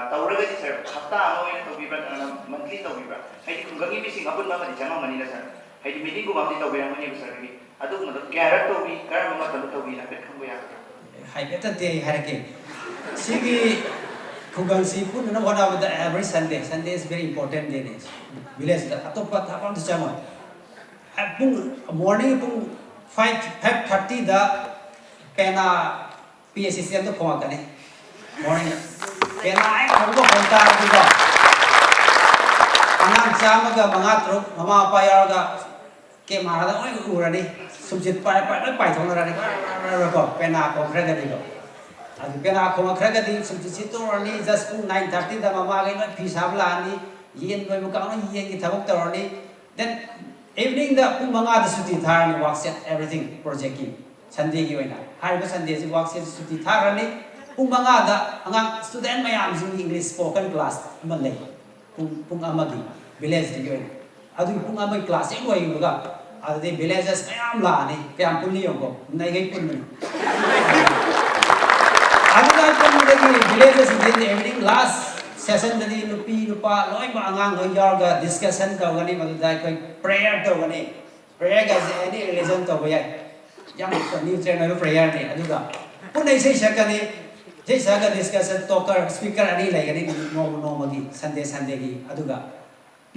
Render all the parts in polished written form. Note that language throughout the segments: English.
Tauragadi sir, hafta ano yun tawibra monthly tawibra. Ay kung gagi missing apun mama di jangan manila sir. Ay di meeting ko mamdi tawibra mo niyo sir. Adu madam kaya tawi kaya mama talu tawi na pet kang buya. Hay better day harake. Sige kugang sipun na one of the every Sunday. Sunday is very important day. Village atop pat apon sa jama. Pung morning pung 5:30 da pena PSC to koma kane. Morning. Pena ay ko konta dito. Anang sama ga mga truk mama payar ga ke mahada oi urani subjit pai thong ra ni ko pena ko khra ga dito. Adu pena ko khra ga di subjit to rani just 9:30 da mama ga no pisabla ni yen noi mu ka no yen ki thabok to rani then evening da pung mga da suti thar ni work set everything project ki Sunday gi oina har ba Sunday si work set suti thar rani pung mga da ang student mayam sing English spoken class malay pung amagi village di oina adu pung amagi class e loi ga adu de villages mayam la ni kaya pun ni ko nai gai pun ni adu da pun de villages in the evening last session da ni nupi nupa loi ba angang hoi yar ga discussion ka ga ni ma da koi prayer to ga ni prayer ga any religion to ba ya yang new channel prayer ni adu ga pun nei sei sa ka ni jai saga discussion talker speaker ani lai gani no magi Sunday gi aduga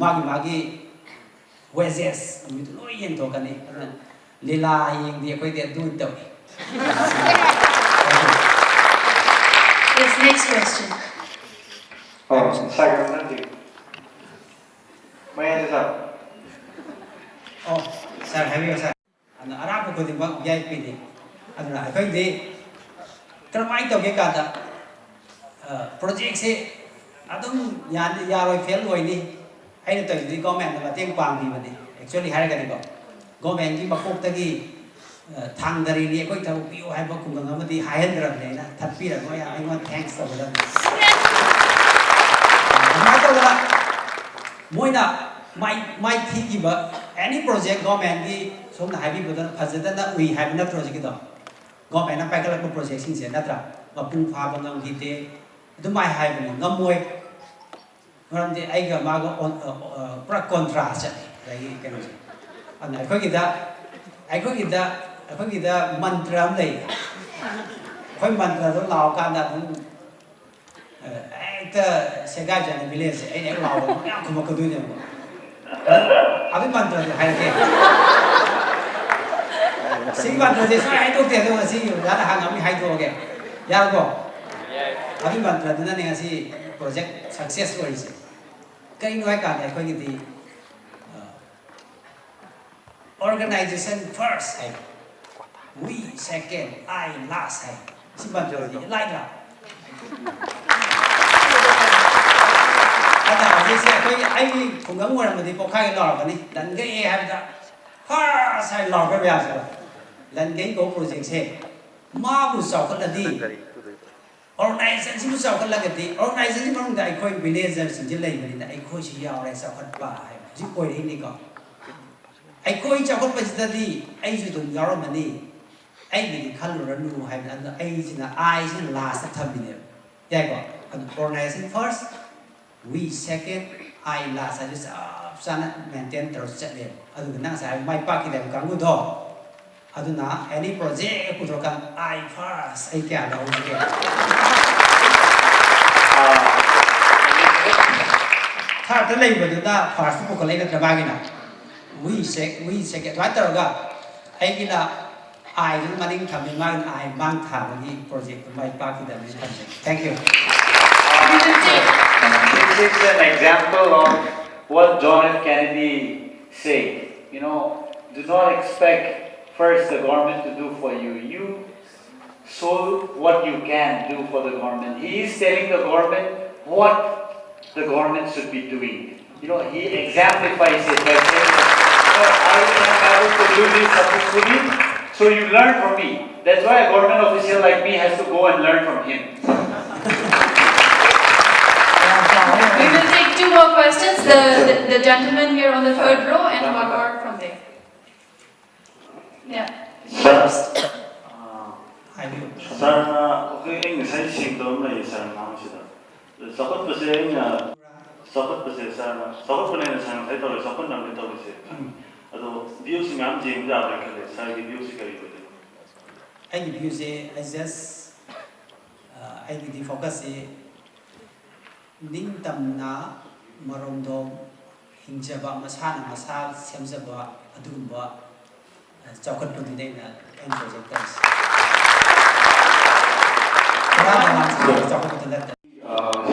magi wezes ami to yen to kani lila yeng di koi de du to. Yes, next question. Oh, second nanti. Maya sir. Oh, sir have you sir ana arab ko di bang jai pi di aduna koi de Termai tau ke kata project se adum yaroi fail loi ni ai to di government na teng pang ni mani actually har ga ni ko government ki makok ta gi thang dari ni koi tau pi hai ba kum ga ma di hai han ram ne na that pi ra ko ya I want thanks to them ma to ga moi na mai thi ki ba any project government ki som na hai bi ba phajada na ui hai na project ki do government na paikala ko project sing se natra mapung pha bang ngam hite du mai hai bang ngam moi ram de ai ga ma go pra contrast lai ke no an ai khoi ki da mantra am lai khoi mantra do lao kan da thung ai ta se ga ja ne village ai ne lao ya ko ma ko du ne abi mantra de hai ke Sing mantra je sai hai to te do si yu da ha ngam hai to ge ya ko abi mantra dina ne si project success story se kai noi ka ne ko ni di organization first hai we second I last hai si mantra di lai la ada je se ko ai ko ngam wa ma di ko khai lo ka ni dan ge e hai da ha sai lo ka ya sa lần cái cố project se ma bu sau kan di organization si bu sau kan la cái di organization ma dai khoi village sin je lai ni ai khoi si ya rai sau kan ba ai ji koi ni ko ai khoi cha kon pa ji di ai ji dun ya ro ma ni ai ni khal ro nu hai na ai ji na ai ji last tham bi ne ya ko organization first we second I last ai ji sana maintain terus chat le adu na sai mai pa ki dai ka ngu do aduna any project putrokan I first ai kya da ke tha ta lai ba da first ko lai ka ba gi na we second twa ta ga ai gi na I ni maning tham ni mang I mang tha ni project mai pa ki da ni thank you. This is an example of what John F. Kennedy said. You know, do not expect first the government to do for you. You show what you can do for the government. He is telling the government what the government should be doing. You know, he exemplifies it by saying, I am able to do this successfully, so you learn from me. That's why a government official like me has to go and learn from him. We will take two more questions. The gentleman here on the third row and one more from there. Yeah. First. I do. Sir, okay, English I speak to me, sir, now sida. Support person, support person, support person sang saya tahu, support nama tahu sih. Atau views macam jam dah ada kalau saya views kali itu. I view say I just I the focus say ning tam na maromdom hingjaba masa semjaba adugumba chaukat tu dine na end projectors.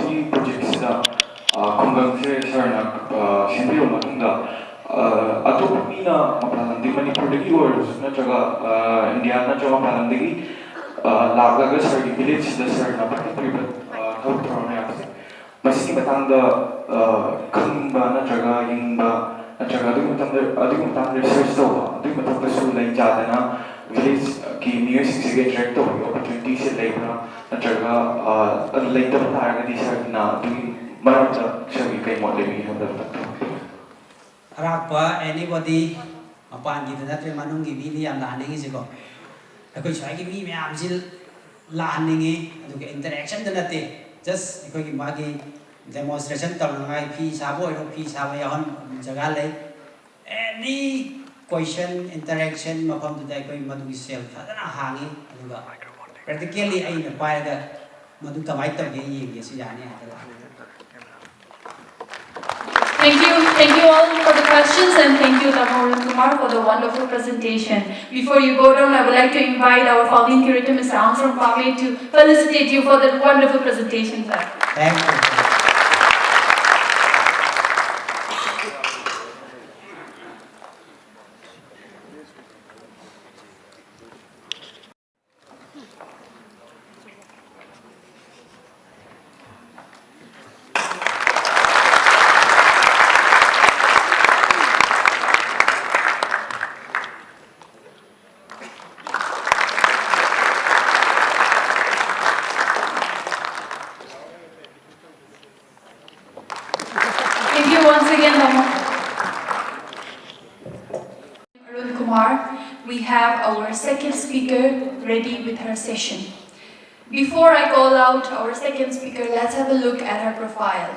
이 프로젝트가 건강세상을 신비로 만든다. 아토피나 마파란디 머니푸르기 월스 나자가 인디아 나자가 마파란디 라가가 서기 빌리지다 서나 파티브리바 타우트로네 마시기 마탕다 큰바 나자가 인바 나자가 아디고 마탕들 서스도 아디고 마탕다 술레 자다나 village की music से attract हो opportunity से लेकर नचरगा later बताया कि sir ना दूसरी मर्द सभी कई मॉडल भी हम करते हैं Arakpa anybody mapan gitu na tuh manung gibi ni yang lahan ini sih kok. Aku cakap gibi macam jil lahan ini, aduh ke interaction tu nanti. Just aku gibi bagi demonstration tahu ngai pi sabo ya hon jaga le. Any question interaction macam tu dah aku gibi madu self. Ada nak hangi, aduh ga. Practically ay napai ada madu kamai tu dia ini sih jani ada. Thank you all for the questions, and thank you Arun Kumar for the wonderful presentation. Before you go down, I would like to invite our founding curator, Mr. Amsram Pame, to felicitate you for that wonderful presentation, sir. Thank you. Thank you once again, Arun Kumar. We have our second speaker ready with her session. Before I call out our second speaker, let's have a look at her profile.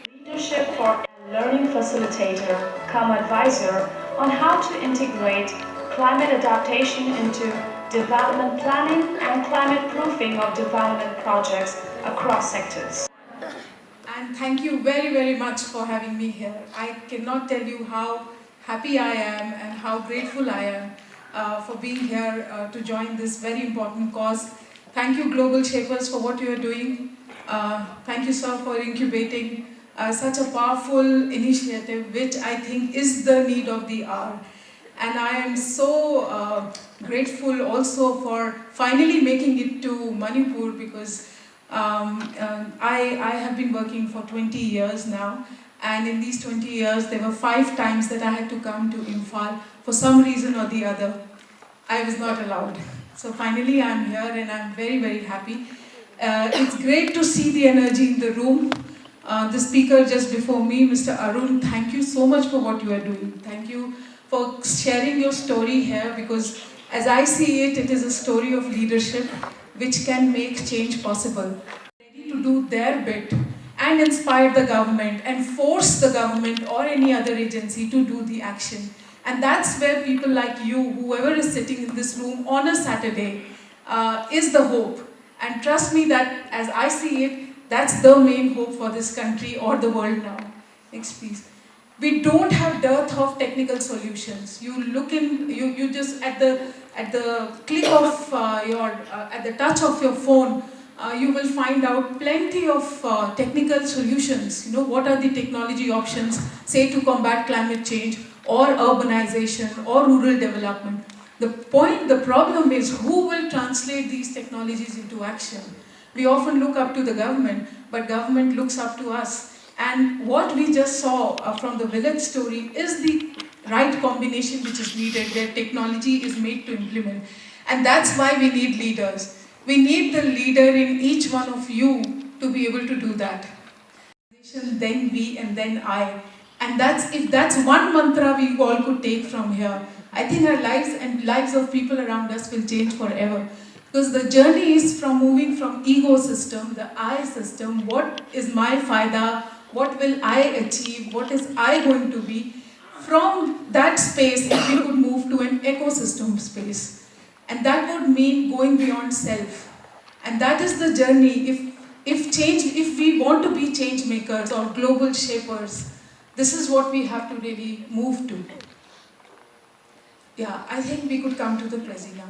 Leadership for a learning facilitator, come advisor on how to integrate climate adaptation into development planning and climate proofing of development projects across sectors. And thank you very, very much for having me here. I cannot tell you how happy I am and how grateful I am for being here to join this very important cause. Thank you, Global Shapers, for what you are doing. Thank you, sir, for incubating such a powerful initiative, which I think is the need of the hour. And I am so grateful also for finally making it to Manipur, because I have been working for 20 years now, and in these 20 years there were 5 times that I had to come to Imphal. For some reason or the other, I was not allowed. So finally I'm here and I'm very, very happy. It's great to see the energy in the room. The speaker just before me, Mr. Arun, thank you so much for what you are doing. Thank you for sharing your story here, because as I see it, it is a story of leadership which can make change possible. Ready to do their bit and inspire the government and force the government or any other agency to do the action. And that's where people like you, whoever is sitting in this room on a Saturday, is the hope. And trust me that as I see it, that's the main hope for this country or the world now. Next please. We don't have dearth of technical solutions. You look in, you just at the click of at the touch of your phone, you will find out plenty of technical solutions. You know, what are the technology options, say, to combat climate change or urbanization or rural development. The problem is who will translate these technologies into action. We often look up to the government, but government looks up to us. And what we just saw from the village story is the right combination which is needed, where technology is made to implement. And that's why we need leaders. We need the leader in each one of you to be able to do that. Then we and then I. And if that's one mantra we all could take from here, I think our lives and lives of people around us will change forever. Because the journey is from moving from ego system, the I system, what is my faida, what will I achieve, what is I going to be. From that space, if we could move to an ecosystem space. And that would mean going beyond self. And that is the journey. If we want to be change makers or global shapers, this is what we have to really move to. Yeah, I think we could come to the Prezi now.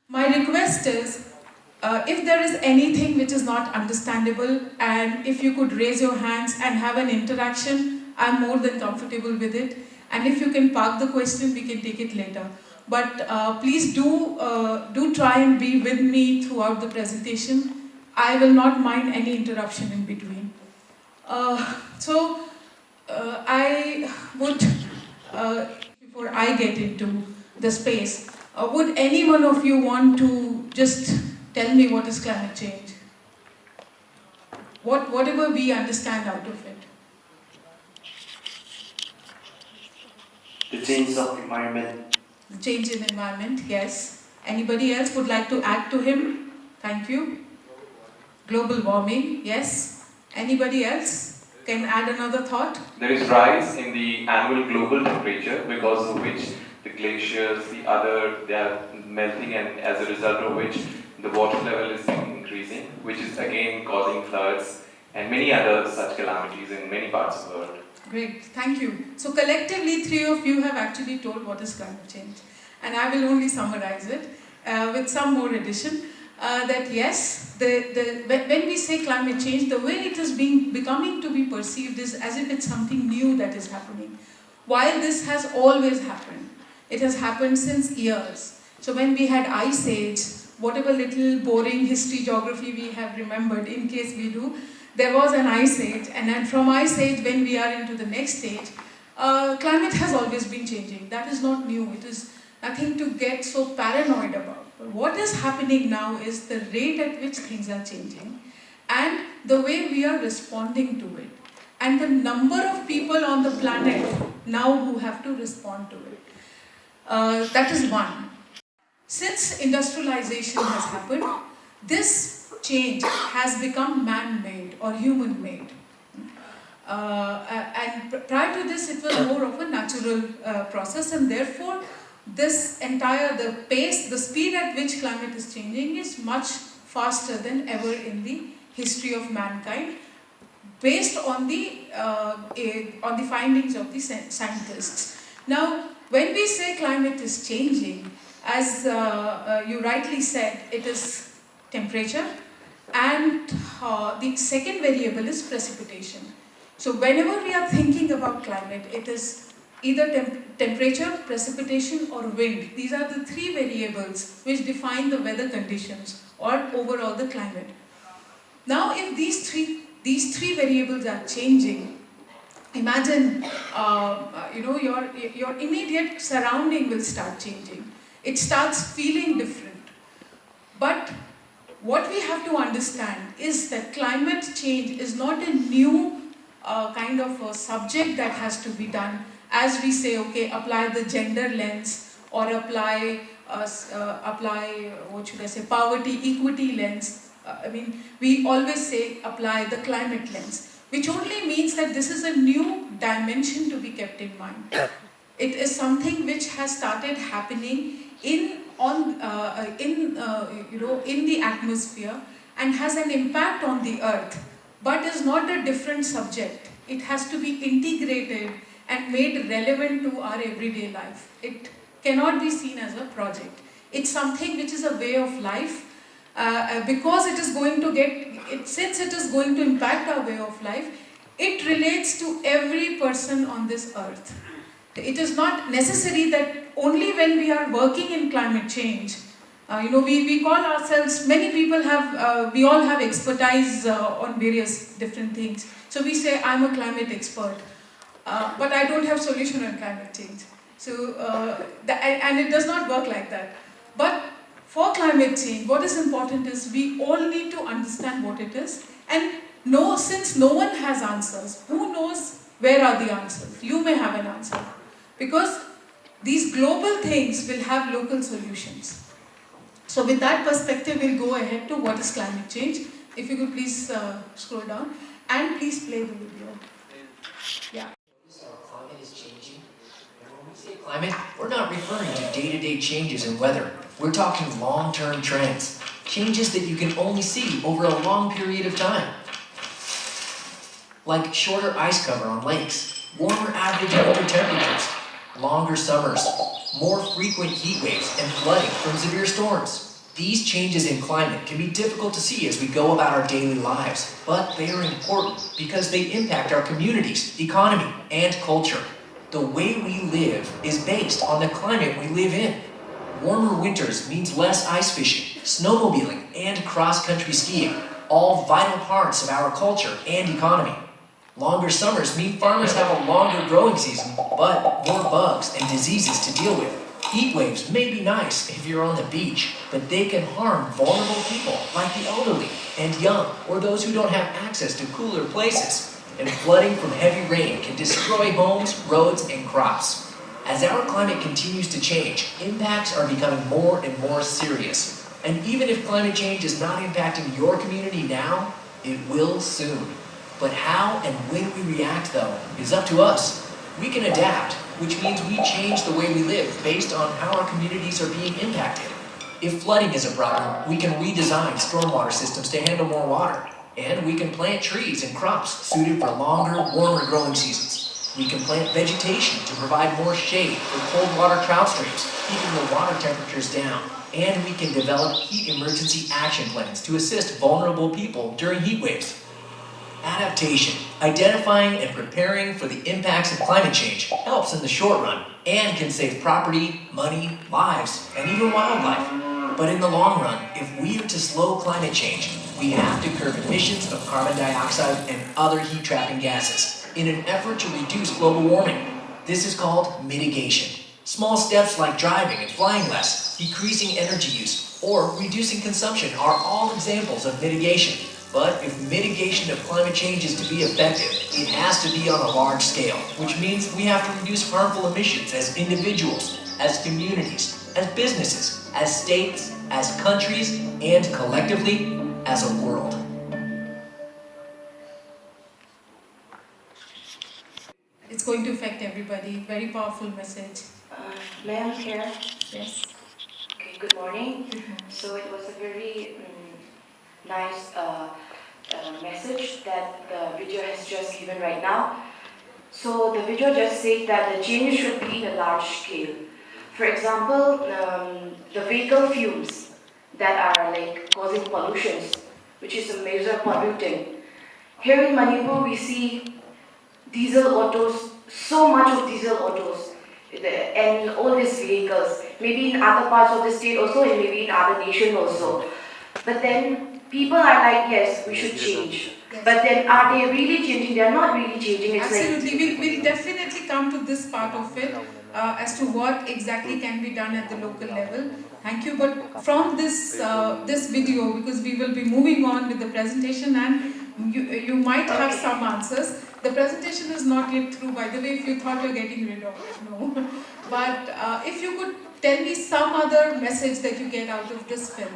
My request is, if there is anything which is not understandable, and if you could raise your hands and have an interaction, I'm more than comfortable with it. And if you can park the question, we can take it later. But please do try and be with me throughout the presentation. I will not mind any interruption in between. I would, before I get into the space, would any one of you want to just tell me what is climate change? Whatever we understand out of it. The change of environment. The change in environment, yes. Anybody else would like to add to him? Thank you. Global warming, yes. Anybody else can add another thought? There is rise in the annual global temperature, because of which the glaciers, they are melting, and as a result of which the water level is increasing, which is again causing floods and many other such calamities in many parts of the world. Great, thank you. So collectively, three of you have actually told what is climate change. And I will only summarize it with some more addition. That yes, when we say climate change, the way it is becoming to be perceived is as if it's something new that is happening. While this has always happened, it has happened since years. So when we had Ice Age, whatever little boring history, geography we have remembered, in case we do, there was an Ice Age, and then from Ice Age, when we are into the next stage, climate has always been changing. That is not new. It is nothing to get so paranoid about. But what is happening now is the rate at which things are changing and the way we are responding to it. And the number of people on the planet now who have to respond to it. That is one. Since industrialization has happened, this change has become man-made or human-made. And prior to this, it was more of a natural process, and therefore, this entire, the pace, the speed at which climate is changing is much faster than ever in the history of mankind, based on the findings of the scientists. Now, when we say climate is changing, as you rightly said, it is temperature, and the second variable is precipitation. So whenever we are thinking about climate, it is either temperature, precipitation or wind. These are the three variables which define the weather conditions or overall the climate. Now if these three variables are changing, imagine your immediate surrounding will start changing. It starts feeling different. But what we have to understand is that climate change is not a new kind of a subject that has to be done. As we say, okay, apply the gender lens or apply what should I say, poverty, equity lens. We always say apply the climate lens, which only means that this is a new dimension to be kept in mind. It is something which has started happening in the atmosphere and has an impact on the earth, but is not a different subject. It has to be integrated and made relevant to our everyday life. It cannot be seen as a project. It's something which is a way of life, because it is going to since it is going to impact our way of life, it relates to every person on this earth. It is not necessary that only when we are working in climate change, we call ourselves, many people have, we all have expertise on various different things. So we say, I'm a climate expert, but I don't have solution on climate change. So, and it does not work like that. But for climate change, what is important is we all need to understand what it is. And since no one has answers, who knows where are the answers? You may have an answer. Because these global things will have local solutions. So with that perspective, we'll go ahead to what is climate change. If you could please scroll down and please play the video. Yeah. Climate is changing. And when we say climate, we're not referring to day-to-day changes in weather. We're talking long-term trends. Changes that you can only see over a long period of time. Like shorter ice cover on lakes, warmer average winter temperatures, longer summers, more frequent heat waves and flooding from severe storms. These changes in climate can be difficult to see as we go about our daily lives, but they are important because they impact our communities, economy, and culture. The way we live is based on the climate we live in. Warmer winters means less ice fishing, snowmobiling, and cross-country skiing, all vital parts of our culture and economy. Longer summers mean farmers have a longer growing season, but more bugs and diseases to deal with. Heat waves may be nice if you're on the beach, but they can harm vulnerable people like the elderly and young, or those who don't have access to cooler places. And flooding from heavy rain can destroy homes, roads, and crops. As our climate continues to change, impacts are becoming more and more serious. And even if climate change is not impacting your community now, it will soon. But how and when we react, though, is up to us. We can adapt, which means we change the way we live based on how our communities are being impacted. If flooding is a problem, we can redesign stormwater systems to handle more water. And we can plant trees and crops suited for longer, warmer growing seasons. We can plant vegetation to provide more shade for cold water trout streams, keeping the water temperatures down. And we can develop heat emergency action plans to assist vulnerable people during heat waves. Adaptation, identifying and preparing for the impacts of climate change, helps in the short run and can save property, money, lives, and even wildlife. But in the long run, if we are to slow climate change, we have to curb emissions of carbon dioxide and other heat-trapping gases in an effort to reduce global warming. This is called mitigation. Small steps like driving and flying less, decreasing energy use, or reducing consumption are all examples of mitigation. But if mitigation of climate change is to be effective, it has to be on a large scale, which means we have to reduce harmful emissions as individuals, as communities, as businesses, as states, as countries, and collectively, as a world. It's going to affect everybody. Very powerful message. Ma'am, here. Yes. Okay, good morning. So it was a very nice message that the video has just given right now. So the video just said that the change should be in a large scale. For example, the vehicle fumes that are like causing pollutions, which is a major pollutant. Here in Manipur, we see diesel autos, so much of diesel autos, and all these vehicles. Maybe in other parts of the state also, and maybe in other nations also. But then people are like, yes, we should change. Yes. But then are they really changing? They are not really changing. It's Absolutely. like, We'll definitely come to this part of it as to what exactly can be done at the local level. Thank you. But from this this video, because we will be moving on with the presentation and you might have some answers. The presentation is not yet through, by the way, if you thought you're getting rid of it, no. But if you could tell me some other message that you get out of this film.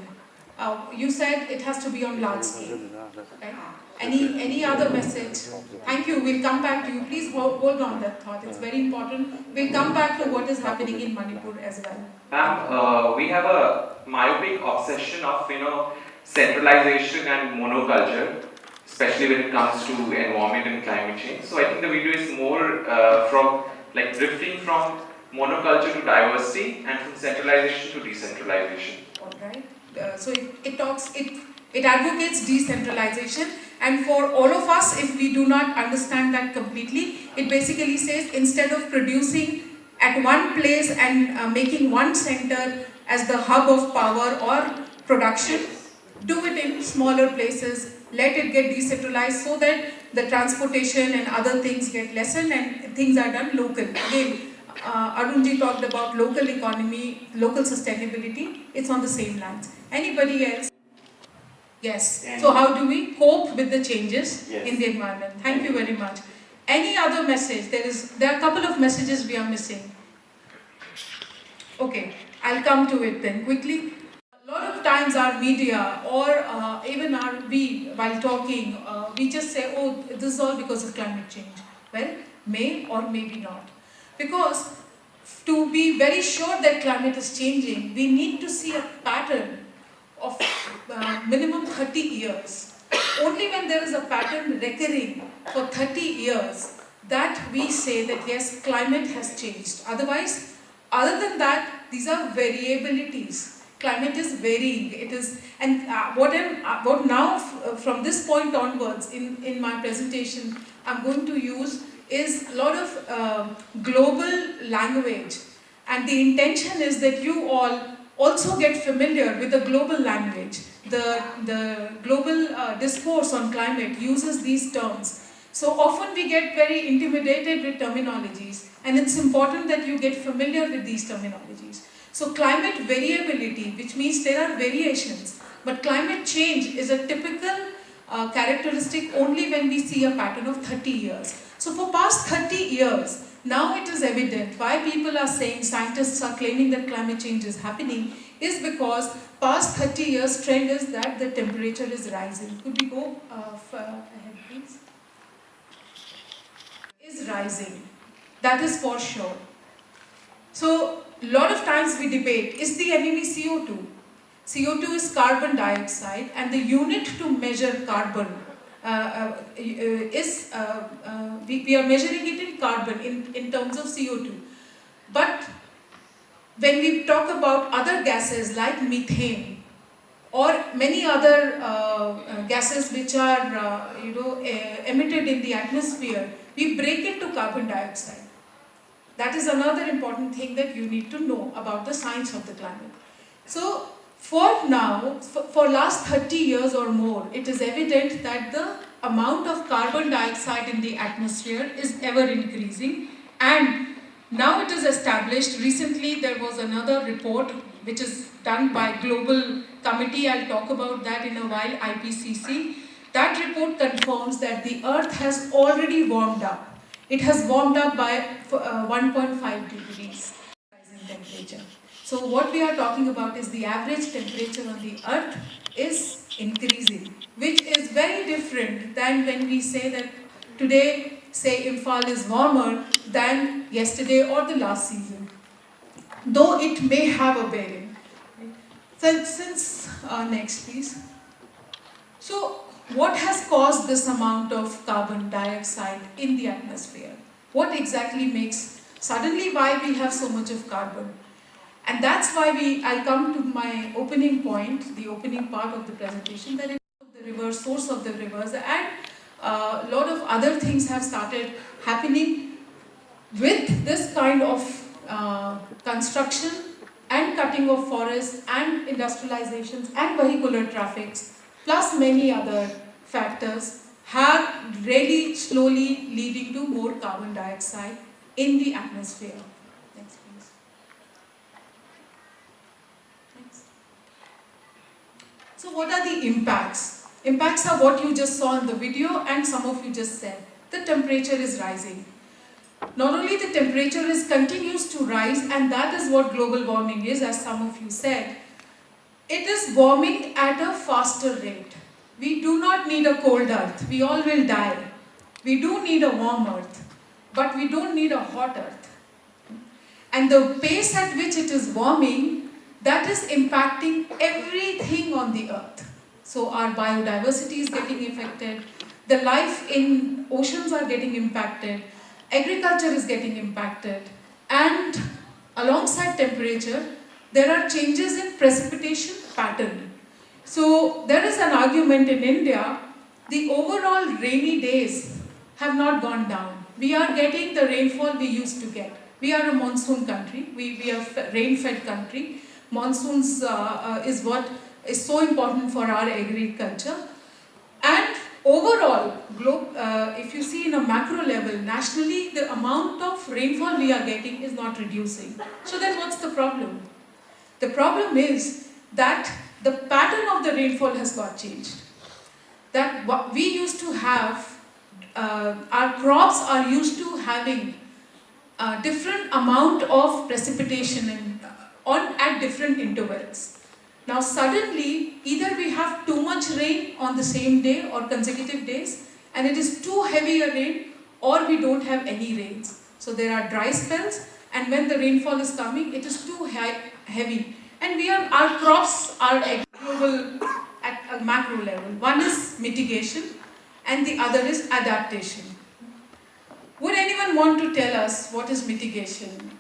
You said it has to be on large scale. Right? Any other message? Thank you. We'll come back to you. Please hold on that thought. It's very important. We'll come back to what is happening in Manipur as well. Ma'am, we have a myopic obsession of centralization and monoculture, especially when it comes to environment and climate change. So I think the video is more from like drifting from monoculture to diversity and from centralization to decentralization. All right. So it advocates decentralization, and for all of us, if we do not understand that completely, it basically says instead of producing at one place and making one center as the hub of power or production, do it in smaller places, let it get decentralized so that the transportation and other things get lessened and things are done locally. Again, Arunji talked about local economy, local sustainability. It's on the same lines. Anybody else? Yes. So how do we cope with the changes in the environment? Thank you very much. Any other message? There are a couple of messages we are missing. Okay, I'll come to it then quickly. A lot of times our media or even while talking, we just say, oh, this is all because of climate change. Well, may or maybe not. Because to be very sure that climate is changing, we need to see a pattern of minimum 30 years. Only when there is a pattern recurring for 30 years that we say that yes, climate has changed. Otherwise, other than that, these are variabilities. Climate is varying. It is, and what now from this point onwards in my presentation I'm going to use is a lot of global language, and the intention is that you all also get familiar with the global language. The global discourse on climate uses these terms. So often we get very intimidated with terminologies, and it's important that you get familiar with these terminologies. So climate variability, which means there are variations, but climate change is a typical characteristic only when we see a pattern of 30 years. So for past 30 years, now it is evident why people are saying, scientists are claiming that climate change is happening, is because past 30 years trend is that the temperature is rising. Could we go ahead, please? Is rising. That is for sure. So a lot of times we debate, is the enemy CO2? CO2 is carbon dioxide, and the unit to measure carbon we are measuring it in carbon in terms of CO2. But when we talk about other gases like methane or many other gases which are emitted in the atmosphere, we break it to carbon dioxide. That is another important thing that you need to know about the science of the climate. So for now, for last 30 years or more, it is evident that the amount of carbon dioxide in the atmosphere is ever increasing, and now it is established. Recently there was another report which is done by global committee, I'll talk about that in a while, IPCC. That report confirms that the earth has already warmed up. It has warmed up by 1.5 degrees rising temperature. So what we are talking about is the average temperature on the earth is increasing, which is very different than when we say that today, say Imphal is warmer than yesterday or the last season, though it may have a bearing. Next please. So what has caused this amount of carbon dioxide in the atmosphere? What exactly makes, suddenly why we have so much of carbon? And that's why I come to my opening point, the opening part of the presentation, that the river, source of the rivers, and a lot of other things have started happening with this kind of construction and cutting of forests and industrializations and vehicular traffics, plus many other factors, have really slowly leading to more carbon dioxide in the atmosphere. Next, please. Next. So what are the impacts? Impacts are what you just saw in the video and some of you just said. The temperature is rising. Not only the temperature continues to rise, and that is what global warming is, as some of you said. It is warming at a faster rate. We do not need a cold earth. We all will die. We do need a warm earth, but we don't need a hot earth. And the pace at which it is warming, that is impacting everything on the earth. So our biodiversity is getting affected. The life in oceans are getting impacted. Agriculture is getting impacted. And alongside temperature, there are changes in precipitation pattern. So there is an argument in India, the overall rainy days have not gone down. We are getting the rainfall we used to get. We are a monsoon country, we are a rain-fed country. Monsoons is what is so important for our agriculture. And overall, if you see in a macro level, nationally, the amount of rainfall we are getting is not reducing. So then what's the problem? The problem is that the pattern of the rainfall has got changed. That what we used to have, our crops are used to having a different amount of precipitation at different intervals. Now suddenly, either we have too much rain on the same day or consecutive days, and it is too heavy a rain, or we don't have any rains. So there are dry spells, and when the rainfall is coming, it is too heavy. And our crops are global at a macro level. One is mitigation, and the other is adaptation. Would anyone want to tell us what is mitigation,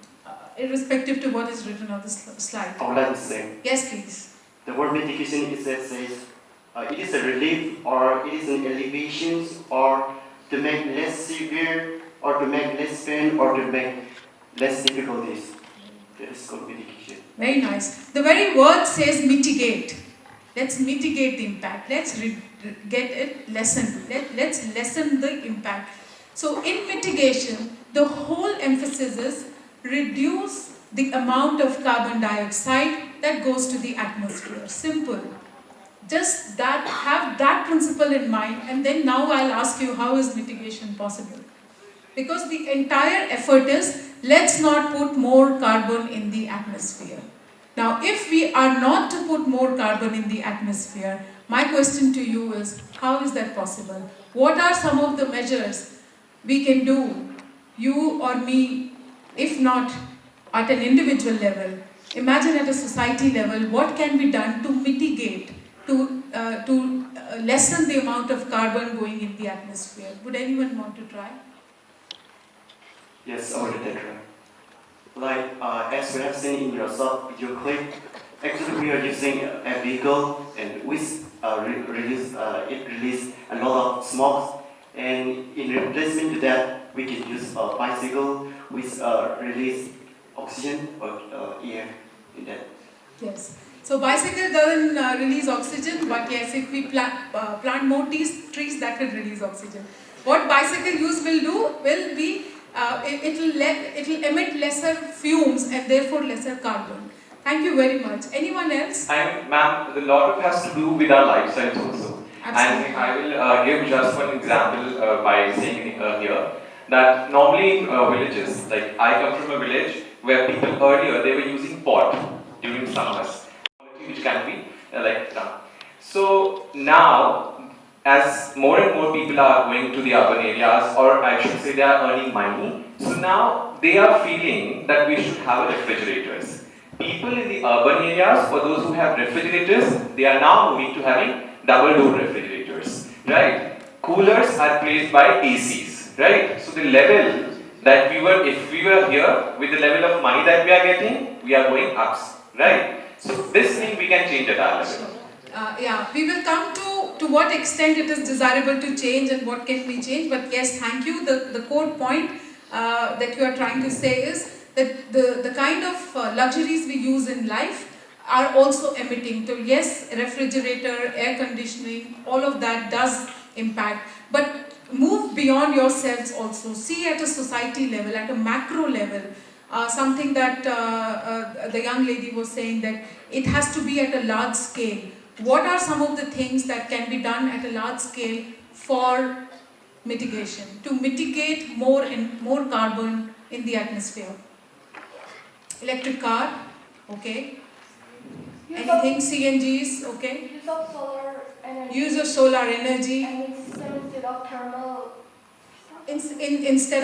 irrespective to what is written on the slide? I would like to say. Yes, please. The word mitigation is that says it is a relief, or it is an elevation, or to make less severe, or to make less pain, or to make less difficulties. That is called mitigation. Very nice. The very word says mitigate. Let's mitigate the impact. Let's get it lessened. Let's lessen the impact. So in mitigation, the whole emphasis is reduce the amount of carbon dioxide that goes to the atmosphere. Simple. Just that, have that principle in mind, and then now I'll ask you, how is mitigation possible? Because the entire effort is, let's not put more carbon in the atmosphere. Now, if we are not to put more carbon in the atmosphere, my question to you is, how is that possible? What are some of the measures we can do, you or me, if not at an individual level? Imagine at a society level, what can be done to mitigate, to lessen the amount of carbon going in the atmosphere? Would anyone want to try? Yes, I would try. Like as we have seen in your short video clip, actually we are using a vehicle, and which release a lot of smoke, and in replacement to that we can use a bicycle which release oxygen or air in that. Yes. So bicycle doesn't release oxygen, but yes, if we plant more trees, that will release oxygen. What bicycle use will do will be it will emit lesser fumes and therefore lesser carbon. Thank you very much. Anyone else? And ma'am, a lot of has to do with our lifestyles also. Absolutely. And I will give just one example by saying here that normally in villages, like I come from a village where people earlier they were using pot during summers, which can be like done. So now, as more and more people are going to the urban areas, or I should say they are earning money, so now they are feeling that we should have refrigerators. People in the urban areas, for those who have refrigerators, they are now moving to having double door refrigerators, right? Coolers are placed by ACs, right? So the level that if we were here with the level of money that we are getting, we are going up, right? So this thing we can change at our level. Yeah, we will come to what extent it is desirable to change and what can be changed. But yes, thank you. The core point that you are trying to say is that the kind of luxuries we use in life are also emitting. So yes, refrigerator, air conditioning, all of that does impact. But move beyond yourselves also. See at a society level, at a macro level. Something that the young lady was saying, that it has to be at a large scale. What are some of the things that can be done at a large scale for mitigation, to mitigate more carbon in the atmosphere? Electric car, okay. Anything, CNGs, okay. Use of solar energy. Use of solar energy. And instead of thermal. Instead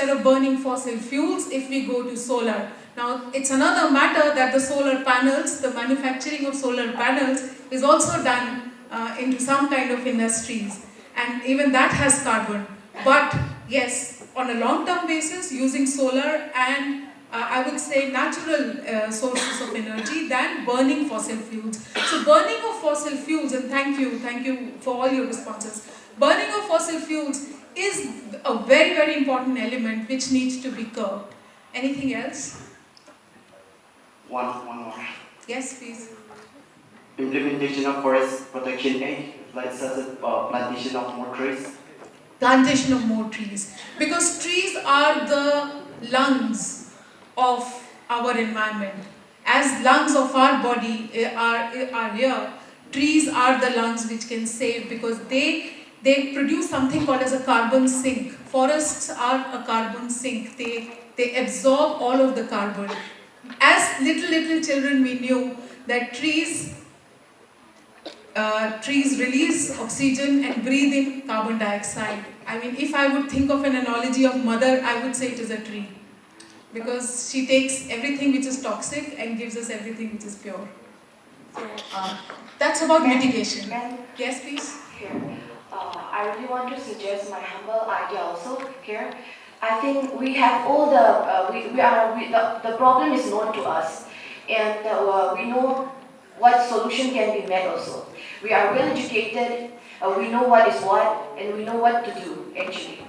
of burning fossil fuels, if we go to solar. Now, it's another matter that the solar panels, the manufacturing of solar panels is also done into some kind of industries, and even that has carbon. But yes, on a long-term basis, using solar and I would say natural sources of energy than burning fossil fuels. So burning of fossil fuels, and thank you for all your responses. Burning of fossil fuels is a very, very important element which needs to be curbed. Anything else? One more. Yes, please. Implementation of forest protection aid, like such as plantation of more trees. Plantation of more trees. Because trees are the lungs of our environment. As lungs of our body are here, trees are the lungs which can save, because they produce something called as a carbon sink. Forests are a carbon sink. They absorb all of the carbon. As little children we knew that trees release oxygen and breathe in carbon dioxide. I mean, if I would think of an analogy of mother, I would say it is a tree. Because she takes everything which is toxic and gives us everything which is pure. So, that's about mitigation. Yes, please? Here. I really want to suggest my humble idea also here. I think we have all the problem is known to us, and we know what solution can be met also. We are well educated, we know what is what, and we know what to do actually.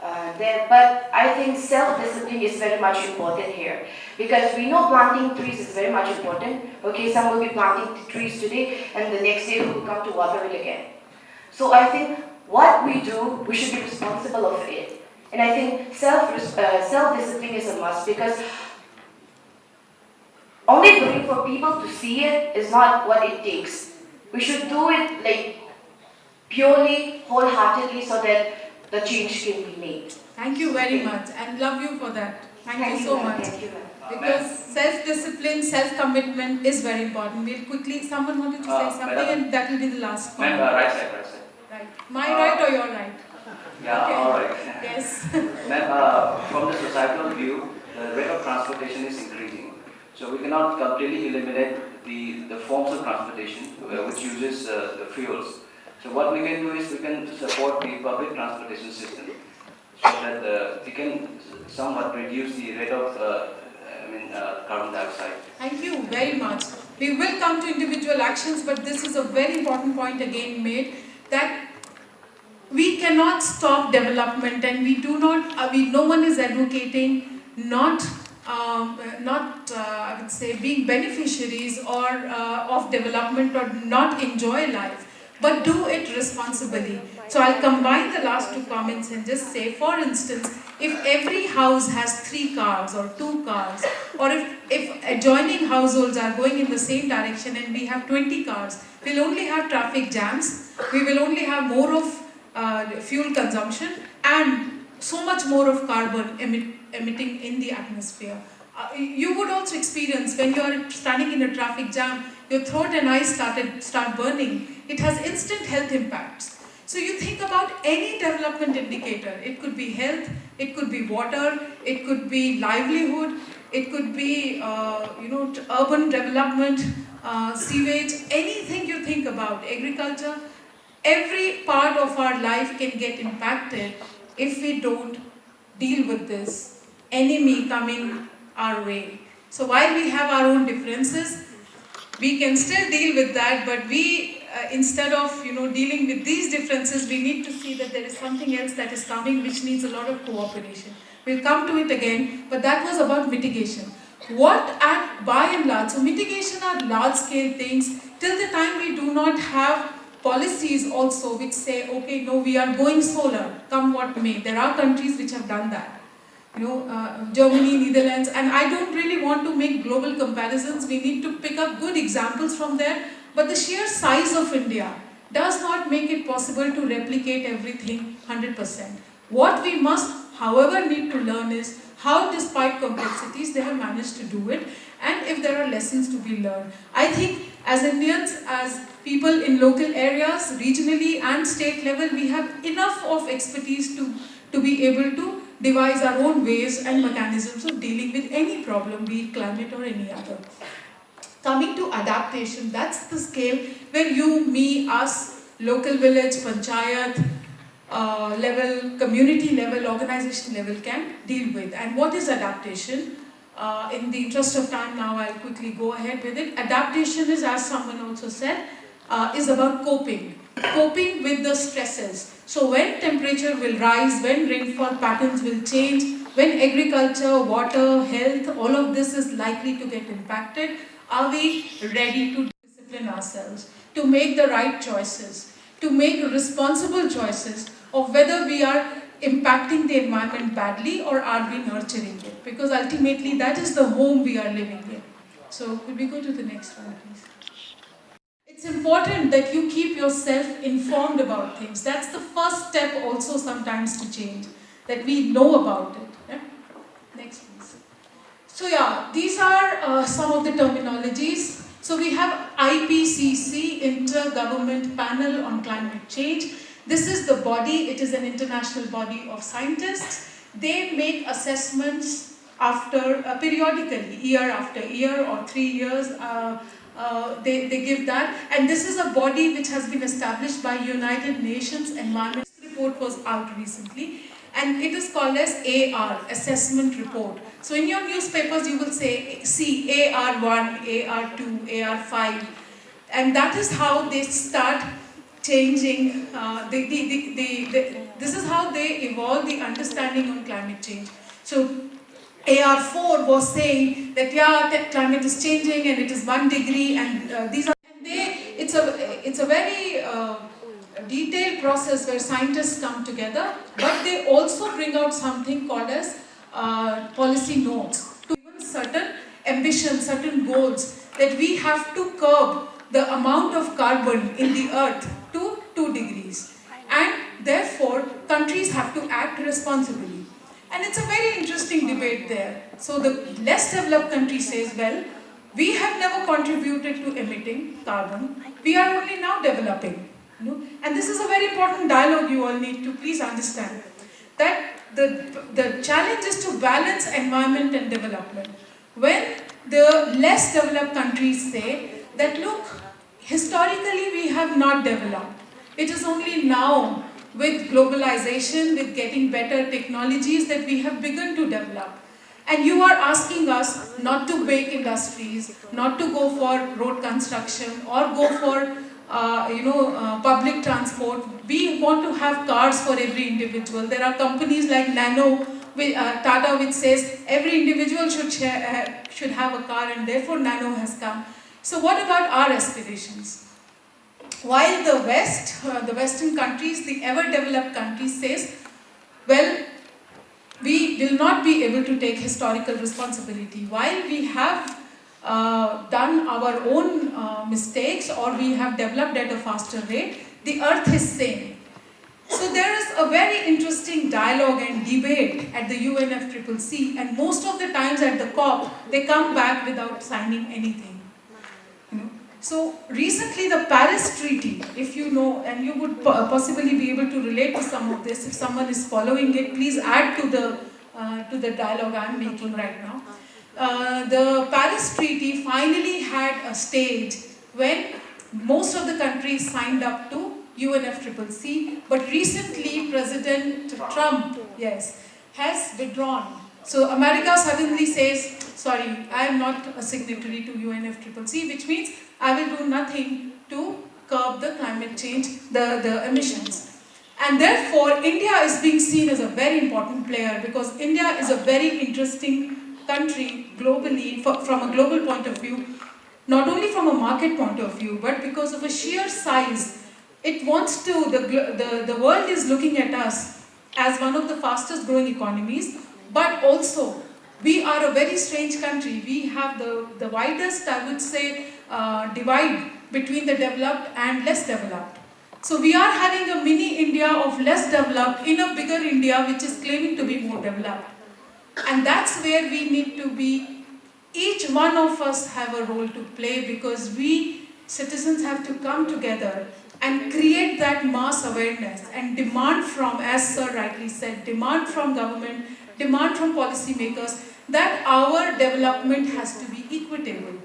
But I think self-discipline is very much important here, because we know planting trees is very much important. Okay, some will be planting trees today, and the next day we will come to water it again. So I think what we do, we should be responsible of it. And I think self-discipline is a must, because only doing for people to see it is not what it takes. We should do it like purely, wholeheartedly, so that the change can be made. Thank you very much, and love you for that. Thank you so much. Thank you. Because self-discipline, self-commitment is very important. We'll quickly, someone wanted to say something, and that will be the last one. Right side. Right. My right or your right? Yeah, okay. all right. Yes. Ma'am, from the societal view, the rate of transportation is increasing. So we cannot completely eliminate the forms of transportation which uses the fuels. So what we can do is we can support the public transportation system so that we can somewhat reduce the rate of carbon dioxide. Thank you very much. We will come to individual actions, but this is a very important point again made, that we cannot stop development, and we do not, no one is advocating not I would say being beneficiaries or of development or not enjoy life, but do it responsibly. So I'll combine the last two comments and just say, for instance, if every house has 3 cars or 2 cars, or if adjoining households are going in the same direction and we have 20 cars, we'll only have traffic jams, we will only have more of fuel consumption and so much more of carbon emitting in the atmosphere. You would also experience when you are standing in a traffic jam, your throat and eyes start burning. It has instant health impacts. So you think about any development indicator. It could be health, it could be water, it could be livelihood, it could be urban development, sewage, anything you think about, agriculture. Every part of our life can get impacted if we don't deal with this enemy coming our way. So while we have our own differences, we can still deal with that, but we, instead of dealing with these differences, we need to see that there is something else that is coming which needs a lot of cooperation. We'll come to it again, but that was about mitigation. By and large, so mitigation are large-scale things. Till the time we do not have policies also which say, okay, no, we are going solar, come what may. There are countries which have done that. Germany, Netherlands, and I don't really want to make global comparisons. We need to pick up good examples from there, but the sheer size of India does not make it possible to replicate everything 100%. What we must, however, need to learn is how, despite complexities, they have managed to do it, and if there are lessons to be learned. I think as Indians, as people in local areas, regionally and state level, we have enough of expertise to be able to devise our own ways and mechanisms of dealing with any problem, be it climate or any other. Coming to adaptation, that's the scale where you, me, us, local village, panchayat level, community level, organization level can deal with. And what is adaptation? In the interest of time now, I'll quickly go ahead with it. Adaptation is, as someone also said, is about coping with the stresses. So when temperature will rise, when rainfall patterns will change, when agriculture, water, health, all of this is likely to get impacted, are we ready to discipline ourselves, to make the right choices, to make responsible choices of whether we are impacting the environment badly or are we nurturing it? Because ultimately that is the home we are living in. So could we go to the next one, please? It's important that you keep yourself informed about things. That's the first step also sometimes to change, that we know about it. Yeah? Next, please. So yeah, these are some of the terminologies. So we have IPCC, Intergovernment Panel on Climate Change. This is the body, it is an international body of scientists. They make assessments after periodically, year after year or 3 years, they give that. And this is a body which has been established by United Nations Environment. This report was out recently. And it is called as AR, Assessment Report. So in your newspapers you will see AR1, AR2, AR5. And that is how they start changing, this is how they evolve the understanding on climate change. So AR4 was saying that climate is changing and it is 1 degree and these are, it's a very detailed process where scientists come together, but they also bring out something called as policy notes to give certain ambitions, certain goals that we have to curb the amount of carbon in the earth to 2 degrees, and therefore countries have to act responsibly. And it's a very interesting debate there. So the less developed country says, well, we have never contributed to emitting carbon, we are only now developing. And this is a very important dialogue you all need to please understand, that the challenge is to balance environment and development. When the less developed countries say that, look, historically we have not developed. It is only now with globalization, with getting better technologies that we have begun to develop. And you are asking us not to make industries, not to go for road construction or go for public transport. We want to have cars for every individual. There are companies like Tata, which says every individual should have a car, and therefore Nano has come. So what about our aspirations? While the West, the Western countries, the ever-developed countries says, well, we will not be able to take historical responsibility. While we have done our own mistakes or we have developed at a faster rate, the earth is same. So there is a very interesting dialogue and debate at the UNFCCC, and most of the times at the COP, they come back without signing anything. So recently the Paris Treaty, if you know, and you would possibly be able to relate to some of this, if someone is following it, please add to the dialogue I am making right now. The Paris Treaty finally had a stage when most of the countries signed up to UNFCCC, but recently President Trump, has withdrawn. So America suddenly says, sorry, I am not a signatory to UNFCCC, which means I will do nothing to curb the climate change, the emissions. And therefore, India is being seen as a very important player because India is a very interesting country globally, from a global point of view, not only from a market point of view, but because of a sheer size. It wants to, the world is looking at us as one of the fastest growing economies, but also we are a very strange country. We have the widest, I would say, divide between the developed and less developed. So we are having a mini India of less developed in a bigger India which is claiming to be more developed. And that's where we need to be. Each one of us have a role to play because we citizens have to come together and create that mass awareness and demand from, as Sir rightly said, demand from government, demand from policymakers that our development has to be equitable.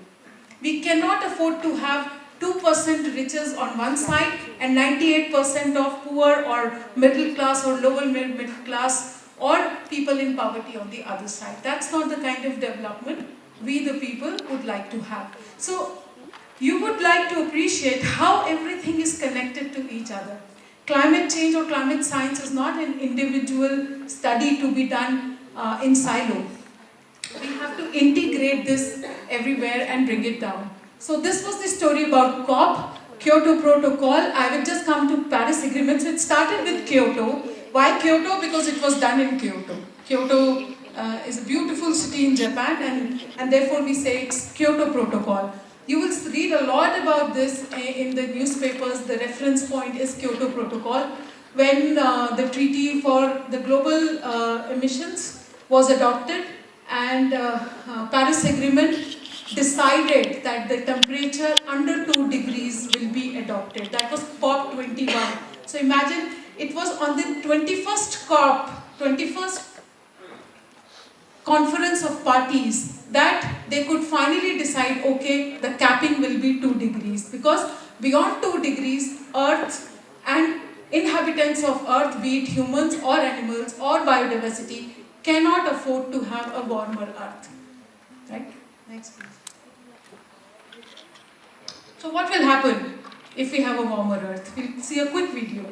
We cannot afford to have 2% riches on one side and 98% of poor or middle class or lower middle class or people in poverty on the other side. That's not the kind of development we the people would like to have. So you would like to appreciate how everything is connected to each other. Climate change or climate science is not an individual study to be done in silo. We have to integrate this everywhere and bring it down. So this was the story about COP, Kyoto Protocol. I will just come to Paris Agreement. So it started with Kyoto. Why Kyoto? Because it was done in Kyoto. Kyoto is a beautiful city in Japan, and therefore we say it's Kyoto Protocol. You will read a lot about this in the newspapers. The reference point is Kyoto Protocol. When the treaty for the global emissions was adopted, and Paris Agreement decided that the temperature under 2 degrees will be adopted. That was COP21. So imagine, it was on the 21st COP, 21st Conference of Parties, that they could finally decide, okay, the capping will be 2 degrees. Because beyond 2 degrees, Earth and inhabitants of Earth, be it humans or animals or biodiversity, cannot afford to have a warmer Earth. Right? Next, please. So what will happen if we have a warmer Earth? We'll see a quick video.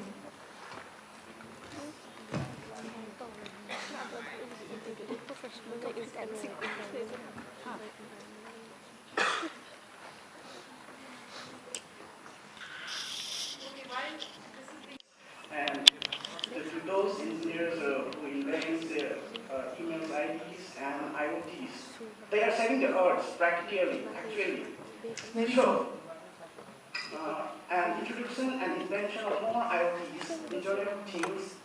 And to those engineers who invent email IDs and IoTs, they are saving the Earth practically, actually. So, an introduction and invention of more IoTs, Internet of Things,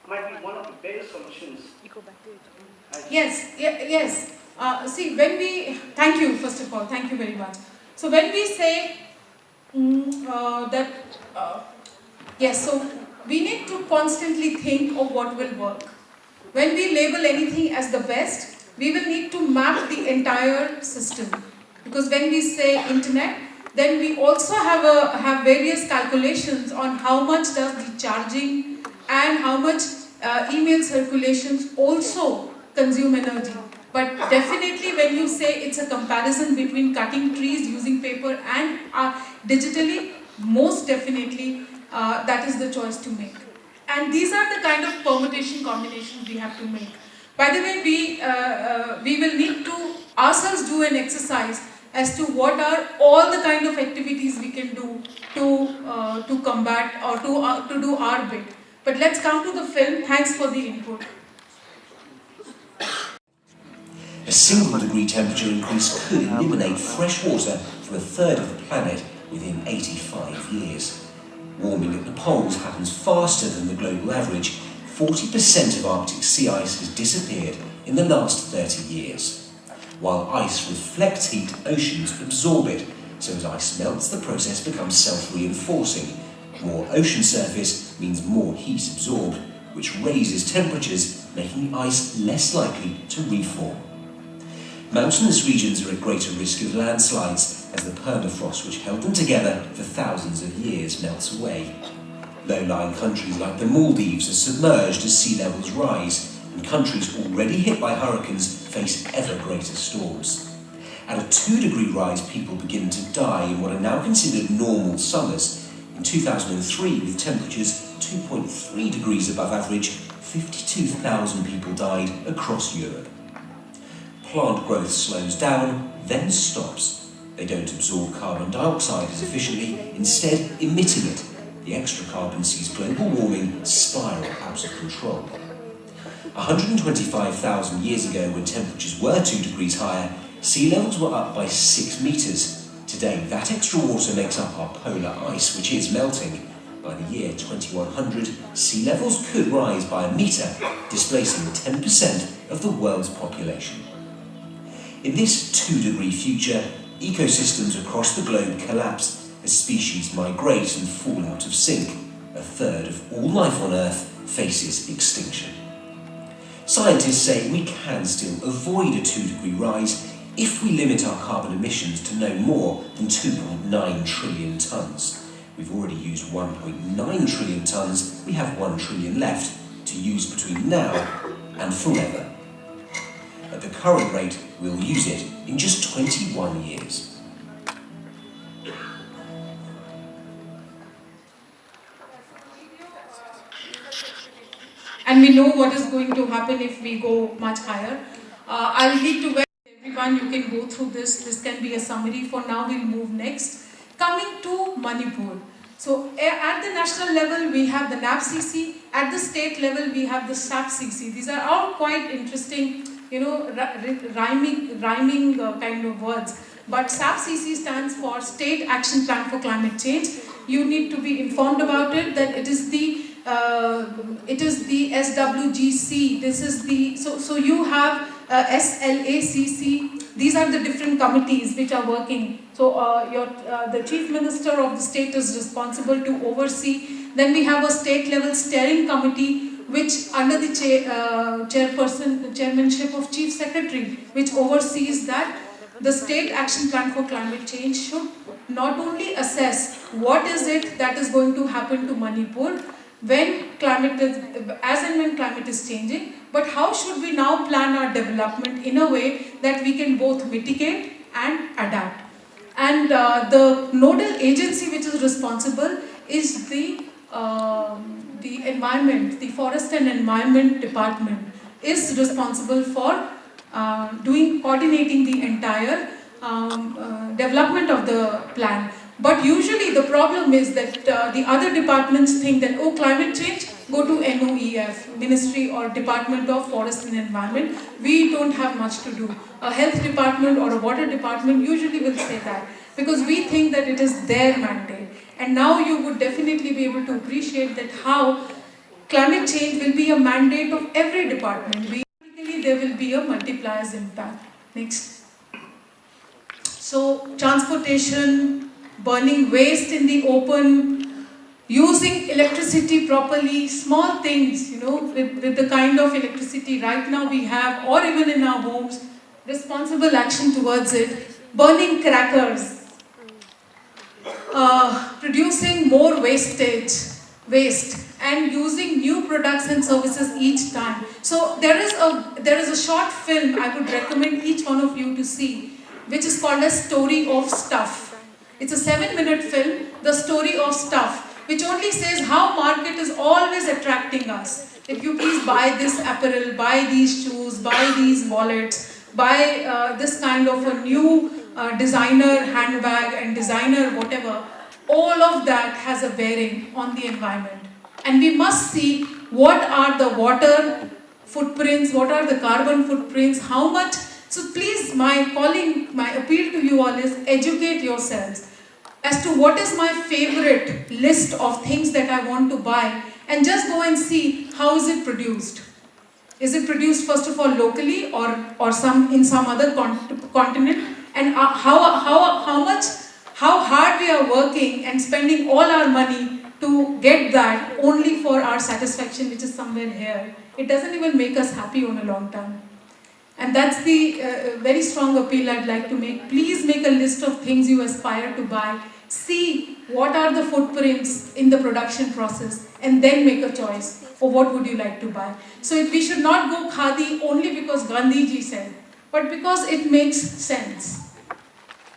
might be one of the best solutions. Yes. See, when we, thank you, first of all, thank you very much. So when we say yes, so we need to constantly think of what will work. When we label anything as the best, we will need to map the entire system. Because when we say internet, then we also have various calculations on how much does the charging and how much email circulations also consume energy. But definitely when you say it's a comparison between cutting trees using paper and digitally, most definitely that is the choice to make. And these are the kind of permutation combinations we have to make. By the way, we will need to ourselves do an exercise as to what are all the kind of activities we can do to combat or to do our bit. But let's come to the film. Thanks for the input. A single degree temperature increase could eliminate fresh water for a third of the planet within 85 years. Warming at the poles happens faster than the global average. 40% of Arctic sea ice has disappeared in the last 30 years. While ice reflects heat, oceans absorb it, so as ice melts, the process becomes self-reinforcing. More ocean surface means more heat absorbed, which raises temperatures, making the ice less likely to reform. Mountainous regions are at greater risk of landslides as the permafrost which held them together for thousands of years melts away. Low-lying countries like the Maldives are submerged as sea levels rise, and countries already hit by hurricanes face ever greater storms. At a 2-degree rise, people begin to die in what are now considered normal summers. In 2003, with temperatures 2.3 degrees above average, 52,000 people died across Europe. Plant growth slows down, then stops. They don't absorb carbon dioxide as efficiently, instead emitting it. The extra carbon sees global warming spiral out of control. 125,000 years ago, when temperatures were 2 degrees higher, sea levels were up by 6 metres. Today, that extra water makes up our polar ice, which is melting. By the year 2100, sea levels could rise by 1 metre, displacing 10% of the world's population. In this 2-degree future, ecosystems across the globe collapse as species migrate and fall out of sync. A third of all life on Earth faces extinction. Scientists say we can still avoid a 2-degree rise if we limit our carbon emissions to no more than 2.9 trillion tonnes. We've already used 1.9 trillion tonnes, we have 1 trillion left to use between now and forever. At the current rate, we'll use it in just 21 years. And we know what is going to happen if we go much higher. I'll need to welcome everyone, you can go through this. This can be a summary. For now, we'll move next. Coming to Manipur. So at the national level, we have the NAPCC. At the state level, we have the SAPCC. These are all quite interesting, rhyming kind of words. But SAPCC stands for State Action Plan for Climate Change. You need to be informed about it, that it is the SWGC. This is the, so you have SLACC. These are the different committees which are working. So the Chief Minister of the state is responsible to oversee. Then we have a state level steering committee which under the chairmanship of Chief Secretary, which oversees that the State Action Plan for Climate Change should not only assess what is it that is going to happen to Manipur when climate is, as and when climate is changing, but how should we now plan our development in a way that we can both mitigate and adapt. And the nodal agency which is responsible is the environment, the Forest and Environment Department is responsible for coordinating the entire development of the plan. But usually the problem is that the other departments think that, oh, climate change, go to NOEF, Ministry or Department of Forest and Environment. We don't have much to do. A health department or a water department usually will say that because we think that it is their mandate. And now you would definitely be able to appreciate that how climate change will be a mandate of every department. There will be a multiplier's impact. Next. So transportation, burning waste in the open, using electricity properly, small things, with the kind of electricity right now we have, or even in our homes, responsible action towards it, burning crackers, producing more waste, and using new products and services each time. So there is a short film I would recommend each one of you to see, which is called A Story of Stuff. It's a 7-minute film, The Story of Stuff, which only says how market is always attracting us. If you please buy this apparel, buy these shoes, buy these wallets, buy this kind of a new designer handbag and designer whatever, all of that has a bearing on the environment. And we must see what are the water footprints, what are the carbon footprints, how much. So please, my appeal to you all is educate yourselves as to what is my favorite list of things that I want to buy, and just go and see how is it produced. Is it produced first of all locally or in some other continent, and how hard we are working and spending all our money to get that only for our satisfaction, which is somewhere here. It doesn't even make us happy on a long term. And that's the very strong appeal I'd like to make. Please make a list of things you aspire to buy. See what are the footprints in the production process, and then make a choice for what would you like to buy. So we should not go khadi only because Gandhi ji said, but because it makes sense.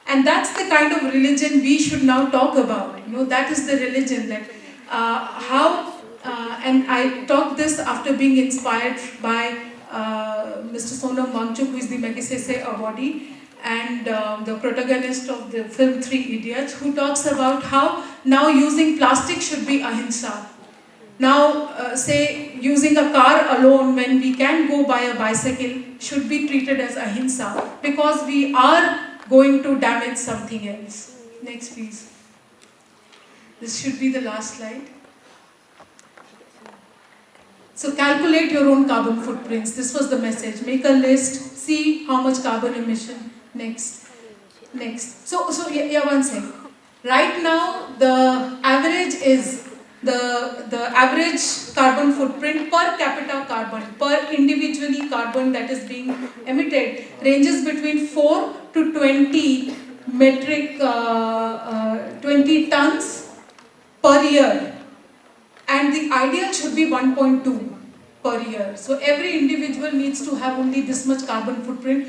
And that's the kind of religion we should now talk about. That is the religion that and I talked this after being inspired by Mr. Sonam Wangchuk, who is the Magsaysay awardee and the protagonist of the film 3 Idiots, who talks about how now using plastic should be ahimsa. Now, say using a car alone when we can go by a bicycle should be treated as ahimsa because we are going to damage something else. Next, please. This should be the last slide. So calculate your own carbon footprints. This was the message. Make a list, see how much carbon emission. Next. So yeah, one second. Right now, the average is the average carbon footprint per capita carbon, per individually carbon that is being emitted ranges between 4 to 20 metric 20 tons per year, and the ideal should be 1.2 per year. So every individual needs to have only this much carbon footprint.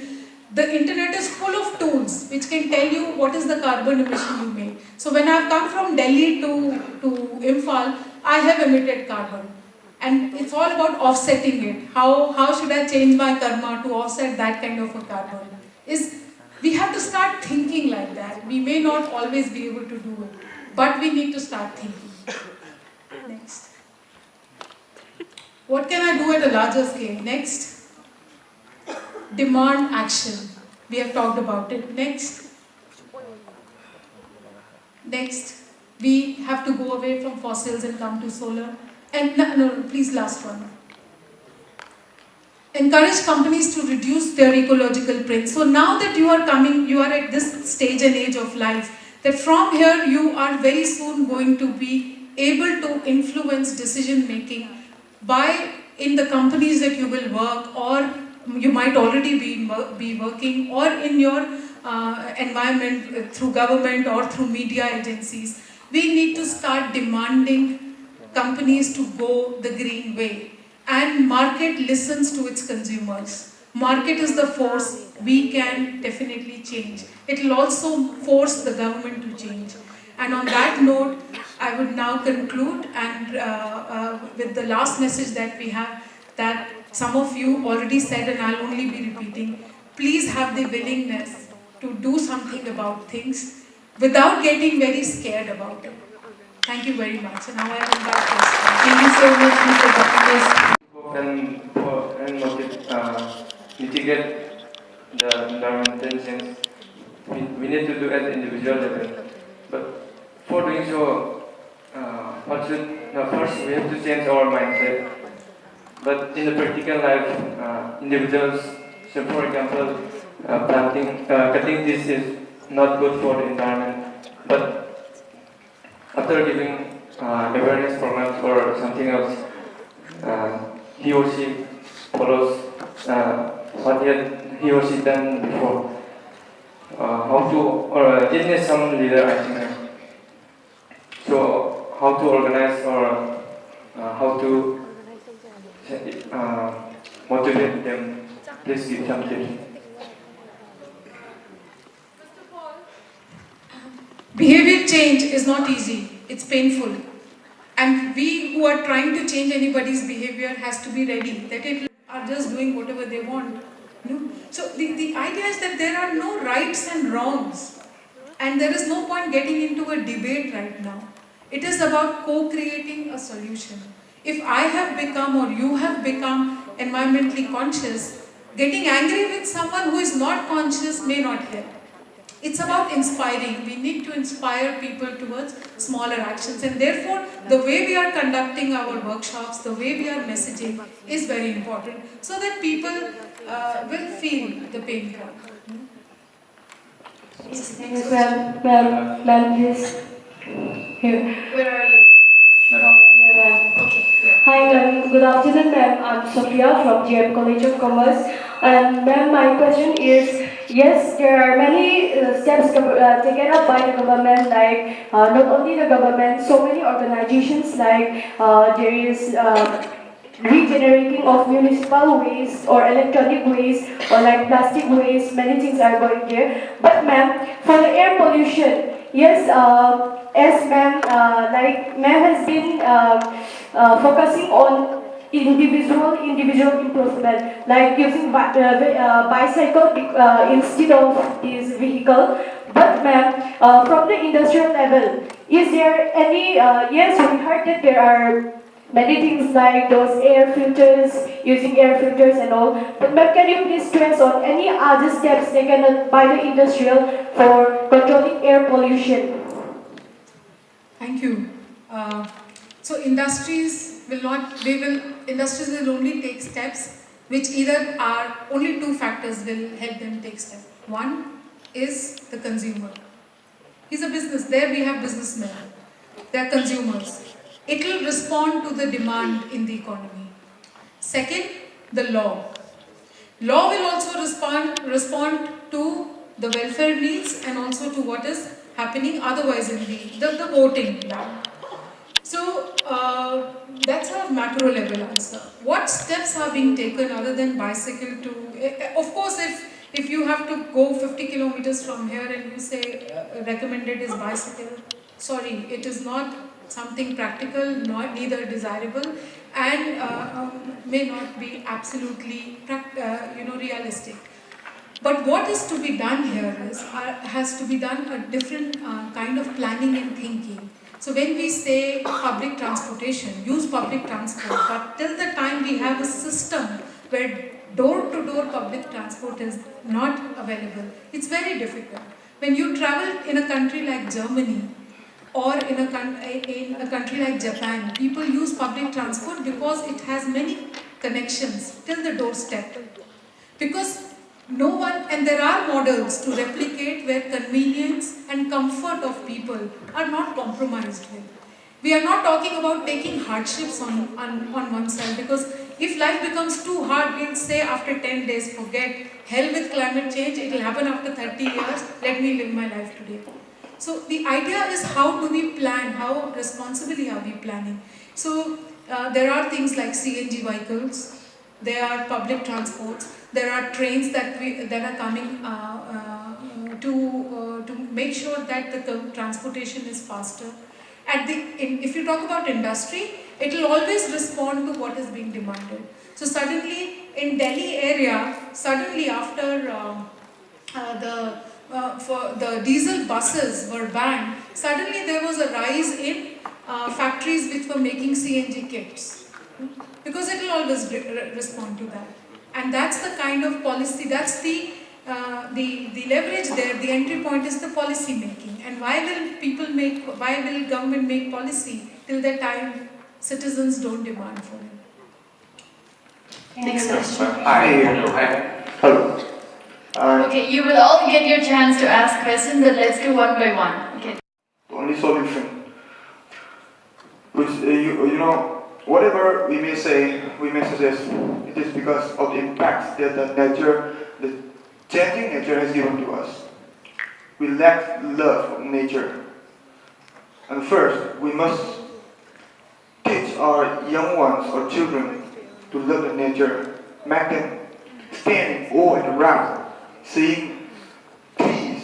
The internet is full of tools which can tell you what is the carbon emission you make. So when I have come from Delhi to Imphal, I have emitted carbon. And it's all about offsetting it. How should I change my karma to offset that kind of a carbon? We have to start thinking like that. We may not always be able to do it, but we need to start thinking. Next. What can I do at a larger scale? Next. Demand action. We have talked about it. Next. We have to go away from fossils and come to solar. And no, please, last one. encourage companies to reduce their ecological print. So now that you are at this stage and age of life, that from here you are very soon going to be able to influence decision making in the companies that you will work, or you might already be working, or in your environment through government or through media agencies. We need to start demanding companies to go the green way. And market listens to its consumers. Market is the force we can definitely change. It will also force the government to change. And on that note, I would now conclude and with the last message that we have, that some of you already said and I'll only be repeating. Please have the willingness to do something about things without getting very scared about it. Thank you very much. And now I will invite questions. Thank you so much, Mr. Baptiste. And mitigate the environmental change, we need to do at the individual level. But for doing so, first we have to change our mindset. But in the practical life, individuals, so for example, cutting this is not good for the environment. But after giving awareness programs or something else, he or she follows what he or she done before. It needs some leader, I think. So how to organize or how to motivate them. Please give some tips. Behavior change is not easy. It's painful. And we who are trying to change anybody's behavior has to be ready that it are just doing whatever they want. No? So the idea is that there are no rights and wrongs. And there is no point getting into a debate right now. It is about co-creating a solution. If I have become or you have become environmentally conscious, getting angry with someone who is not conscious may not help. It's about inspiring. We need to inspire people towards smaller actions, and therefore the way we are conducting our workshops, the way we are messaging is very important, so that people will feel the pain point. Yes, thanks, ma'am, please. Here. Where are you? Here, ma'am. Okay. Hi, ma'am. Good afternoon, ma'am. I'm Sophia from GM College of Commerce. And ma'am, my question is, yes, there are many steps taken up by the government, like not only the government, so many organizations, like there is regenerating of municipal waste or electronic waste or like plastic waste, many things are going there. But ma'am, for the air pollution, yes, as ma'am, like ma'am has been focusing on individual improvement, like using bicycle instead of this vehicle. But ma'am, from the industrial level, is there any, yes, we heard that there are many things like those air filters, using air filters and all. But ma'am, can you please stress on any other steps taken by the industrial for controlling air pollution? Thank you. So industries will only take steps which either are, only two factors will help them take steps. One is the consumer. He's a business. There we have businessmen. They are consumers. It will respond to the demand in the economy. Second, the law. Law will also respond to the welfare needs and also to what is happening otherwise in the voting now. So that's a macro level answer. What steps are being taken other than bicycle to, of course if you have to go 50 kilometers from here and you say recommended is bicycle, sorry, it is not something practical, neither desirable, and may not be absolutely realistic. But what is to be done here is has to be done a different kind of planning and thinking. So when we say public transportation, use public transport, but till the time we have a system where door-to-door public transport is not available, it's very difficult. When you travel in a country like Germany or in a country like Japan, people use public transport because it has many connections till the doorstep. Because no one, and there are models to replicate where convenience and comfort of people are not compromised with. We are not talking about taking hardships on one side, because if life becomes too hard, we'll say after 10 days, forget, hell with climate change, it will happen after 30 years, let me live my life today. So the idea is, how do we plan, how responsibly are we planning? So there are things like CNG vehicles, there are public transports, there are trains that are coming to make sure that the transportation is faster. If you talk about industry, it will always respond to what is being demanded. So suddenly in Delhi area, suddenly after for the diesel buses were banned, suddenly there was a rise in factories which were making CNG kits, because it will always respond to that. And that's the kind of policy, that's the leverage there. The entry point is the policy making. And why will government make policy till the time citizens don't demand for it? Next question. Hello. Okay, you will all get your chance to ask questions, but let's do one by one. Okay. Only solution. Which, whatever we may say, we may suggest, it is because of the impacts that the changing nature has given to us. We lack love of nature. And first, we must teach our young ones or children to love the nature, make them stand in awe and around, seeing trees.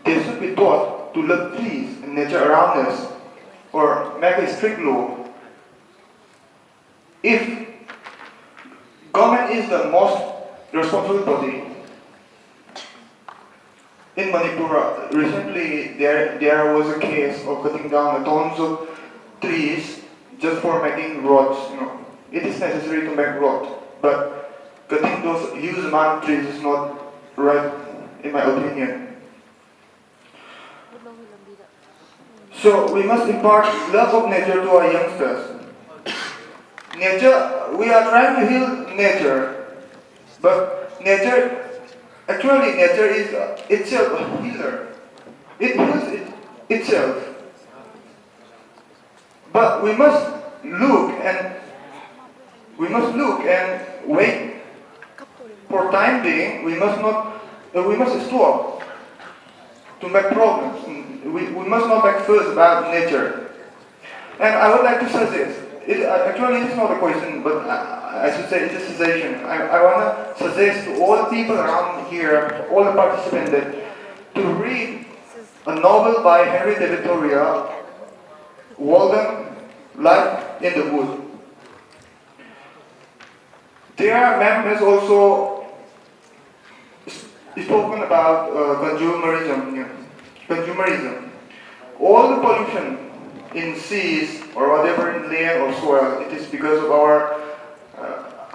They should be taught to love trees and nature around us, or make a strict law. If government is the most responsible body, in Manipur, recently there was a case of cutting down tons of trees just for making roads. It is necessary to make roads, but cutting those huge amount of trees is not right, in my opinion. So we must impart love of nature to our youngsters. Nature, we are trying to heal nature, but nature is itself a healer. It heals itself. But we must look and wait. For time being, we must stop to make problems. We must not make fuss about nature. And I would like to suggest, actually it's not a question, but I should say it's a suggestion. I want to suggest to all the people around here, all the participants, to read a novel by Henry David Thoreau, Walden, Life in the Wood. There, ma'am has also spoken about consumerism. All the pollution in seas or whatever in land or soil, it is because of our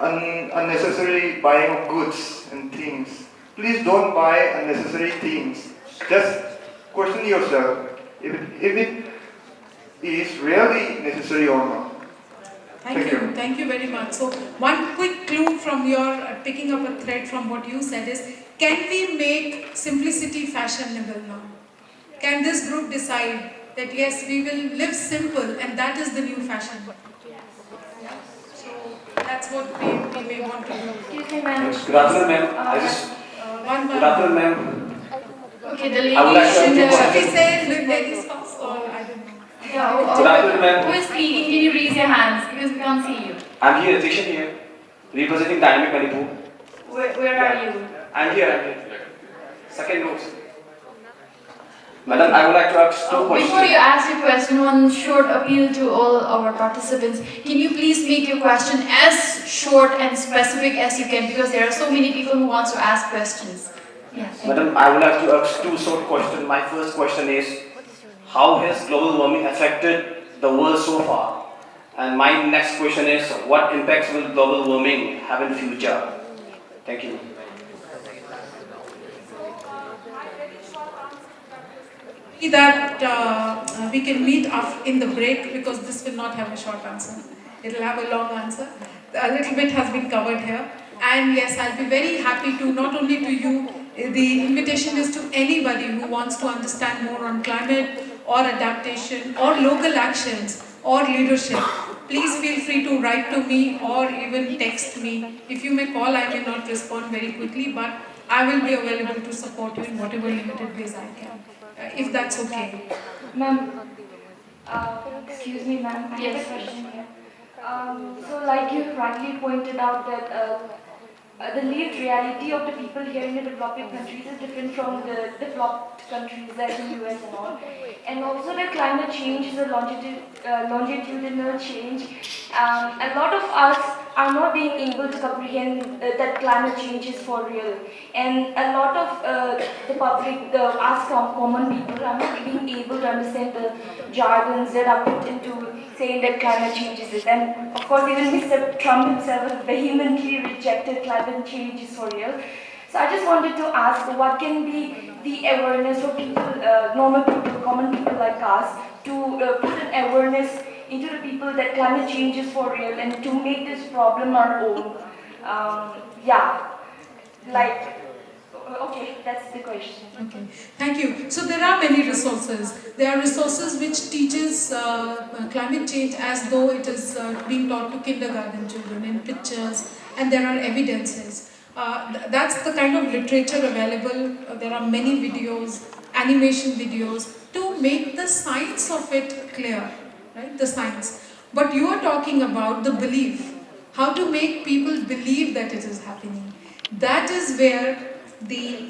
unnecessary buying of goods and things. Please don't buy unnecessary things. Just question yourself if it is really necessary or not. Thank you very much. So one quick clue from your picking up a thread from what you said is, can we make simplicity fashionable now? Can this group decide that yes, we will live simple and that is the new fashion? So that's what we may want to do. Excuse me, ma'am. Good afternoon, ma'am. Good afternoon, ma'am. Okay, the lady should we say ladies first, or I don't know. Yeah, Good afternoon, ma'am. Who is speaking? Can you raise your hands because we can't see you? I'm here, Atishan here, representing Dynamic Manipur. Where are you? I'm here. Second row. Madam, I would like to ask two questions. Before you ask your question, one short appeal to all our participants. Can you please make your question as short and specific as you can, because there are so many people who want to ask questions. Yeah, Madam, I would like to ask two short questions. My first question is, how has global warming affected the world so far? And my next question is, what impacts will global warming have in future? Thank you. That we can meet in the break, because this will not have a short answer. It'll have a long answer. A little bit has been covered here. And yes, I'll be very happy to, not only to you, the invitation is to anybody who wants to understand more on climate or adaptation or local actions or leadership. Please feel free to write to me or even text me. If you may call, I may not respond very quickly, but I will be available to support you in whatever limited ways I can, if that's okay. Ma'am, excuse me, ma'am, I have a question here. So like you rightly pointed out that the lived reality of the people here in the developing countries is different from the developed countries like the US and all. And also that climate change is a longitudinal change. A lot of us are not being able to comprehend that climate change is for real. And a lot of the public, us common people, are not being able to understand the jargons that are put into saying that climate change is it. And of course, even Mr. Trump himself vehemently rejected climate change is for real. So I just wanted to ask, what can be the awareness for people, normal people, common people like us, to put an awareness into the people that climate change is for real and to make this problem our own? Okay, that's the question. Okay, thank you. So there are many resources. There are resources which teaches climate change as though it is being taught to kindergarten children in pictures, and there are evidences. That's the kind of literature available. There are many videos, animation videos, to make the science of it clear, right? The science. But you are talking about the belief, how to make people believe that it is happening. That is where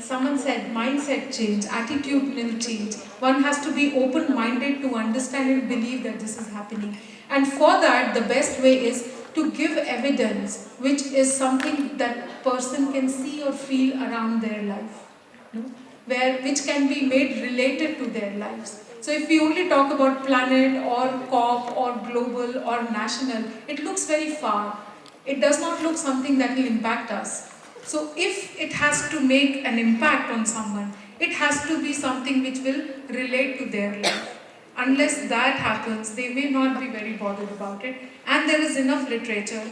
someone said mindset change, attitudinal change. One has to be open-minded to understand and believe that this is happening. And for that, the best way is to give evidence, which is something that person can see or feel around their life, which can be made related to their lives. So if we only talk about planet or COP or global or national, it looks very far. It does not look something that will impact us. So if it has to make an impact on someone, it has to be something which will relate to their life. Unless that happens, they may not be very bothered about it. And there is enough literature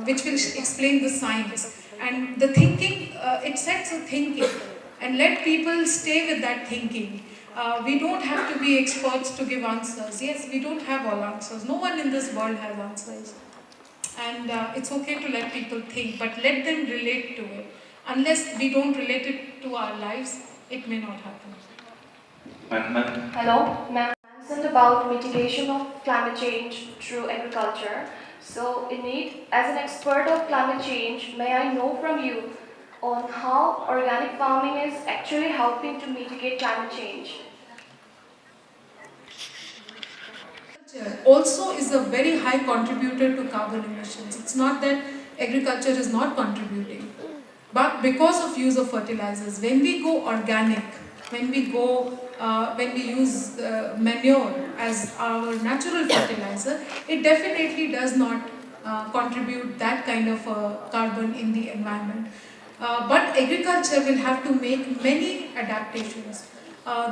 which will explain the science. And the thinking, it sets a thinking. And let people stay with that thinking. We don't have to be experts to give answers. Yes, we don't have all answers. No one in this world has answers. And it's okay to let people think, but let them relate to it. Unless we don't relate it to our lives, it may not happen. Hello, ma'am. Mentioned about mitigation of climate change through agriculture. So, indeed, as an expert of climate change, may I know from you on how organic farming is actually helping to mitigate climate change? Also is a very high contributor to carbon emissions. It's not that agriculture is not contributing, but because of use of fertilizers, when we go organic, when we use manure as our natural fertilizer, it definitely does not contribute that kind of carbon in the environment. But agriculture will have to make many adaptations.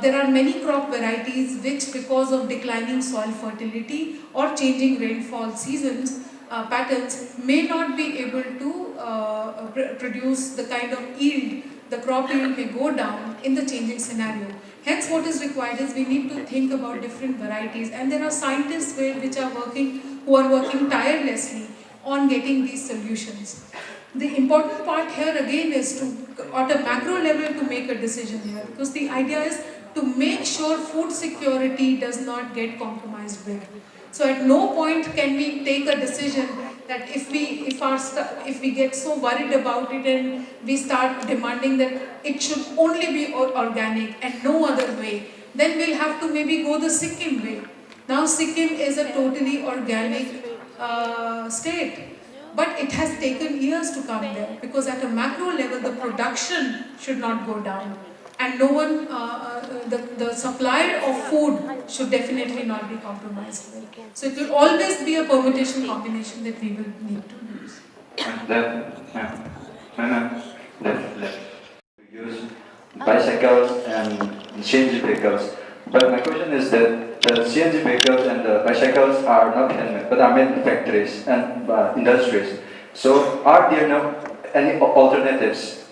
There are many crop varieties which, because of declining soil fertility or changing rainfall seasons patterns, may not be able to produce the kind of yield. The crop yield may go down in the changing scenario. Hence, what is required is we need to think about different varieties, and there are scientists who are working tirelessly on getting these solutions. The important part here again is to, at a macro level, to make a decision here, because the idea is to make sure food security does not get compromised with. So at no point can we take a decision that if we get so worried about it and we start demanding that it should only be organic and no other way, then we'll have to maybe go the Sikkim way. Now Sikkim is a totally organic state. But it has taken years to come there, because at a macro level the production should not go down, and no one, the supply of food should definitely not be compromised with. So it will always be a permutation combination that we will need to use. Use bicycles and change vehicles. But my question is that the CNG vehicles and the bicycles are not handmade, but are made in factories and industries. So are there no any alternatives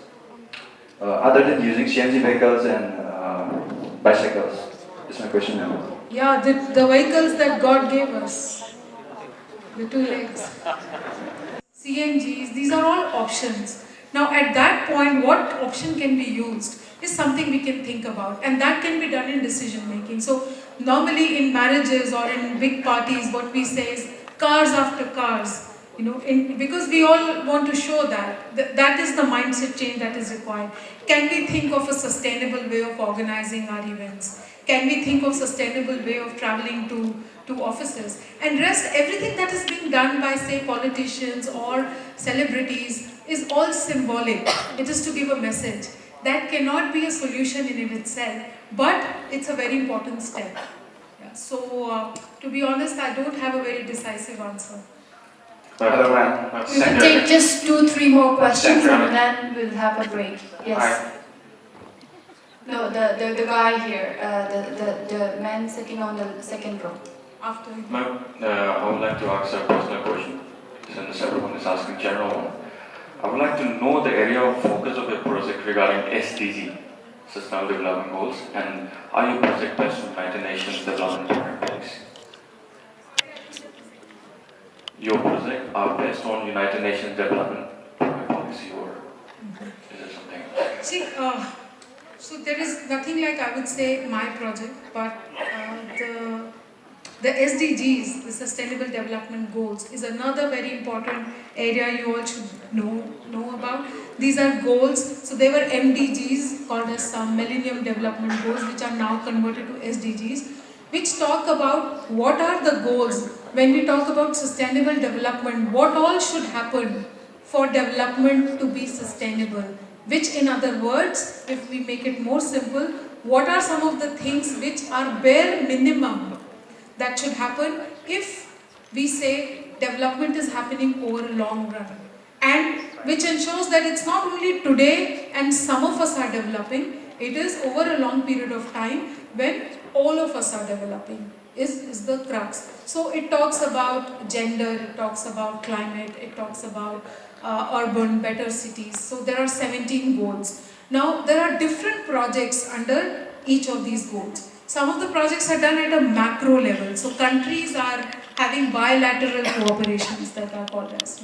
other than using CNG vehicles and bicycles? That's my question now. Yeah, the vehicles that God gave us, the two legs. CNGs, these are all options. Now at that point, what option can be used is something we can think about, and that can be done in decision making. So normally in marriages or in big parties, what we say is cars after cars, because we all want to show that is the mindset change that is required. Can we think of a sustainable way of organizing our events? Can we think of sustainable way of traveling to offices? And rest, everything that is being done by, say, politicians or celebrities is all symbolic. It is to give a message. That cannot be a solution in itself, but it's a very important step. Yeah. So, to be honest, I don't have a very decisive answer. Hello, ma'am. We will take just 2-3 more questions and then we'll have a break. Yes. Hi. No, the guy here, the man sitting on the second row. After. Ma'am, I would like to ask a personal question, since everyone is asking general one. I would like to know the area of focus of your project regarding SDG, Sustainable Development Goals, and are your project based on United Nations Development Policy? Your project are based on United Nations Development Policy, or is it something else? See, so there is nothing like, I would say, my project, but the SDGs, the Sustainable Development Goals, is another very important area you all should know about. These are goals, so they were MDGs, called as some Millennium Development Goals, which are now converted to SDGs, which talk about what are the goals. When we talk about sustainable development, what all should happen for development to be sustainable? Which, in other words, if we make it more simple, what are some of the things which are bare minimum that should happen if we say development is happening over a long run, and which ensures that it's not only today and some of us are developing, it is over a long period of time when all of us are developing is the crux. So it talks about gender, it talks about climate, it talks about urban, better cities. So there are 17 goals. Now there are different projects under each of these goals. Some of the projects are done at a macro level. So countries are having bilateral cooperations that are called as,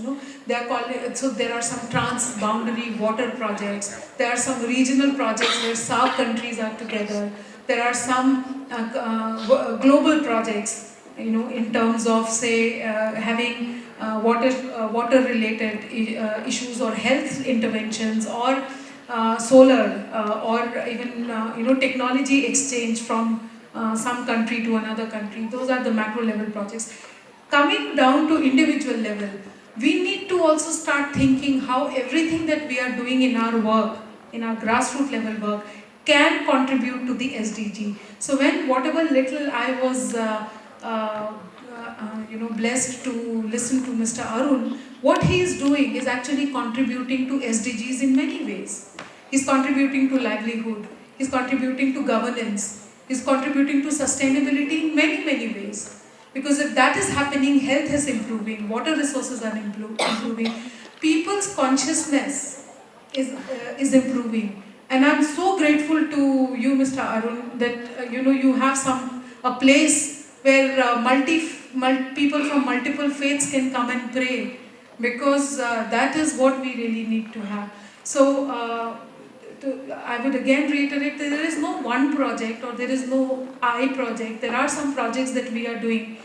they are called, so there are some trans-boundary water projects. There are some regional projects where SAARC countries are together. There are some global projects, in terms of, say, having water-related issues or health interventions, or solar, or even technology exchange from some country to another country. Those are the macro level projects. Coming down to individual level, we need to also start thinking how everything that we are doing in our work, in our grassroots level work, can contribute to the SDG. So when whatever little I was blessed to listen to Mr. Arun, what he is doing is actually contributing to SDGs in many ways. He's contributing to livelihood, he's contributing to governance, he's contributing to sustainability in many, many ways. Because if that is happening, health is improving, water resources are improving, people's consciousness is improving. And I'm so grateful to you, Mr. Arun, that you have a place where people from multiple faiths can come and pray, because that is what we really need to have. So I would again reiterate that there is no one project or there is no I project. There are some projects that we are doing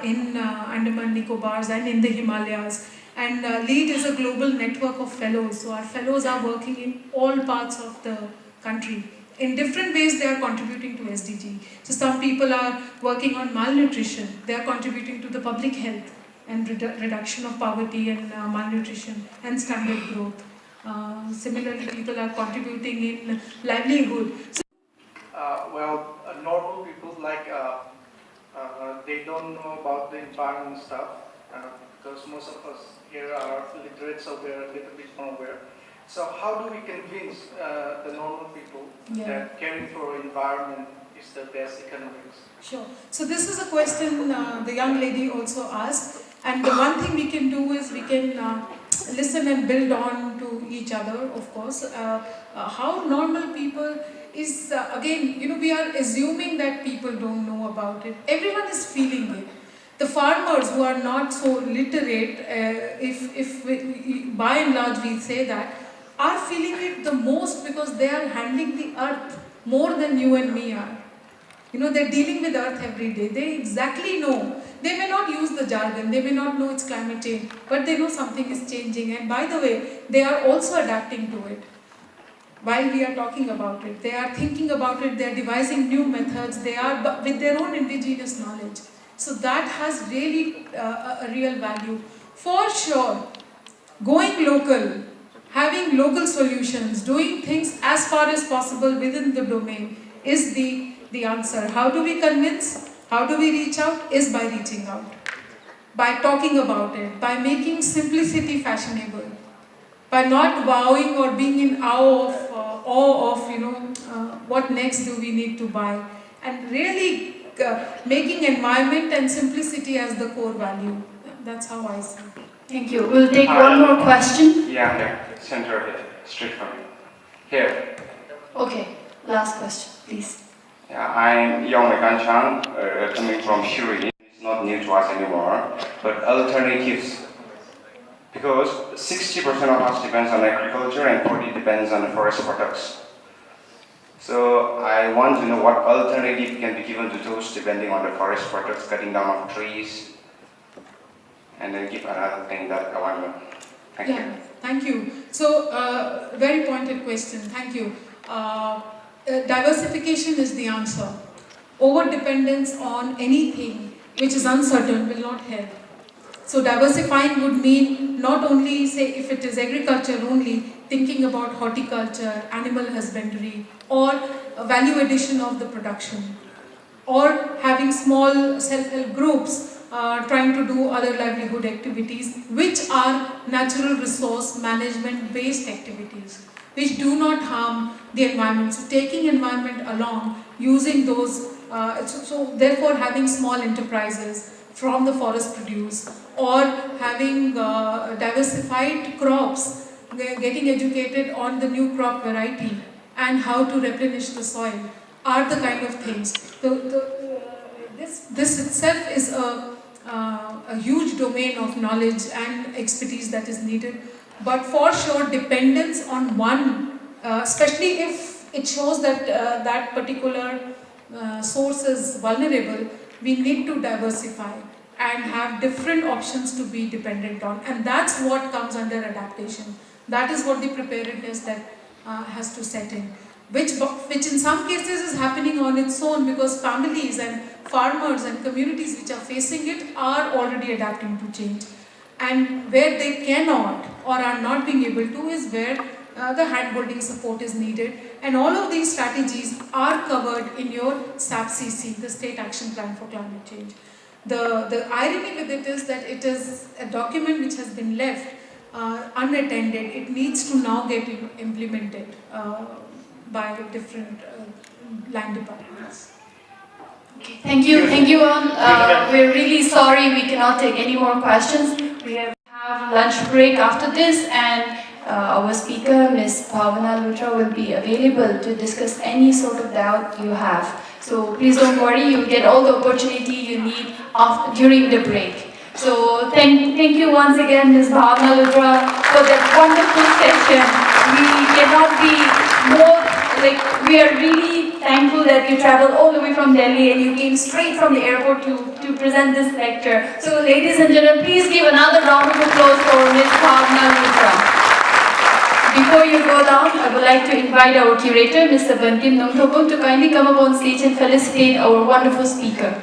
in Andaman Nicobars and in the Himalayas. And LEAD is a global network of fellows. So our fellows are working in all parts of the country. In different ways they are contributing to SDG. So some people are working on malnutrition. They are contributing to the public health and reduction of poverty and malnutrition and standard growth. Similarly, people are contributing in livelihood. So normal people they don't know about the environment stuff, because most of us here are literate, so we are a little bit more aware. So how do we convince the normal people that caring for environment is the best economics? Sure. So this is a question the young lady also asked, and the one thing we can do is we can listen and build on to each other, of course. How normal people is, again, we are assuming that people don't know about it. Everyone is feeling it. The farmers who are not so literate, if by and large we say that, are feeling it the most because they are handling the earth more than you and me are. They're dealing with earth every day. They exactly know. They may not use the jargon, they may not know it's climate change, but they know something is changing. And by the way, they are also adapting to it. While we are talking about it, they are thinking about it, they are devising new methods, they are with their own indigenous knowledge. So that has really a real value. For sure, going local, having local solutions, doing things as far as possible within the domain is the answer. How do we convince? How do we reach out? Is by reaching out. By talking about it, by making simplicity fashionable, by not wowing or being in awe of what next do we need to buy, and really making environment and simplicity as the core value. That's how I see it. Thank you. We'll take one more question. Yeah, center here, straight from you. Here. Okay, last question, please. Yeah, I'm Yong Chang, coming from Shuri. It's not new to us anymore, but alternatives. Because 60% of us depends on agriculture and 40% depends on forest products. So I want to know what alternative can be given to those depending on the forest products, cutting down of trees, and then give another thing that I want to know. Thank you. Thank you. So, very pointed question. Thank you. Diversification is the answer. Over-dependence on anything which is uncertain will not help. So diversifying would mean not only, say, if it is agriculture only, thinking about horticulture, animal husbandry, or value addition of the production, or having small self-help groups trying to do other livelihood activities, which are natural resource management based activities, which do not harm the environment. So taking environment along, using those, so therefore having small enterprises from the forest produce, or having diversified crops, getting educated on the new crop variety and how to replenish the soil are the kind of things. This itself is a huge domain of knowledge and expertise that is needed. But for sure, dependence on one, especially if it shows that that particular source is vulnerable, we need to diversify and have different options to be dependent on. And that's what comes under adaptation. That is what the preparedness that has to set in. Which in some cases is happening on its own because families and farmers and communities which are facing it are already adapting to change. And where they cannot or are not being able to is where the hand-holding support is needed. And all of these strategies are covered in your SAP-CC, the State Action Plan for Climate Change. The irony with it is that it is a document which has been left unattended. It needs to now get implemented by different land departments. Thank you all. We're really sorry we cannot take any more questions. We have lunch break after this, and our speaker, Ms. Bhavana Luthra, will be available to discuss any sort of doubt you have. So please don't worry, you'll get all the opportunity you need during the break. So thank you once again, Ms. Bhavana Luthra, for that wonderful session. We cannot be more, we are really thankful that you traveled all the way from Delhi and you came straight from the airport to present this lecture. So ladies and gentlemen, please give another round of applause for Ms. Bhavana Luthra. Before you go down, I would like to invite our curator, Mr. Bankim Nongthobong, to kindly come up on stage and felicitate our wonderful speaker.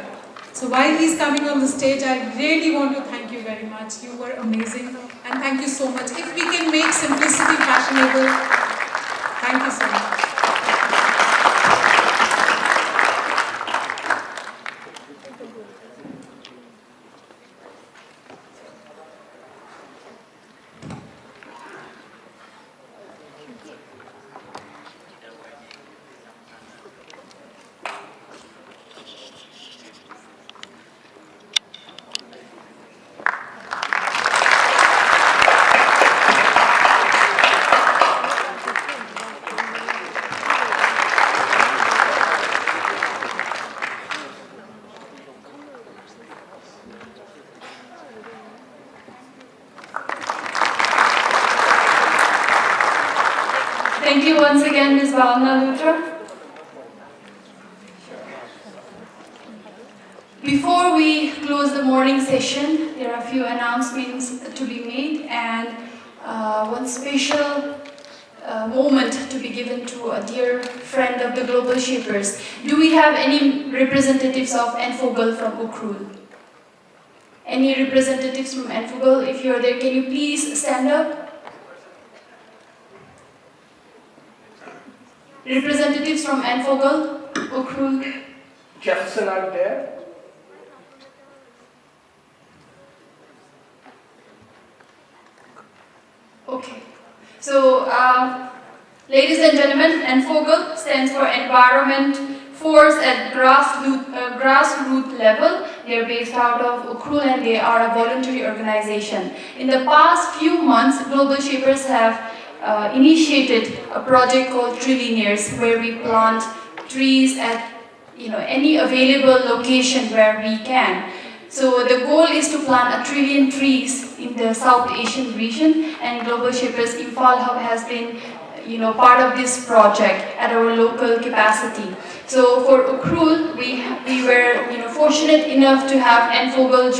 So while he's coming on the stage, I really want to thank you very much. You were amazing, and thank you so much. If we can make simplicity fashionable, thank you so much. Thank you once again, Ms. Bhavna Luthra. Before we close the morning session, there are a few announcements to be made and one special moment to be given to a dear friend of the Global Shapers. Do we have any representatives of Enfogel from Ukrul? Any representatives from Enfogel? If you're there, can you please stand up? Representatives from Enfogel, Ukrul. Jefferson, are you there? Okay. So, ladies and gentlemen, Enfogel stands for Environment Force at grassroots level. They are based out of Ukrul and they are a voluntary organization. In the past few months, Global Shapers have initiated a project called Trillionaires, where we plant trees at any available location where we can. So the goal is to plant 1 trillion trees in the South Asian region, and Global Shapers Imphal Hub has been part of this project at our local capacity. So for Ukrul, we were fortunate enough to have Enfogel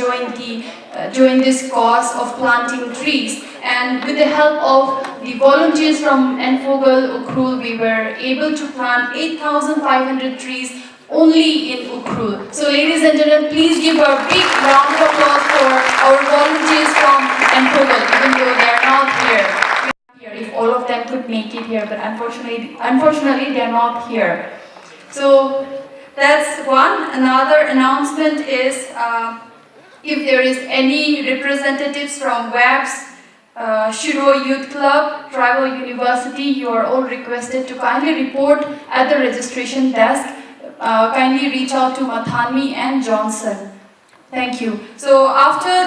join this cause of planting trees, and with the help of the volunteers from Enfogel Ukrul, we were able to plant 8,500 trees only in Ukrul. So ladies and gentlemen, please give a big round of applause for our volunteers from Enfogel, even though they are not here. If all of them could make it here, but unfortunately they are not here. So that's one. Another announcement is if there is any representatives from WAPS, Shiro Youth Club, Tribal University, you are all requested to kindly report at the registration desk. Kindly reach out to Mathani and Johnson. Thank you. So after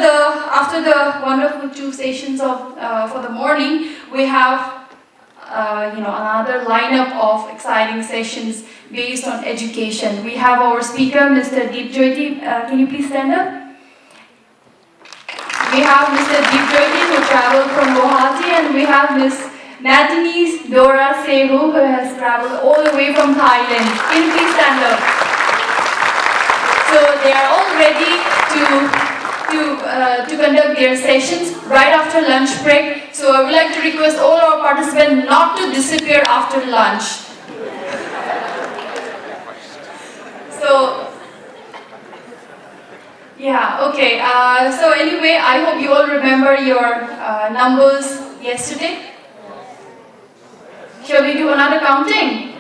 the wonderful 2 sessions of for the morning, we have another lineup of exciting sessions based on education. We have our speaker, Mr. Deep Jyoti. Can you please stand up? We have Mr. Deep Jyoti, who traveled from Guwahati, and we have Ms. Natalie Dora Sehu, who has traveled all the way from Thailand. Can you please stand up? So they are all ready to conduct their sessions right after lunch break. So I would like to request all our participants not to disappear after lunch. So, yeah, okay. So anyway, I hope you all remember your numbers yesterday. Shall we do another counting?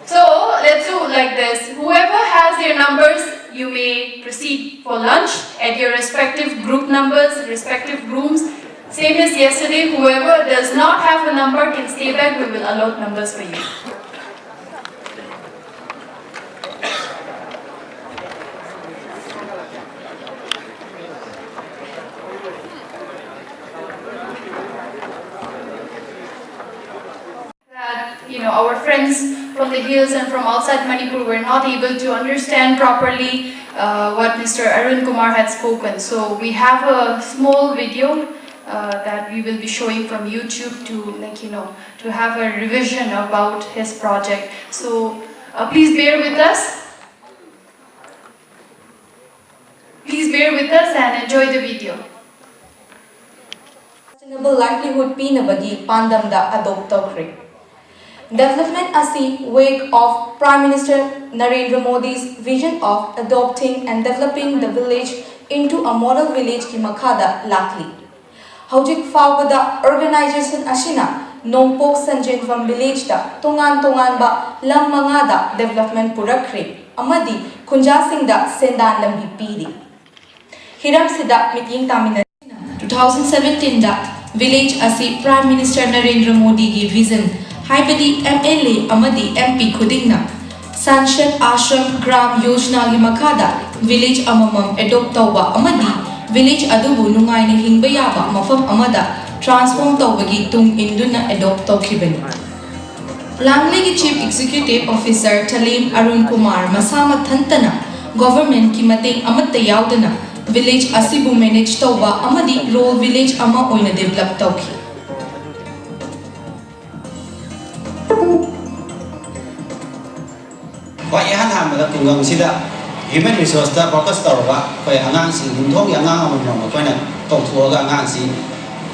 So let's do like this. Whoever has their numbers, you may proceed for lunch at your respective group numbers, respective rooms. Same as yesterday, whoever does not have a number can stay back. We will allot numbers for you. Our friends from the hills and from outside Manipur were not able to understand properly what Mr. Arun Kumar had spoken. So we have a small video that we will be showing from YouTube to have a revision about his project. So please bear with us. Please bear with us and enjoy the video. Sustainable livelihood pinabagi pandamda adopt tawkre. Development asi wake of Prime Minister Narendra Modi's vision of adopting and developing the village into a model village ki makhada lakli. Haujik fawada organization asina Nongpok Sanjinvam village da tongan ba lam mangada development purakre amadi Kunjasing da sendan lambi piri. Hiram sida meeting tamina 2017 da village asi Prime Minister Narendra Modi ki vision Haibadi MLA Amadi MP Kudingna Sanshat Ashram Gram Yojana gi makada village amamam adopt tawba amadi village adubu nungaina hingba yaba mafam amada transform tawbagi tung induna adopt tawkhibani. Langley ki Chief Executive Officer Talim Arun Kumar masama thantana government ki mateng amatta yaudana village asibu manage tawba amadi role village ama oina develop tawki. da kungang sida human resource da focus tawra koi angang si lumthong yang angang amon koi na tawthuo ga angang si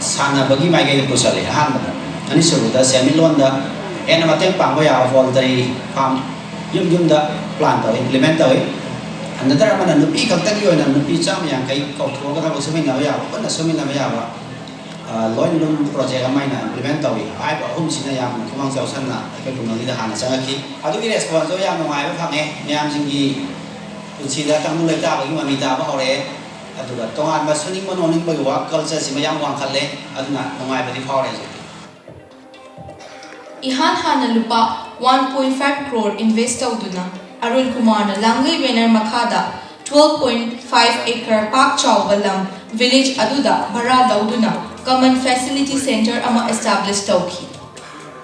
sana bagi mai ga pusale han ba ani suru da semilon da ena mateng pangba ya voluntary farm yum da plan taw implement taw another mana nupi khaktak yo na nupi cham yang kai tawthuo ga ba sumin na ya ba na sumin na ya ba loin lum project amai na implement taw ai ba sina yang kumang sau san na kai kunang ni da han changa ki adu ki response yang mai ba phange myam singi unsida tang lai ta ba ki mami ta ba hore aduga tongan ba suning mononing ba wa culture si mayam wang khalle aduna ngai ba di phore Ihan hana lupa 1.5 crore invest tawduna Arun Kumar na Langai Banner Makada 12.5 acre Pak Chau Balam village aduda bara lauduna common facility center ama establish tawki.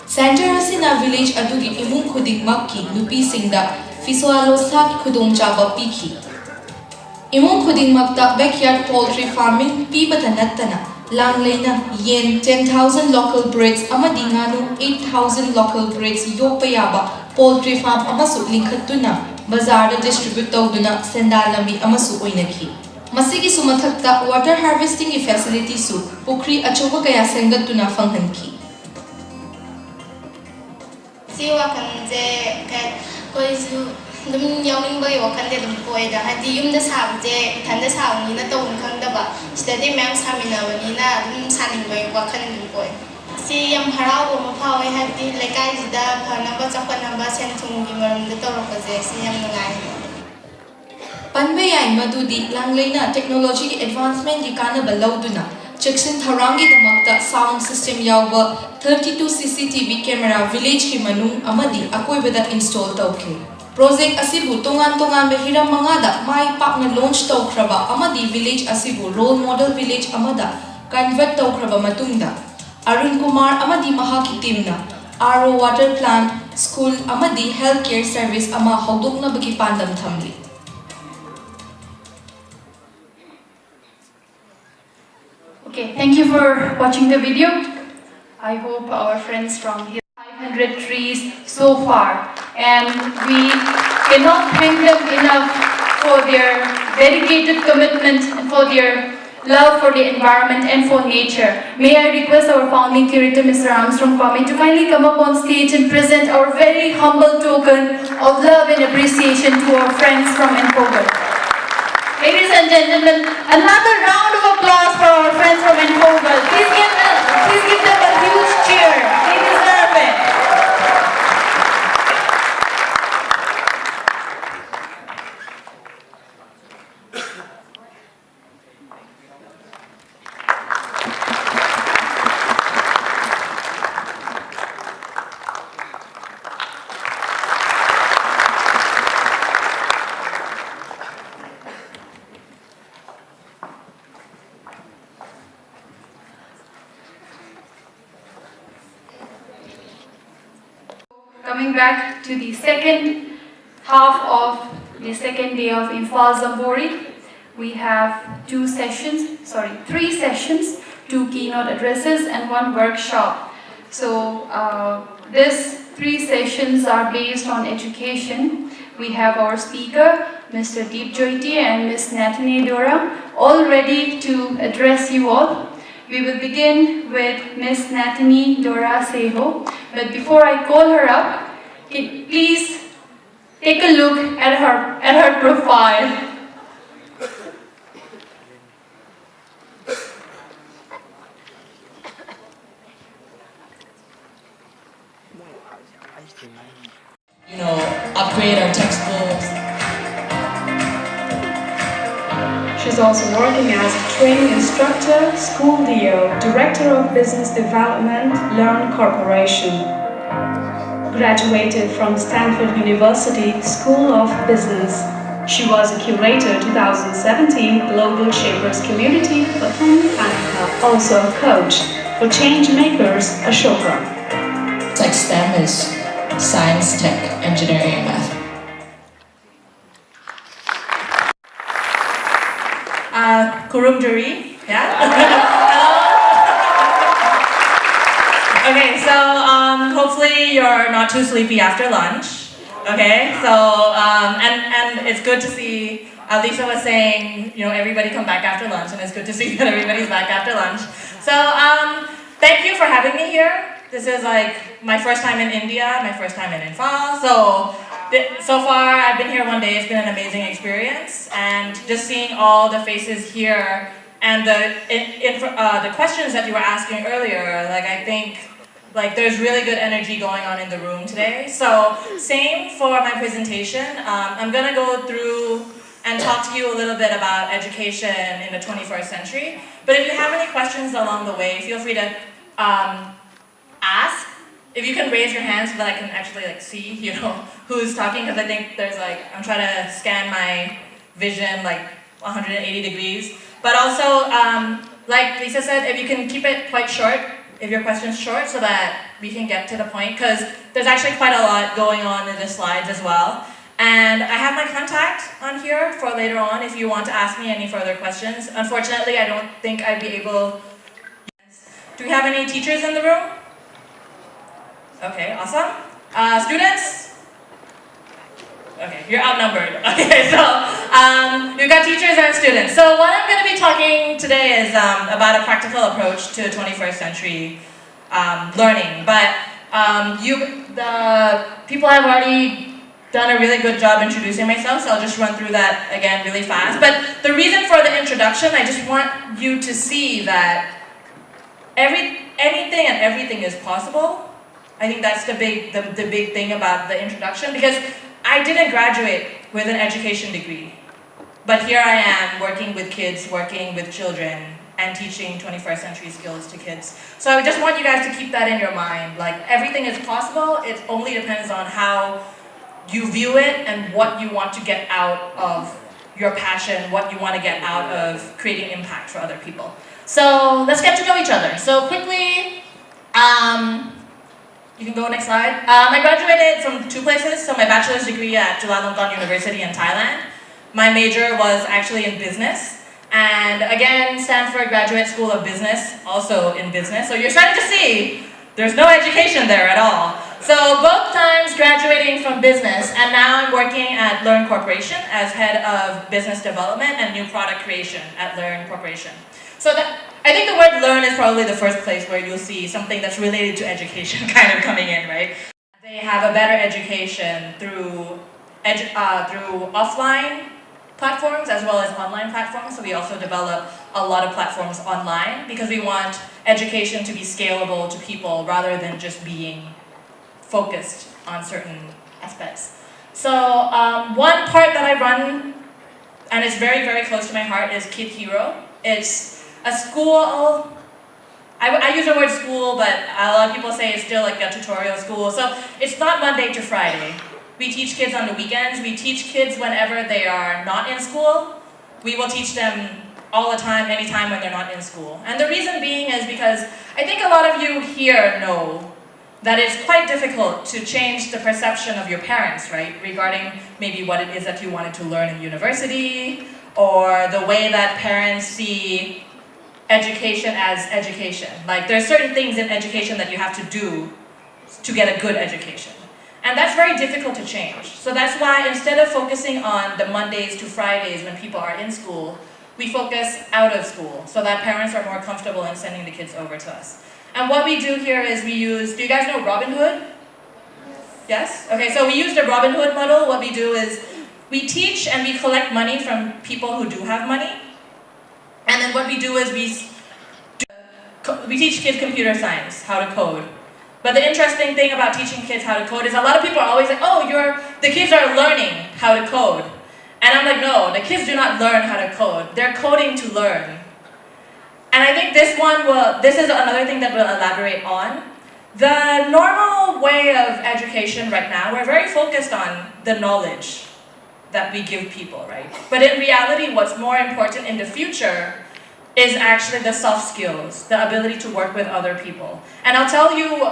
Center asina village adugi imung khudik makki nupi singda fiswalo sak khudong chaba piki. Imung khudik makta backyard poultry farming pi batanattana Langlena yen 10,000 local breeds amadi nganu 8,000 local breeds yokpayaba poultry farm amasu linkhatuna bazar da distribute tawduna sendal lambi amasu oinaki masigi sumathakta water harvesting facility su pukri achoba kaya sengatuna fanghanki si wakanje ka koisu dum yawning bai wakan de dum koi da hadi yum da sabje than da sawni na tawun khang da ba stadi ma'am samina wani na dum saning bai wakan dum koi si yam harau mo phawai hadi lekai jida phana ba chakwan ba sen thung gi marum da tawra ka je si yam ngai Panbe yai madudi Langleina technology advancement gi kana balauduna Jackson Tharangi damakta sound system yawba 32 CCTV camera village ki manung amadi akoi beda install tawke Project asibu tongan hiram mangada mai pakna launch tawkraba amadi village asibu role model village amada convert tawkraba matungda Arun Kumar amadi mahaki teamna RO water plant school amadi healthcare service ama hawdokna bagi pandam thamli Okay, thank you for watching the video. I hope our friends from here 500 trees so far, and we cannot thank them enough for their dedicated commitment and for their love for the environment and for nature. May I request our founding curator, Mr. Armstrong Kwame, to kindly come up on stage and present our very humble token of love and appreciation to our friends from Imphal. Ladies and gentlemen, another round of applause for our friends from Imphal. Please give them a huge cheer. They deserve it. Coming back to the second half of the second day of Imphal Jamboree, we have three sessions, 2 keynote addresses and 1 workshop. So these 3 sessions are based on education. We have our speaker, Mr. Deep Joyti and Ms. Natane Dora, all ready to address you all. We will begin with Ms. Natane Dora Seho, but before I call her up, please take a look at her profile. Upgrade our textbooks. She's also working as a training instructor, school DO, Director of Business Development, Learn Corporation. Graduated from Stanford University School of Business. She was a curator 2017 Global Shapers Community for Canada. Also a coach for Change Makers Ashoka. Like STEM is science, tech, engineering, and math. Kurumjuri, yeah? Okay, so hopefully you're not too sleepy after lunch. Okay, so and it's good to see. Lisa was saying, everybody come back after lunch, and it's good to see that everybody's back after lunch. So thank you for having me here. This is like my first time in India, my first time in Imphal. So far I've been here one day. It's been an amazing experience, and just seeing all the faces here and the questions that you were asking earlier. Like I think. There's really good energy going on in the room today. So same for my presentation. I'm gonna go through and talk to you a little bit about education in the 21st century. But if you have any questions along the way, feel free to ask. If you can raise your hand so that I can actually see, who's talking, because I think there's I'm trying to scan my vision 180 degrees. But also, like Lisa said, if you can keep it quite short, if your question's short, so that we can get to the point, because there's actually quite a lot going on in the slides as well. And I have my contact on here for later on if you want to ask me any further questions. Unfortunately, I don't think I'd be able. Do we have any teachers in the room? Okay, awesome. Students? Okay, you're outnumbered. Okay, so we've got teachers and students. So what I'm going to be talking today is about a practical approach to 21st century learning. But the people have already done a really good job introducing myself, so I'll just run through that again really fast. But the reason for the introduction, I just want you to see that anything and everything is possible. I think that's the big thing about the introduction, because I didn't graduate with an education degree, but here I am working with kids, working with children, and teaching 21st century skills to kids. So I just want you guys to keep that in your mind. Everything is possible, it only depends on how you view it and what you want to get out of your passion, what you want to get out of creating impact for other people. So let's get to know each other. So quickly, you can go next slide. I graduated from 2 places. So my bachelor's degree at Chulalongkorn University in Thailand. My major was actually in business. And again, Stanford Graduate School of Business, also in business. So you're starting to see there's no education there at all. So both times graduating from business, and now I'm working at Learn Corporation as head of business development and new product creation at Learn Corporation. So I think the word learn is probably the first place where you'll see something that's related to education kind of coming in, right? They have a better education through offline platforms as well as online platforms. So we also develop a lot of platforms online because we want education to be scalable to people rather than just being focused on certain aspects. So one part that I run, and it's very, very close to my heart, is Kid Hero. It's a school, I use the word school, but a lot of people say it's still like a tutorial school. So it's not Monday to Friday. We teach kids on the weekends. We teach kids whenever they are not in school. We will teach them all the time, anytime when they're not in school. And the reason being is because I think a lot of you here know that it's quite difficult to change the perception of your parents, right? Regarding maybe what it is that you wanted to learn in university, or the way that parents see education as education. There's certain things in education that you have to do to get a good education. And that's very difficult to change. So that's why instead of focusing on the Mondays to Fridays when people are in school, we focus out of school so that parents are more comfortable in sending the kids over to us. And what we do here is we use, do you guys know Robin Hood? Yes? Okay, so we use the Robin Hood model. What we do is we teach and we collect money from people who do have money. And then what we do is we teach kids computer science, how to code. But the interesting thing about teaching kids how to code is a lot of people are always like, oh, the kids are learning how to code. And I'm like, no, the kids do not learn how to code. They're coding to learn. And I think this is another thing that we'll elaborate on. The normal way of education right now, we're very focused on the knowledge that we give people, right? But in reality, what's more important in the future is actually the soft skills, the ability to work with other people. And I'll tell you,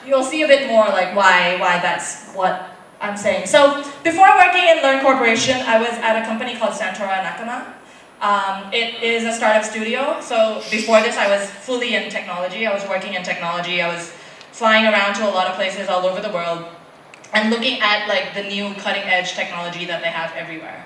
you'll see a bit more like why that's what I'm saying. So before working in Learn Corporation, I was at a company called Santora Nakama. It is a startup studio. So before this, I was fully in technology. I was working in technology. I was flying around to a lot of places all over the world. and looking at like the new cutting edge technology that they have everywhere.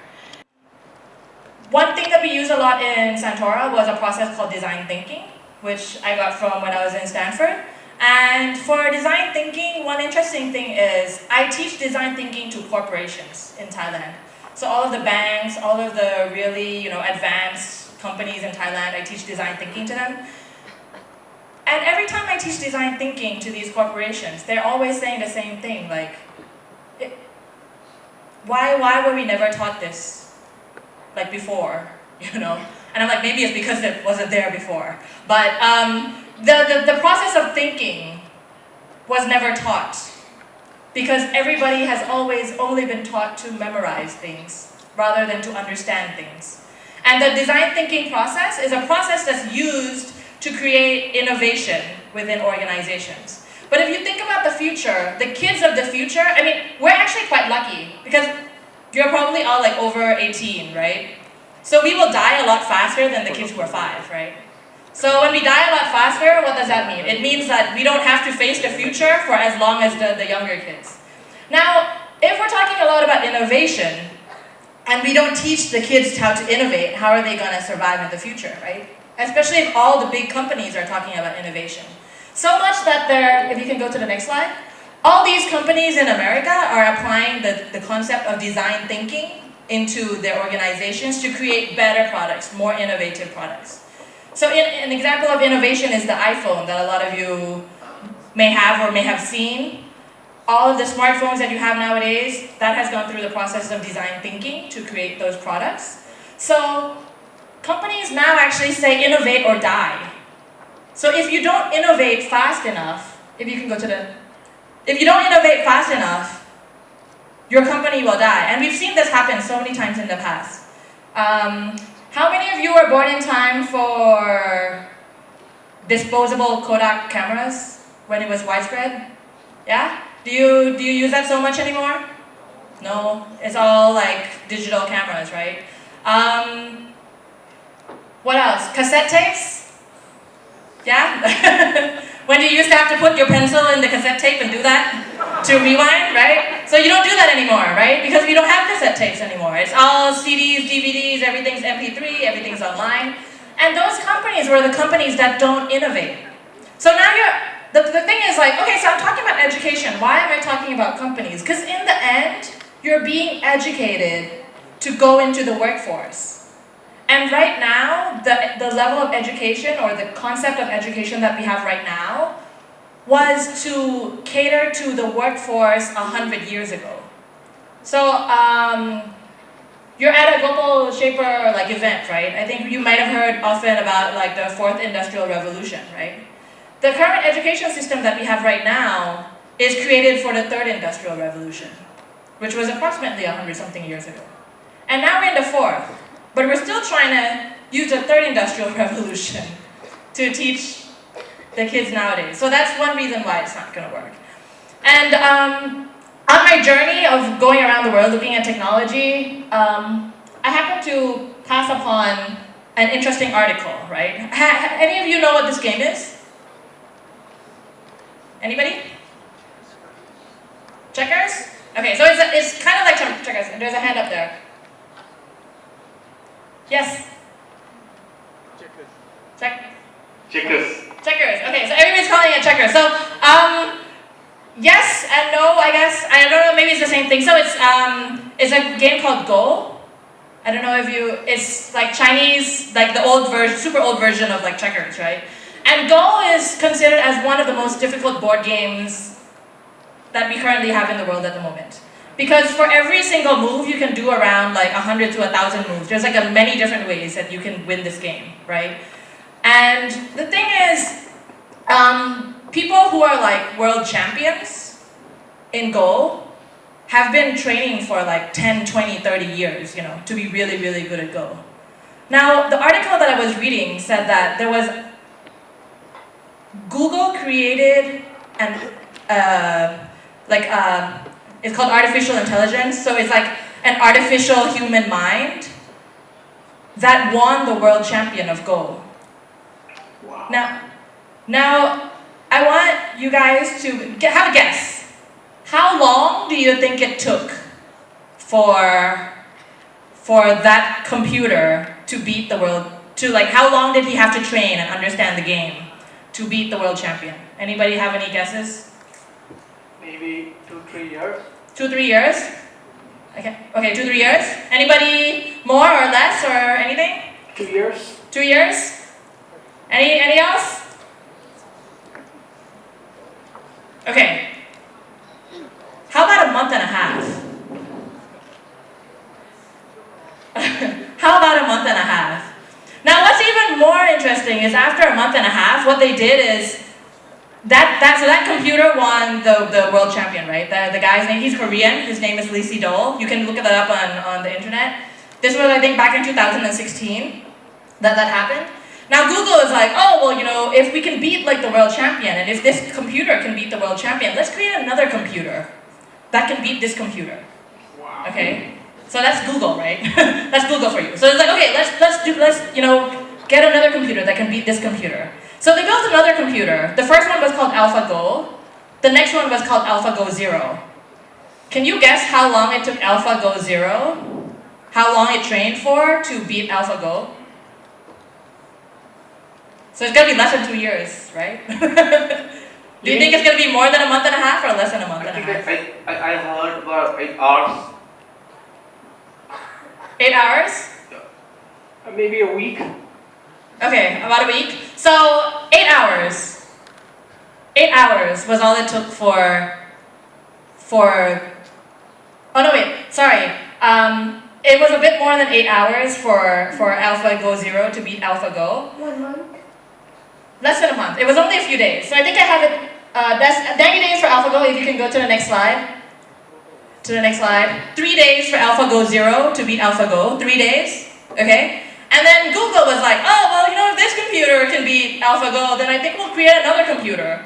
One thing that we use a lot in Santora was a process called design thinking, which I got from when I was in Stanford. And for design thinking, one interesting thing is I teach design thinking to corporations in Thailand. So all of the banks, all of the really advanced companies in Thailand, I teach design thinking to them. And every time I teach design thinking to these corporations, they're always saying the same thing, like, why were we never taught this, like before, And I'm like, maybe it's because it wasn't there before. But the process of thinking was never taught, because everybody has always only been taught to memorize things rather than to understand things. And the design thinking process is a process that's used to create innovation within organizations. But if you think about the future, the kids of the future, I mean, we're actually quite lucky because you're probably all like over 18, right? So we will die a lot faster than the kids who are 5, right? So when we die a lot faster, what does that mean? It means that we don't have to face the future for as long as the younger kids. Now, if we're talking a lot about innovation, and we don't teach the kids how to innovate, how are they going to survive in the future, right? Especially if all the big companies are talking about innovation. So much that if you can go to the next slide, all these companies in America are applying the concept of design thinking into their organizations to create better products, more innovative products. So an example of innovation is the iPhone that a lot of you may have or may have seen. All of the smartphones that you have nowadays, that has gone through the process of design thinking to create those products. So companies now actually say innovate or die. So if you don't innovate fast enough, if you don't innovate fast enough, your company will die. And we've seen this happen so many times in the past. How many of you were born in time for disposable Kodak cameras when it was widespread? Yeah? Do you use that so much anymore? No, it's all like digital cameras, right? What else? Cassette tapes? Yeah? When you used to have to put your pencil in the cassette tape and do that to rewind, right? So you don't do that anymore, right? Because we don't have cassette tapes anymore. It's all CDs, DVDs, everything's MP3, everything's online. And those companies were the companies that don't innovate. So now the thing is like, okay, so I'm talking about education. Why am I talking about companies? Because in the end, you're being educated to go into the workforce. And right now, the level of education or the concept of education that we have right now was to cater to the workforce 100 years ago. So you're at a Global Shaper event, right? I think you might have heard often about the 4th Industrial Revolution, right? The current education system that we have right now is created for the 3rd Industrial Revolution, which was approximately 100-something years ago. And now we're in the 4th. But we're still trying to use the 3rd Industrial Revolution to teach the kids nowadays. So that's one reason why it's not going to work. And on my journey of going around the world looking at technology, I happened to pass upon an interesting article, right? Any of you know what this game is? Anybody? Checkers? Okay, so it's kind of like checkers. There's a hand up there. Yes? Checkers. Checkers. Okay, so everybody's calling it checkers. So, yes and no, I guess. I don't know, maybe it's the same thing. So it's a game called Go. I don't know if it's like Chinese, like the old version, super old version of checkers, right? And Go is considered as one of the most difficult board games that we currently have in the world at the moment. Because for every single move, you can do around 100 to 1,000 moves. There's many different ways that you can win this game, right? And the thing is, people who are world champions in Go have been training for 10, 20, 30 years, to be really, really good at Go. Now, the article that I was reading said that there was Google created it's called artificial intelligence, so it's like an artificial human mind that won the world champion of Go. Wow. Now I want you guys to have a guess. How long do you think it took for that computer to beat the world, how long did he have to train and understand the game to beat the world champion? Anybody have any guesses? Maybe 2-3 years. 2-3 years? Okay, 2-3 years. Anybody more or less or anything? 2 years. 2 years? Any else? Okay. How about a month and a half? How about a month and a half? Now what's even more interesting is after a month and a half, what they did is, that computer won the world champion, right? The guy's name, he's Korean, his name is Lee Si-dol. You can look that up on the internet. This was, I think, back in 2016 that happened. Now Google is like, oh, well, if we can beat the world champion, and if this computer can beat the world champion, let's create another computer that can beat this computer. Wow. Okay? So that's Google, right? That's Google for you. So it's like, okay, let's get another computer that can beat this computer. So they built another computer. The first one was called AlphaGo. The next one was called AlphaGo 0. Can you guess how long it took AlphaGo 0? How long it trained for to beat AlphaGo? So it's gonna be less than 2 years, right? Do you think it's gonna be more than a month and a half or less than a month and a half? I heard about 8 hours. 8 hours? Maybe a week. Okay, about a week. So 8 hours. 8 hours was all it took for. Oh no, wait. Sorry. It was a bit more than 8 hours for AlphaGo 0 to beat AlphaGo. 1 month. Less than a month. It was only a few days. So I think I have it. That's 90 days for AlphaGo. If you can go to the next slide. To the next slide. 3 days for AlphaGo 0 to beat AlphaGo. 3 days. Okay. And then Google was like, oh, well, if this computer can beat AlphaGo, then I think we'll create another computer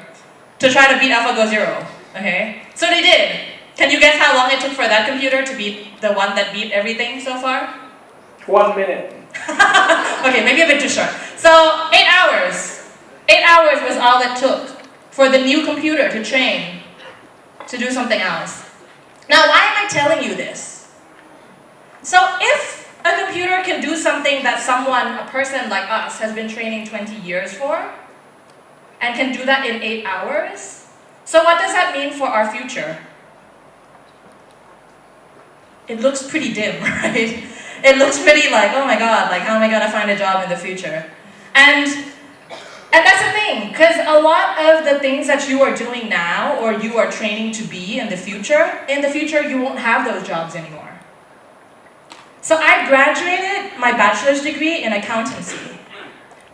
to try to beat AlphaGo 0. Okay? So they did. Can you guess how long it took for that computer to beat the one that beat everything so far? 1 minute. Okay, maybe a bit too short. So 8 hours. 8 hours was all it took for the new computer to train to do something else. Now, why am I telling you this? So if a computer can do something that a person like us, has been training 20 years for, and can do that in 8 hours, so what does that mean for our future? It looks pretty dim, right? It looks pretty like, oh my god, how am I gonna find a job in the future? And that's the thing, because a lot of the things that you are doing now, or you are training to be in the future you won't have those jobs anymore. So I graduated my bachelor's degree in accountancy.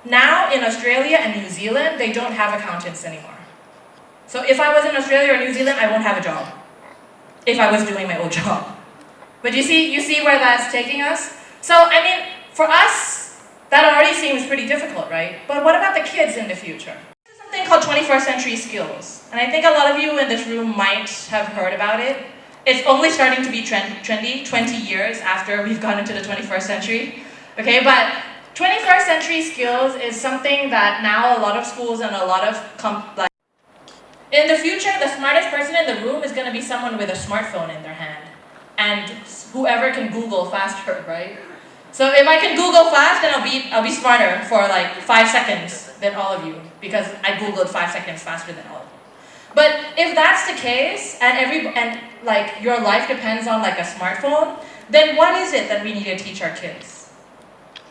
Now in Australia and New Zealand, they don't have accountants anymore. So if I was in Australia or New Zealand, I won't have a job. If I was doing my old job. But you see where that's taking us? So, I mean, for us, that already seems pretty difficult, right? But what about the kids in the future? This is something called 21st century skills. And I think a lot of you in this room might have heard about it. It's only starting to be trendy 20 years after we've gone into the 21st century. Okay, but 21st century skills is something that now a lot of schools and a lot of in the future, the smartest person in the room is going to be someone with a smartphone in their hand. And whoever can Google faster, right? So if I can Google fast, then I'll be smarter for 5 seconds than all of you, because I Googled 5 seconds faster than all of you. But if that's the case, and your life depends on a smartphone, then what is it that we need to teach our kids?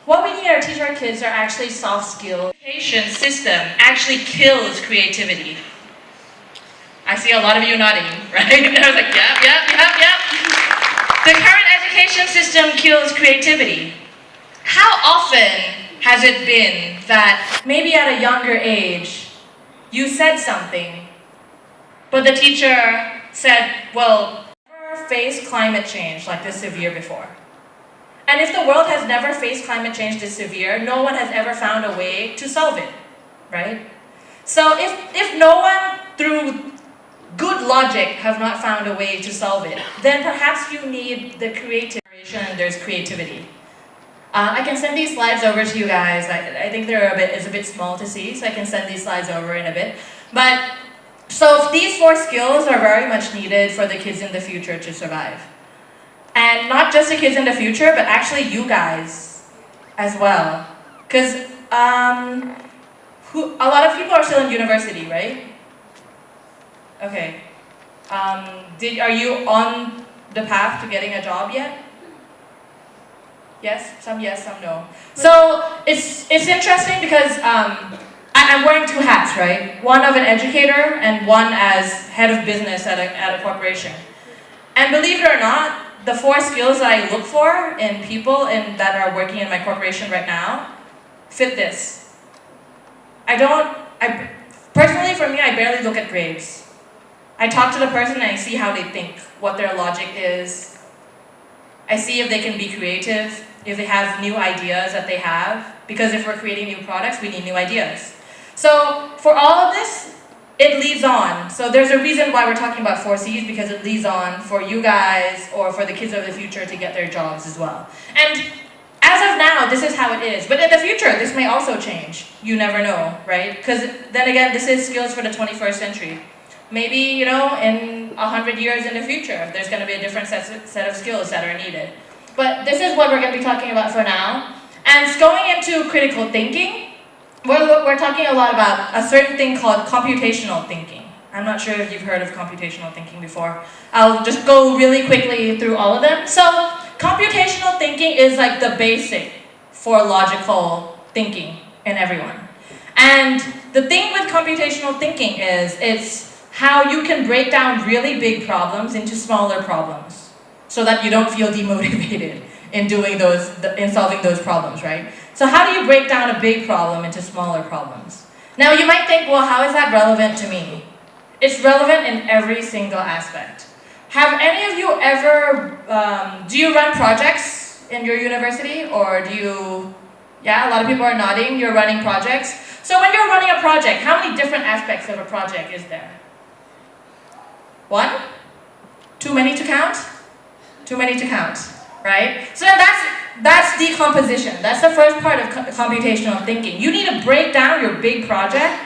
What we need to teach our kids are actually soft skills. The education system actually kills creativity. I see a lot of you nodding, right? I was like, yep. The current education system kills creativity. How often has it been that maybe at a younger age, you said something, but the teacher said, well, never faced climate change like this severe before. And if the world has never faced climate change this severe, no one has ever found a way to solve it, right? So if no one, through good logic, have not found a way to solve it, then perhaps you need the creative generation, and there's creativity. I can send these slides over to you guys. I think it's a bit small to see, so I can send these slides over in a bit. But So these 4 skills are very much needed for the kids in the future to survive. And not just the kids in the future, but actually you guys as well. Because a lot of people are still in university, right? Okay. Are you on the path to getting a job yet? Yes, some no. So it's interesting because I'm wearing 2 hats, right? One of an educator and one as head of business at a corporation. And believe it or not, the 4 skills that I look for in people that are working in my corporation right now fit this. Personally for me, I barely look at grades. I talk to the person and I see how they think, what their logic is. I see if they can be creative, if they have new ideas that they have. Because if we're creating new products, we need new ideas. So for all of this, it leads on. So there's a reason why we're talking about 4 C's, because it leads on for you guys or for the kids of the future to get their jobs as well. And as of now, this is how it is. But in the future, this may also change. You never know, right? Because then again, this is skills for the 21st century. Maybe, in 100 years in the future, there's going to be a different set of skills that are needed. But this is what we're going to be talking about for now. And going into critical thinking, we're talking a lot about a certain thing called computational thinking. I'm not sure if you've heard of computational thinking before. I'll just go really quickly through all of them. So, computational thinking is like the basic for logical thinking in everyone. And the thing with computational thinking is it's how you can break down really big problems into smaller problems so that you don't feel demotivated in solving those problems, right? So how do you break down a big problem into smaller problems? Now you might think, well, how is that relevant to me? It's relevant in every single aspect. Have any of you ever, do you run projects in your university, or do you, yeah, a lot of people are nodding, you're running projects. So when you're running a project, how many different aspects of a project is there? 1? Too many to count? Too many to count, right? So that's decomposition. That's the first part of computational thinking. You need to break down your big project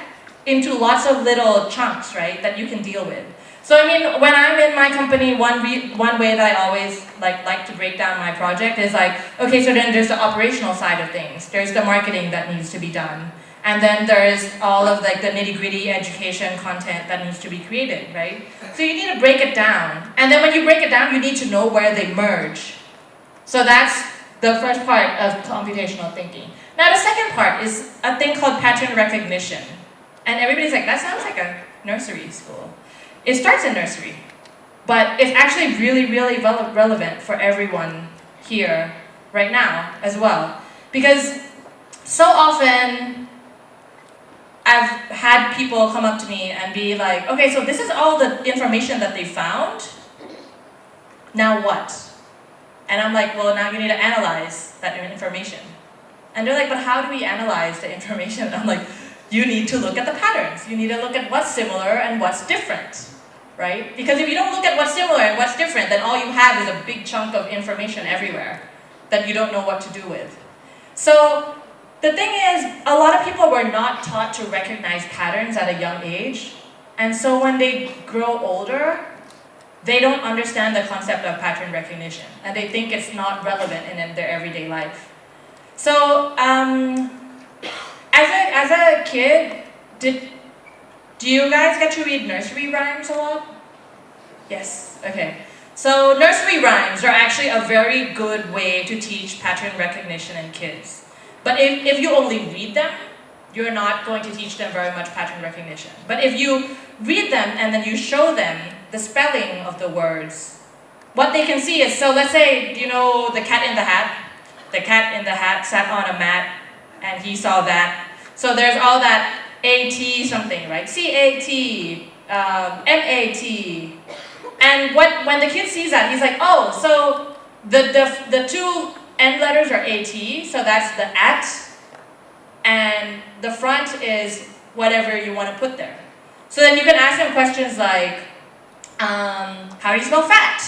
into lots of little chunks, right, that you can deal with. So I mean, when I'm in my company, one way that I always like to break down my project is like, okay, so then there's the operational side of things. There's the marketing that needs to be done. And then there's all of like the nitty-gritty education content that needs to be created, right? So you need to break it down. And then when you break it down, you need to know where they merge. So that's the first part of computational thinking. Now the second part is a thing called pattern recognition. And everybody's like, that sounds like a nursery school. It starts in nursery, but it's actually really, really relevant for everyone here right now as well. Because so often I've had people come up to me and be like, okay, so this is all the information that they found. Now what? And I'm like, well, now you need to analyze that information. And they're like, but how do we analyze the information? And I'm like, you need to look at the patterns. You need to look at what's similar and what's different, right? Because if you don't look at what's similar and what's different, then all you have is a big chunk of information everywhere that you don't know what to do with. So the thing is, a lot of people were not taught to recognize patterns at a young age. And so when they grow older, they don't understand the concept of pattern recognition. And they think it's not relevant in their everyday life. So, as a kid, do you guys get to read nursery rhymes a lot? Yes, okay. So nursery rhymes are actually a very good way to teach pattern recognition in kids. But if you only read them, you're not going to teach them very much pattern recognition. But if you read them and then you show them the spelling of the words, what they can see is, so let's say, you know, the cat in the hat. The cat in the hat sat on a mat and he saw that. So there's all that AT something, right? CAT, MAT. And when the kid sees that, he's like, oh, so the 2 end letters are AT, so that's the at, and the front is whatever you want to put there. So then you can ask them questions like, how do you spell fat?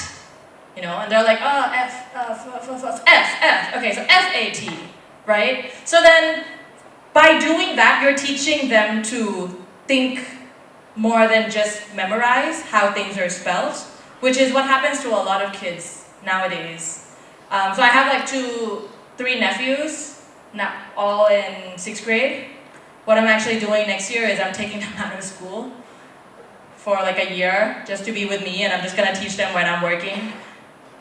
You know, and they're like, oh, F. Okay, so FAT, right? So then, by doing that, you're teaching them to think more than just memorize how things are spelled, which is what happens to a lot of kids nowadays. So I have like 3 nephews, not all in 6th grade. What I'm actually doing next year is I'm taking them out of school for like a year just to be with me, and I'm just gonna teach them when I'm working.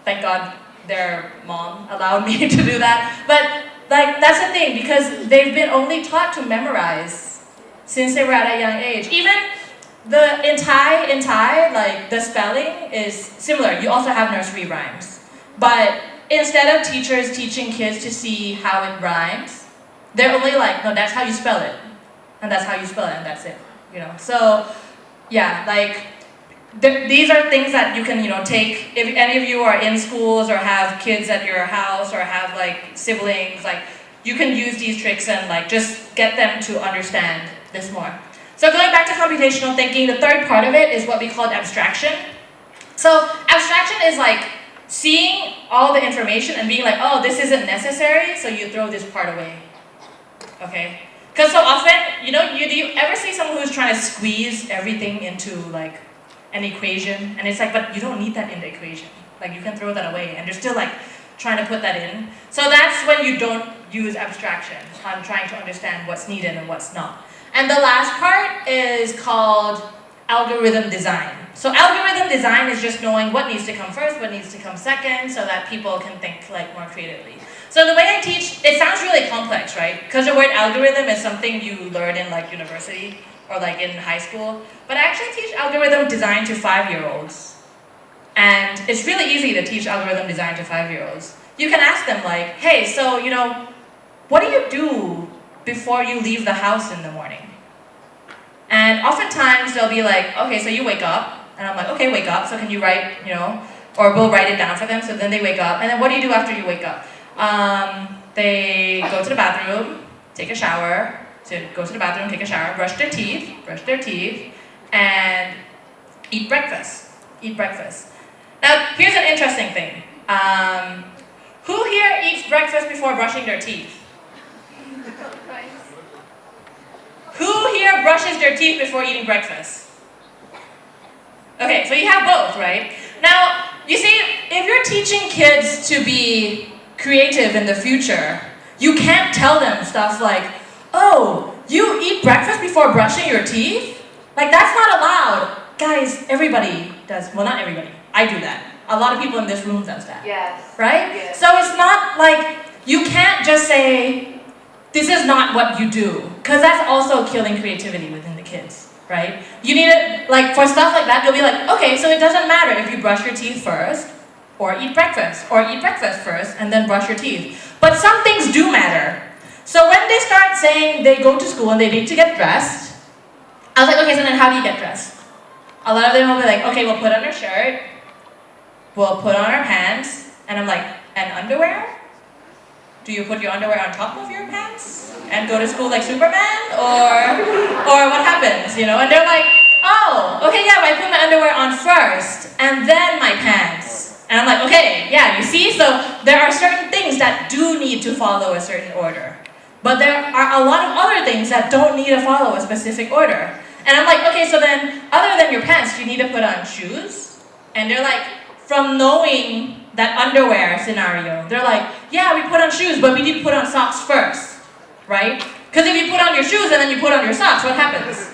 Thank God their mom allowed me to do that. But like that's the thing, because they've been only taught to memorize since they were at a young age. Even in Thai, like the spelling is similar. You also have nursery rhymes. But instead of teachers teaching kids to see how it rhymes, they're only like, no, that's how you spell it. And that's how you spell it, and that's it. You know. So yeah, like these are things that you can, take if any of you are in schools or have kids at your house or have like siblings, like you can use these tricks and like just get them to understand this more. So going back to computational thinking, the third part of it is what we call abstraction. So abstraction is like seeing all the information and being like, oh, this isn't necessary, so you throw this part away. Okay? Because so often, do you ever see someone who's trying to squeeze everything into like an equation, and it's like, but you don't need that in the equation. Like you can throw that away, and you're still like trying to put that in. So that's when you don't use abstraction on trying to understand what's needed and what's not. And the last part is called algorithm design. So algorithm design is just knowing what needs to come first, what needs to come second, so that people can think like more creatively. So the way I teach, it sounds really complex, right? Because the word algorithm is something you learn in like university or like in high school. But I actually teach algorithm design to 5-year-olds. And it's really easy to teach algorithm design to 5-year-olds. You can ask them like, hey, so, what do you do before you leave the house in the morning? And oftentimes they'll be like, okay, so you wake up. And I'm like, okay, wake up. So can you write, or we'll write it down for them. So then they wake up. And then what do you do after you wake up? They go to the bathroom, take a shower. So go to the bathroom, take a shower, brush their teeth, and eat breakfast. Now, here's an interesting thing. Who here eats breakfast before brushing their teeth? Who here brushes their teeth before eating breakfast? Okay, so you have both, right? Now, you see, if you're teaching kids to be creative in the future, you can't tell them stuff like, oh, you eat breakfast before brushing your teeth? Like, that's not allowed. Guys, everybody does. Well, not everybody. I do that. A lot of people in this room does that. Yes. Right? Yes. So it's not like, you can't just say, this is not what you do. Because that's also killing creativity within the kids, right? You need it, like, for stuff like that, you'll be like, okay, so it doesn't matter if you brush your teeth first, or eat breakfast first, and then brush your teeth. But some things do matter. So when they start saying they go to school and they need to get dressed, I was like, okay, so then how do you get dressed? A lot of them will be like, okay, we'll put on our shirt, we'll put on our pants, and I'm like, and underwear? Do you put your underwear on top of your pants and go to school like Superman? Or what happens, And they're like, oh, okay, yeah, but I put my underwear on first, and then my pants. And I'm like, okay, yeah, you see? So there are certain things that do need to follow a certain order. But there are a lot of other things that don't need to follow a specific order. And I'm like, okay, so then, other than your pants, you need to put on shoes? And they're like, from knowing that underwear scenario, they're like, yeah, we put on shoes, but we need to put on socks first, right? Because if you put on your shoes and then you put on your socks, what happens?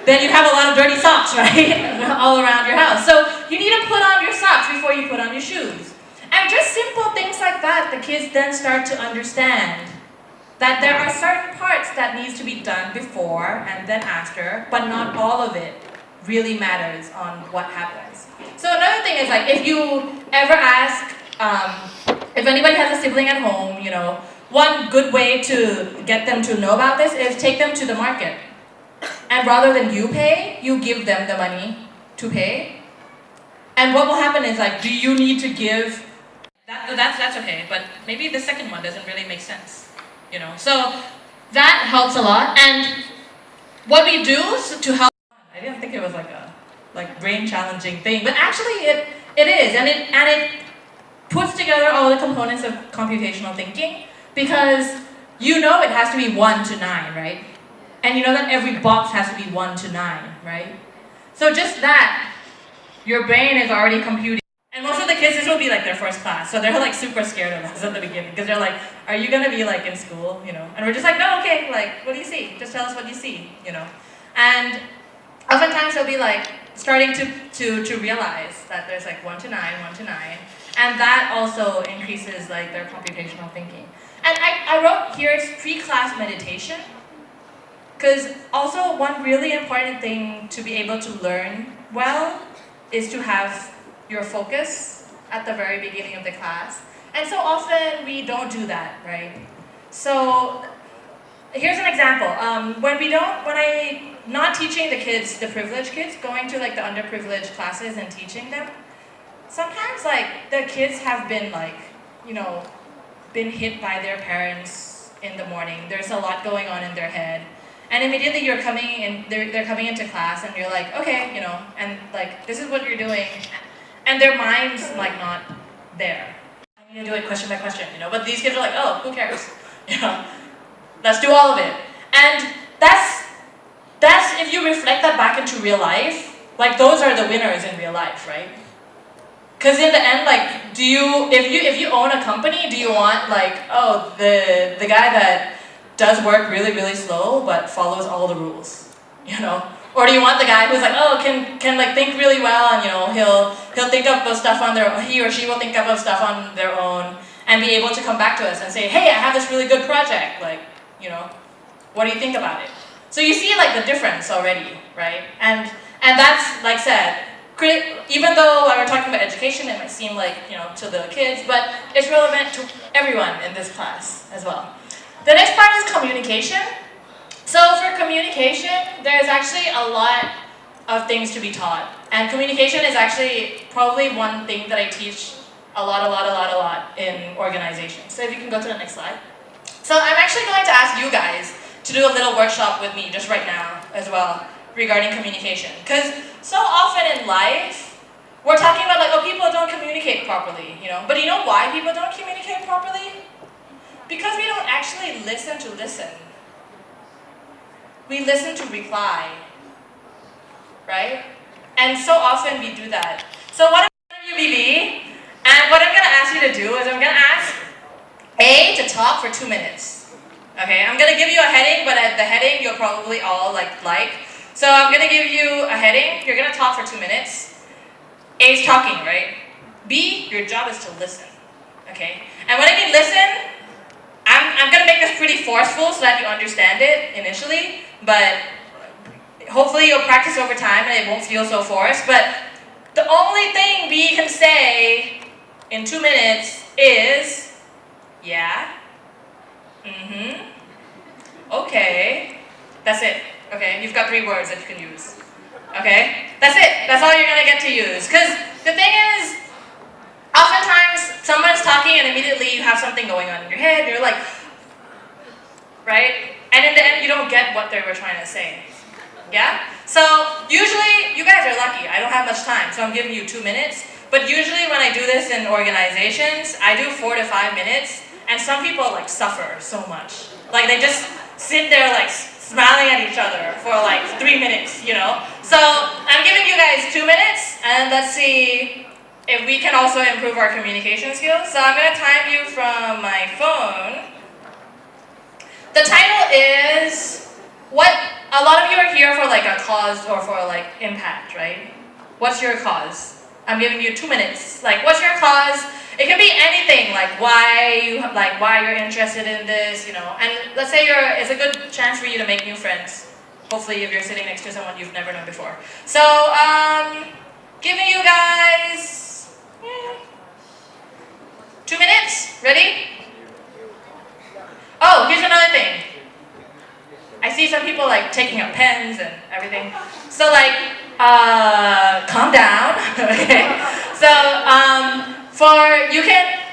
Then you have a lot of dirty socks, right? All around your house. So you need to put on your socks before you put on your shoes. And just simple things like that, the kids then start to understand that there are certain parts that needs to be done before and then after, but not all of it really matters on what happens. So another thing is like, if you ever ask, if anybody has a sibling at home, one good way to get them to know about this is take them to the market. And rather than you pay, you give them the money to pay. And what will happen is like, do you need to give? That's okay, but maybe the second one doesn't really make sense. So that helps a lot. And what we do to help, I didn't think it was like a brain challenging thing, but actually it is, and it puts together all the components of computational thinking, because it has to be 1 to 9, right? And you know that every box has to be 1 to 9, right? So just that, your brain is already computing. And most of the kids, this will be like their first class, so they're like super scared of us at the beginning, because they're like, are you gonna be like in school, you know? And we're just like, no, okay, like, what do you see? Just tell us what you see, you know? And oftentimes they'll be like, starting to realize that there's like 1 to 9, 1 to 9, and that also increases like their computational thinking. And I wrote here, it's pre-class meditation, because also one really important thing to be able to learn well is to have your focus at the very beginning of the class. And so often we don't do that, right? So here's an example. When I'm not teaching the kids, the privileged kids, going to like the underprivileged classes and teaching them, sometimes like the kids have been like, you know, been hit by their parents in the morning. There's a lot going on in their head. And immediately you're coming in, they're coming into class and you're like, okay, you know, and like, this is what you're doing. And their mind's like not there. I need to do it question by question, you know, but these kids are like, oh, who cares? You know, let's do all of it. And that's if you reflect that back into real life, like those are the winners in real life, right? Because in the end, like, if you own a company, do you want like, oh, the guy that does work really, really slow but follows all the rules, you know? Or do you want the guy who's like, oh, can like think really well, and you know, he'll think up of stuff on he or she will think up of stuff on their own and be able to come back to us and say, hey, I have this really good project, like, you know, what do you think about it? So you see like the difference already, right? And that's, like said, even though we're talking about education, it might seem like, you know, to the kids, but it's relevant to everyone in this class as well. The next part is communication. So for communication, there's actually a lot of things to be taught. And communication is actually probably one thing that I teach a lot in organizations. So if you can go to the next slide. So I'm actually going to ask you guys to do a little workshop with me just right now as well regarding communication. Because so often in life, we're talking about like, oh, people don't communicate properly, you know. But you know why people don't communicate properly? Because we don't actually listen to listen. We listen to reply, right? And so often we do that. So what I'm going to do, BB, and what I'm going to ask you to do is I'm going to ask A to talk for 2 minutes. Okay, I'm going to give you a heading, but at the heading you'll probably all like. So I'm going to give you a heading. You're going to talk for 2 minutes. A is talking, right? B, your job is to listen. Okay? And when I mean listen, I'm going to make this pretty forceful so that you understand it initially, but hopefully you'll practice over time and it won't feel so forced. But the only thing B can say in 2 minutes is, yeah, okay, that's it. Okay, you've got 3 words that you can use. Okay, that's it. That's all you're going to get to use. Because the thing is, oftentimes someone's talking and immediately you have something going on in your head and you're like, right? And in the end you don't get what they were trying to say. Yeah? So usually, you guys are lucky, I don't have much time, so I'm giving you 2 minutes. But usually when I do this in organizations, I do 4 to 5 minutes, and some people like suffer so much. Like they just sit there like smiling at each other for like 3 minutes, you know? So I'm giving you guys 2 minutes, and let's see if we can also improve our communication skills. So I'm going to time you from my phone. The title is, a lot of you are here for like a cause or for like impact, right? What's your cause? I'm giving you 2 minutes. Like, what's your cause? It can be anything, like why you're interested in this, you know. And let's say it's a good chance for you to make new friends. Hopefully if you're sitting next to someone you've never known before. So, giving you guys 2 minutes. Ready? Oh, here's another thing. I see some people like taking up pens and everything. So like, calm down, okay? So,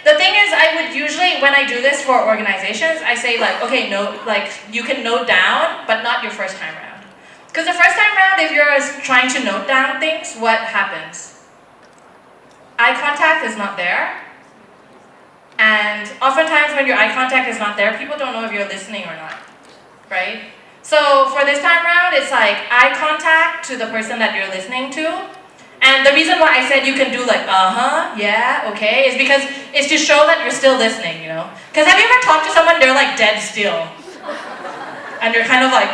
the thing is, I would usually, when I do this for organizations, I say like, okay, you can note down, but not your first time around. Because the first time around, if you're trying to note down things, what happens? Eye contact is not there. And oftentimes when your eye contact is not there, people don't know if you're listening or not, right? So for this time around, it's like eye contact to the person that you're listening to. And the reason why I said you can do like, yeah, okay, is because it's to show that you're still listening, you know? Because have you ever talked to someone, they're like dead still? And you're kind of like,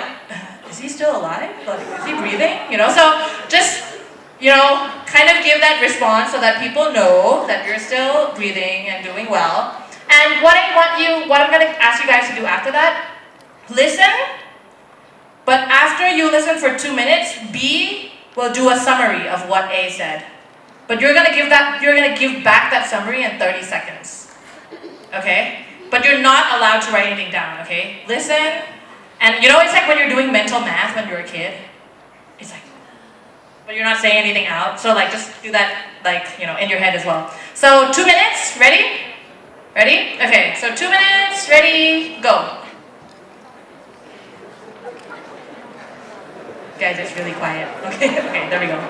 is he still alive? Like, is he breathing? You know, so just, you know, kind of give that response so that people know that you're still breathing and doing well. And what I'm gonna ask you guys to do after that, listen, but after you listen for 2 minutes, B will do a summary of what A said. But you're gonna give back that summary in 30 seconds. Okay? But you're not allowed to write anything down, okay? Listen, and you know it's like when you're doing mental math when you're a kid? It's like, but you're not saying anything out, so like just do that like, you know, in your head as well. So 2 minutes, ready? Ready? Okay, so 2 minutes, ready, go. Guys, it's really quiet. Okay, okay, there we go.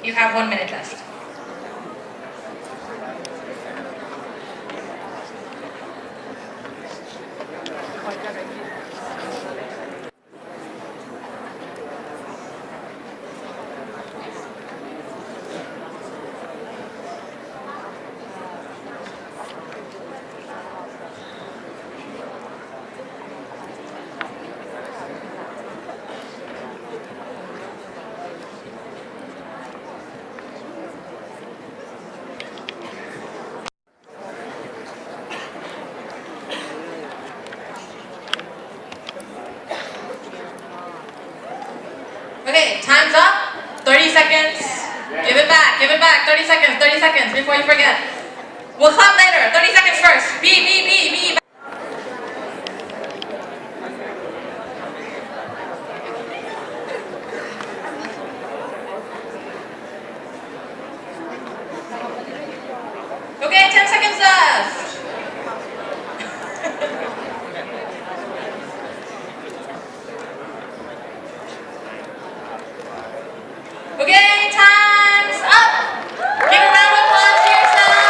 You have 1 minute left. Okay, time's up. 30 seconds. Give it back, 30 seconds before you forget. We'll clap later, 30 seconds first. B. Okay, 10 seconds left. Okay, time's up. Give a round of applause to yourself.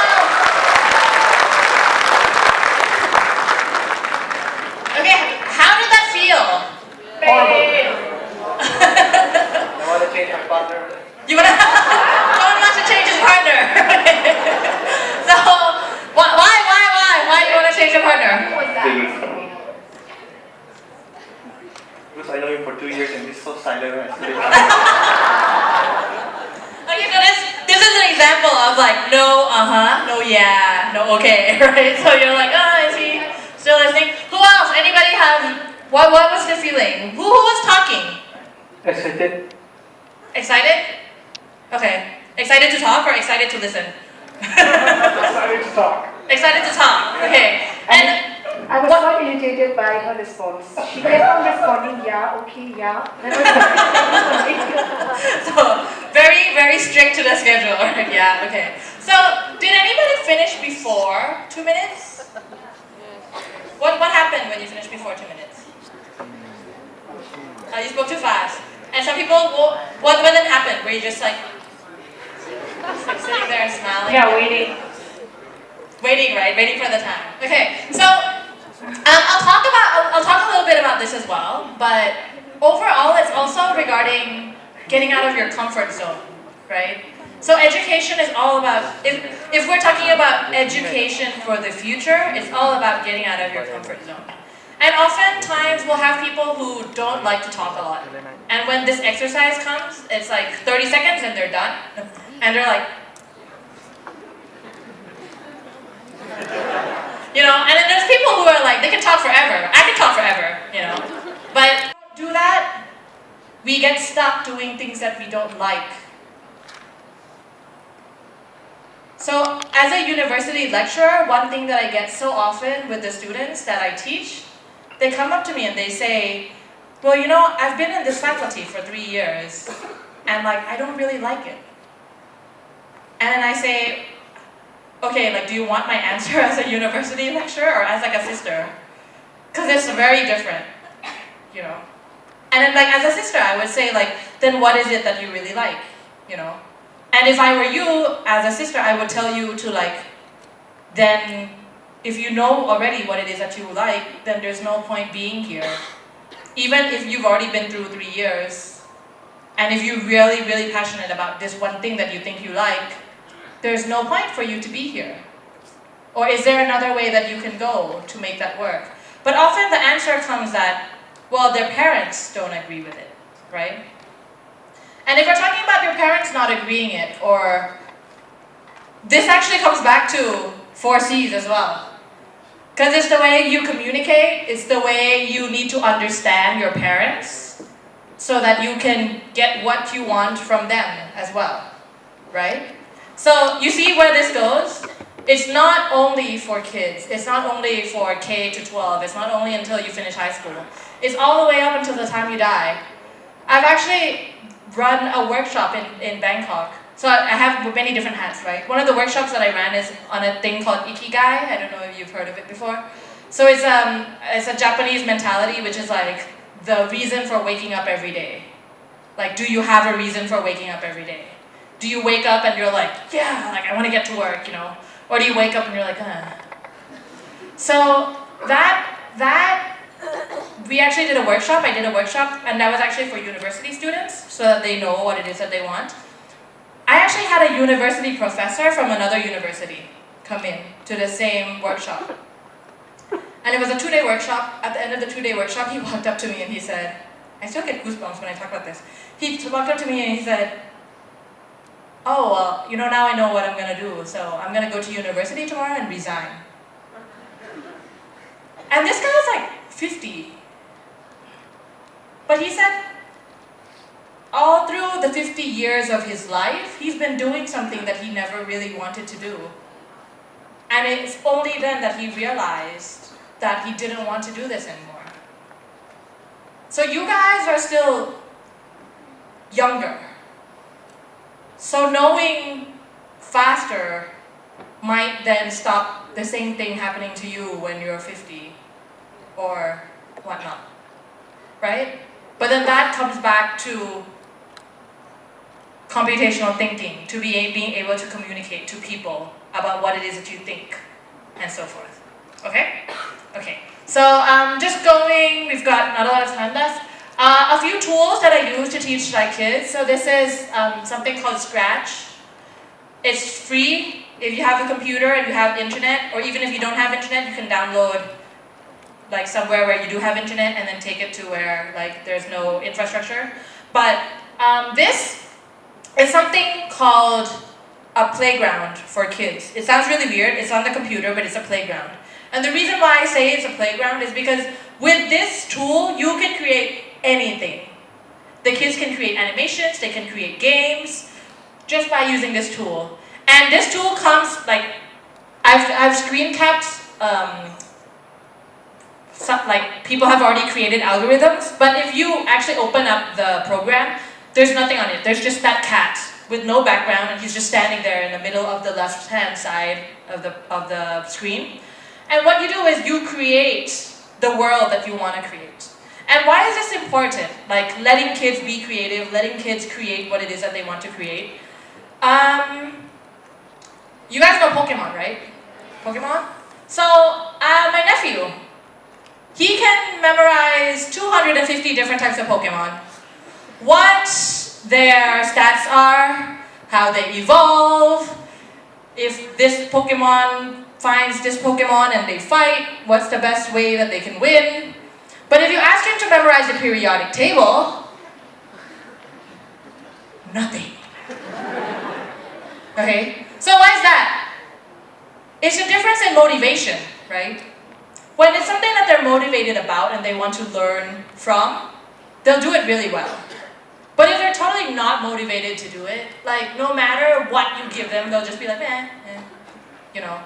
Okay, how did that feel? Horrible. I want to change my partner. You wanna? Someone wants to change his partner. So, why do you want to change your partner? Because I know him for 2 years and he's so silent. Okay, so this is an example of like no, no, yeah, no, okay, right? So you're like, oh, is he still listening? Who else? Anybody have? What was the feeling? Who was talking? Excited. Excited? Okay. Excited to talk or excited to listen? Excited to talk. Excited to talk. Okay. And I was so irritated by her response. She kept on responding, yeah, okay, yeah. So, very, very strict to the schedule. Yeah, okay. So, did anybody finish before 2 minutes? What happened when you finished before 2 minutes? You spoke too fast. And some people, what then happened? Were you just like sitting there and smiling? Yeah, waiting. Waiting, right? Waiting for the time. Okay, so I'll talk a little bit about this as well, but overall it's also regarding getting out of your comfort zone, right? So education is all about, if we're talking about education for the future, it's all about getting out of your comfort zone. And oftentimes we'll have people who don't like to talk a lot. And when this exercise comes, it's like 30 seconds and they're done. And they're like, you know, and then there's people who are like, they can talk forever. I can talk forever, you know. But do that, we get stuck doing things that we don't like. So as a university lecturer, one thing that I get so often with the students that I teach, they come up to me and they say, well, you know, I've been in this faculty for 3 years and like, I don't really like it. And then I say, okay, like, do you want my answer as a university lecturer or as like a sister? Because it's very different, you know. And then like, as a sister, I would say like, then what is it that you really like, you know? And if I were you, as a sister, I would tell you to like, then if you know already what it is that you like, then there's no point being here. Even if you've already been through 3 years, and if you're really, really passionate about this one thing that you think you like, there's no point for you to be here. Or is there another way that you can go to make that work? But often the answer comes that, well, their parents don't agree with it, right? And if we're talking about your parents not agreeing it, or this actually comes back to 4 C's as well. Because it's the way you communicate, it's the way you need to understand your parents so that you can get what you want from them as well, right? So you see where this goes? It's not only for kids, it's not only for K to 12, it's not only until you finish high school. It's all the way up until the time you die. I've actually run a workshop in Bangkok. So I have many different hats, right? One of the workshops that I ran is on a thing called Ikigai. I don't know if you've heard of it before. So it's a Japanese mentality, which is like the reason for waking up every day. Like, do you have a reason for waking up every day? Do you wake up and you're like, yeah, like I want to get to work, you know? Or do you wake up and you're like, So we actually did a workshop. I did a workshop, and that was actually for university students so that they know what it is that they want. I actually had a university professor from another university come in to the same workshop. And it was a 2-day workshop. At the end of the 2-day workshop, he walked up to me and he said, I still get goosebumps when I talk about this. He walked up to me and he said, oh, well, you know, now I know what I'm going to do, so I'm going to go to university tomorrow and resign. And this guy was like 50. But he said, all through the 50 years of his life, he's been doing something that he never really wanted to do. And it's only then that he realized that he didn't want to do this anymore. So you guys are still younger. So knowing faster might then stop the same thing happening to you when you're 50 or whatnot, right? But then that comes back to computational thinking, to being able to communicate to people about what it is that you think, and so forth. Okay? Okay. So just going, we've got not a lot of time left. A few tools that I use to teach my kids. So this is something called Scratch. It's free. If you have a computer and you have internet, or even if you don't have internet, you can download like somewhere where you do have internet and then take it to where like there's no infrastructure. But this is something called a playground for kids. It sounds really weird. It's on the computer, but it's a playground. And the reason why I say it's a playground is because with this tool, you can create anything. The kids can create animations, they can create games, just by using this tool. And this tool comes, like, I've screen capped, like, people have already created algorithms, but if you actually open up the program, there's nothing on it. There's just that cat with no background, and he's just standing there in the middle of the left-hand side of the screen. And what you do is you create the world that you want to create. And why is this important? Like letting kids be creative, letting kids create what it is that they want to create. You guys know Pokemon, right? Pokemon? So, my nephew, he can memorize 250 different types of Pokemon. What their stats are, how they evolve, if this Pokemon finds this Pokemon and they fight, what's the best way that they can win. But if you ask him to memorize the periodic table, nothing. Okay? So why is that? It's a difference in motivation, right? When it's something that they're motivated about and they want to learn from, they'll do it really well. But if they're totally not motivated to do it, like no matter what you give them, they'll just be like, you know.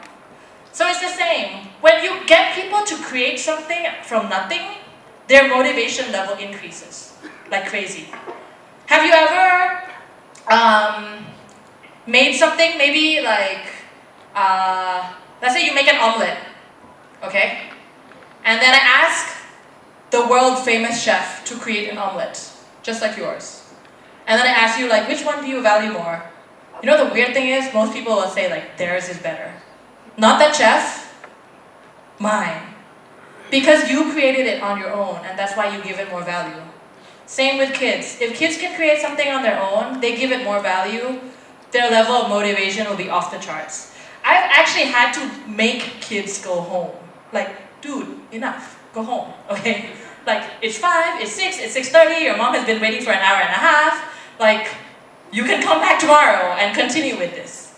So it's the same. When you get people to create something from nothing, their motivation level increases like crazy. Have you ever made something, maybe like, let's say you make an omelet, okay? And then I ask the world famous chef to create an omelet, just like yours. And then I ask you, like, which one do you value more? You know, the weird thing is, most people will say, like, theirs is better. Not that chef, mine. Because you created it on your own, and that's why you give it more value. Same with kids. If kids can create something on their own, they give it more value, their level of motivation will be off the charts. I've actually had to make kids go home. Like, dude, enough, go home, okay? Like, it's 5, it's 6, it's 6:30, your mom has been waiting for an hour and a half. Like, you can come back tomorrow and continue with this.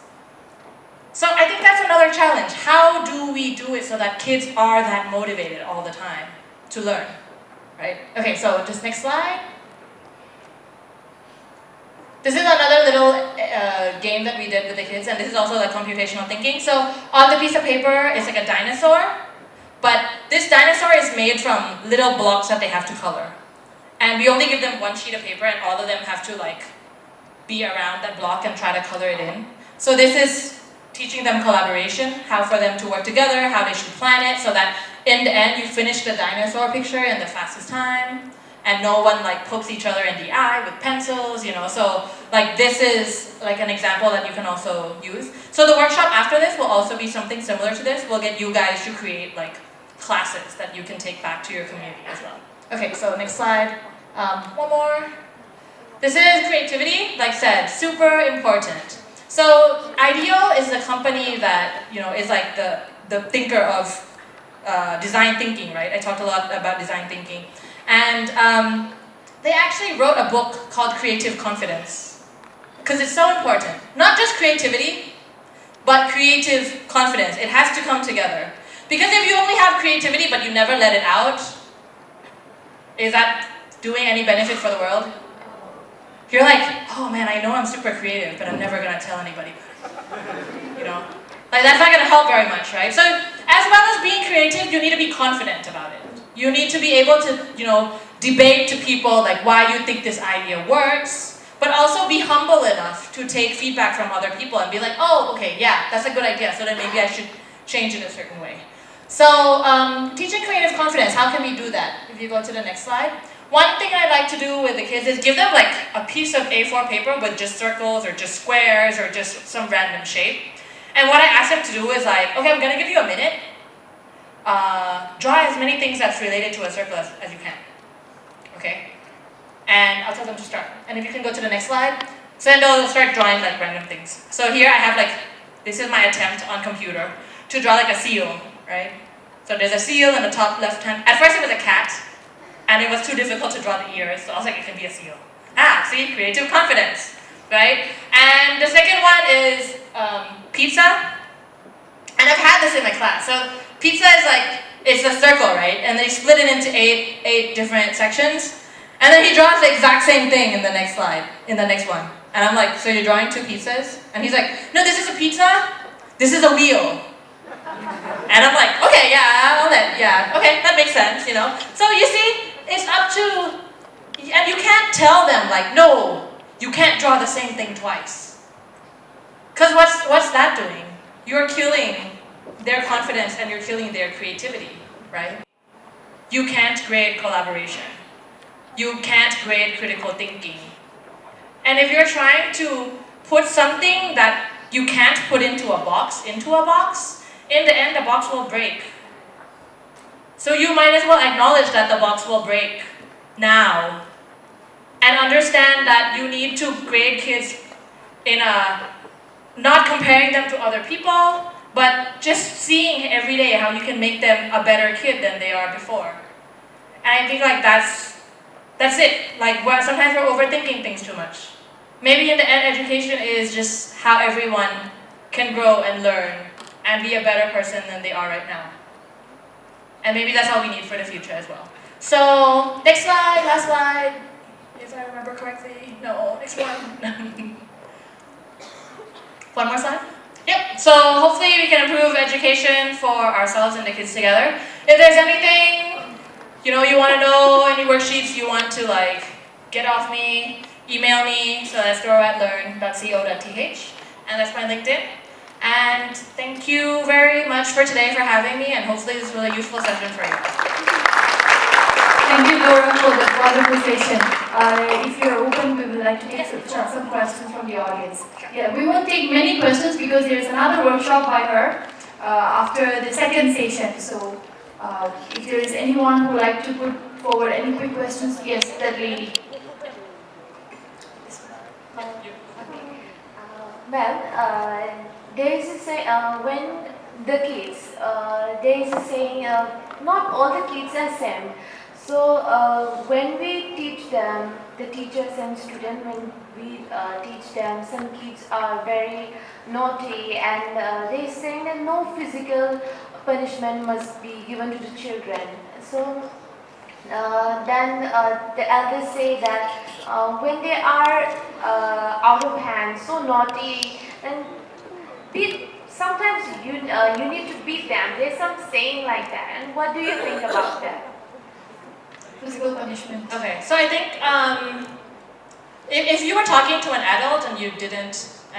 So I think that's another challenge. How do we do it so that kids are that motivated all the time to learn, right? Okay, so just next slide. This is another little game that we did with the kids, and this is also like computational thinking. So on the piece of paper, it's like a dinosaur, but this dinosaur is made from little blocks that they have to color. And we only give them one sheet of paper, and all of them have to like be around that block and try to color it in. So this is teaching them collaboration, how for them to work together, how they should plan it, so that in the end you finish the dinosaur picture in the fastest time, and no one like pokes each other in the eye with pencils, you know. So like this is like an example that you can also use. So the workshop after this will also be something similar to this. We'll get you guys to create like classes that you can take back to your community as well. Okay, so next slide. One more. This is creativity, like said, super important. So IDEO is the company that, you know, is like the thinker of design thinking, right? I talked a lot about design thinking. And they actually wrote a book called Creative Confidence. Because it's so important. Not just creativity, but creative confidence. It has to come together. Because if you only have creativity but you never let it out, is that doing any benefit for the world? You're like, oh man, I know I'm super creative, but I'm never gonna tell anybody. You know? Like that's not gonna help very much, right? So as well as being creative, you need to be confident about it. You need to be able to, you know, debate to people like why you think this idea works, but also be humble enough to take feedback from other people and be like, oh, okay, yeah, that's a good idea, so then maybe I should change it a certain way. So teaching creative confidence, how can we do that? If you go to the next slide. One thing I like to do with the kids is give them like a piece of A4 paper with just circles or just squares or just some random shape. And what I ask them to do is like, okay, I'm gonna give you a minute. Draw as many things that's related to a circle as you can. Okay? And I'll tell them to start. And if you can go to the next slide. So then they'll start drawing like random things. So here I have like, this is my attempt on computer to draw like a seal, right? So there's a seal in the top left hand. At first it was a cat. And it was too difficult to draw the ears, so I was like, it can be a seal. Ah, see, creative confidence, right? And the second one is pizza. And I've had this in my class. So pizza is like, it's a circle, right? And they split it into eight different sections. And then he draws the exact same thing in the next slide, in the next one. And I'm like, so you're drawing two pizzas? And he's like, no, this is a pizza, this is a wheel. And I'm like, okay, yeah, okay, that makes sense, you know? So you see, it's up to, and you can't tell them like, no, you can't draw the same thing twice. Because what's that doing? You're killing their confidence and you're killing their creativity, right? You can't grade collaboration. You can't grade critical thinking. And if you're trying to put something that you can't put into a box, in the end the box will break. So you might as well acknowledge that the box will break now and understand that you need to grade kids in a, not comparing them to other people, but just seeing every day how you can make them a better kid than they are before. And I think like that's it. Like sometimes we're overthinking things too much. Maybe in the end education is just how everyone can grow and learn and be a better person than they are right now. And maybe that's all we need for the future as well. So, next slide, last slide. if I remember correctly. No, next one. One more slide? Yep, so hopefully we can improve education for ourselves and the kids together. If there's anything, you want to know, any worksheets you want to get off me, email me, so that's doro@learn.co.th, and that's my LinkedIn. And thank you very much for today for having me, and hopefully this was a useful session for you. Thank you, Dora, for the wonderful session. If you're open, we would like to take some questions from the audience. Yeah, we won't take many questions because there's another workshop by her after the second session. So if there is anyone who would like to put forward any quick questions, yes, that lady. Ma'am, there is a say, when the kids, there is a saying, not all the kids are same. So when we teach them, the teachers and students, when we teach them, some kids are very naughty and they're saying that no physical punishment must be given to the children. So then the elders say that when they are out of hand, so naughty, then sometimes you need to beat them. There's some saying like that. And what do you think about that? Physical punishment. Okay, so I think if you were talking to an adult and